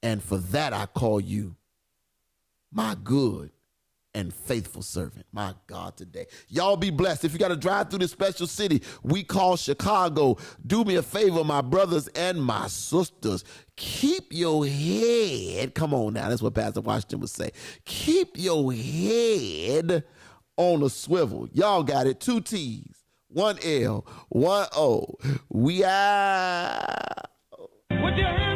And for that, I call you my good and faithful servant. My God, today. Y'all be blessed. If you got to drive through this special city we call Chicago, do me a favor, my brothers and my sisters. Keep your head. Come on now. That's what Pastor Washington would say. Keep your head on a swivel. Y'all got it. 2 T's. 1 L, 1 O. We are. Put your hands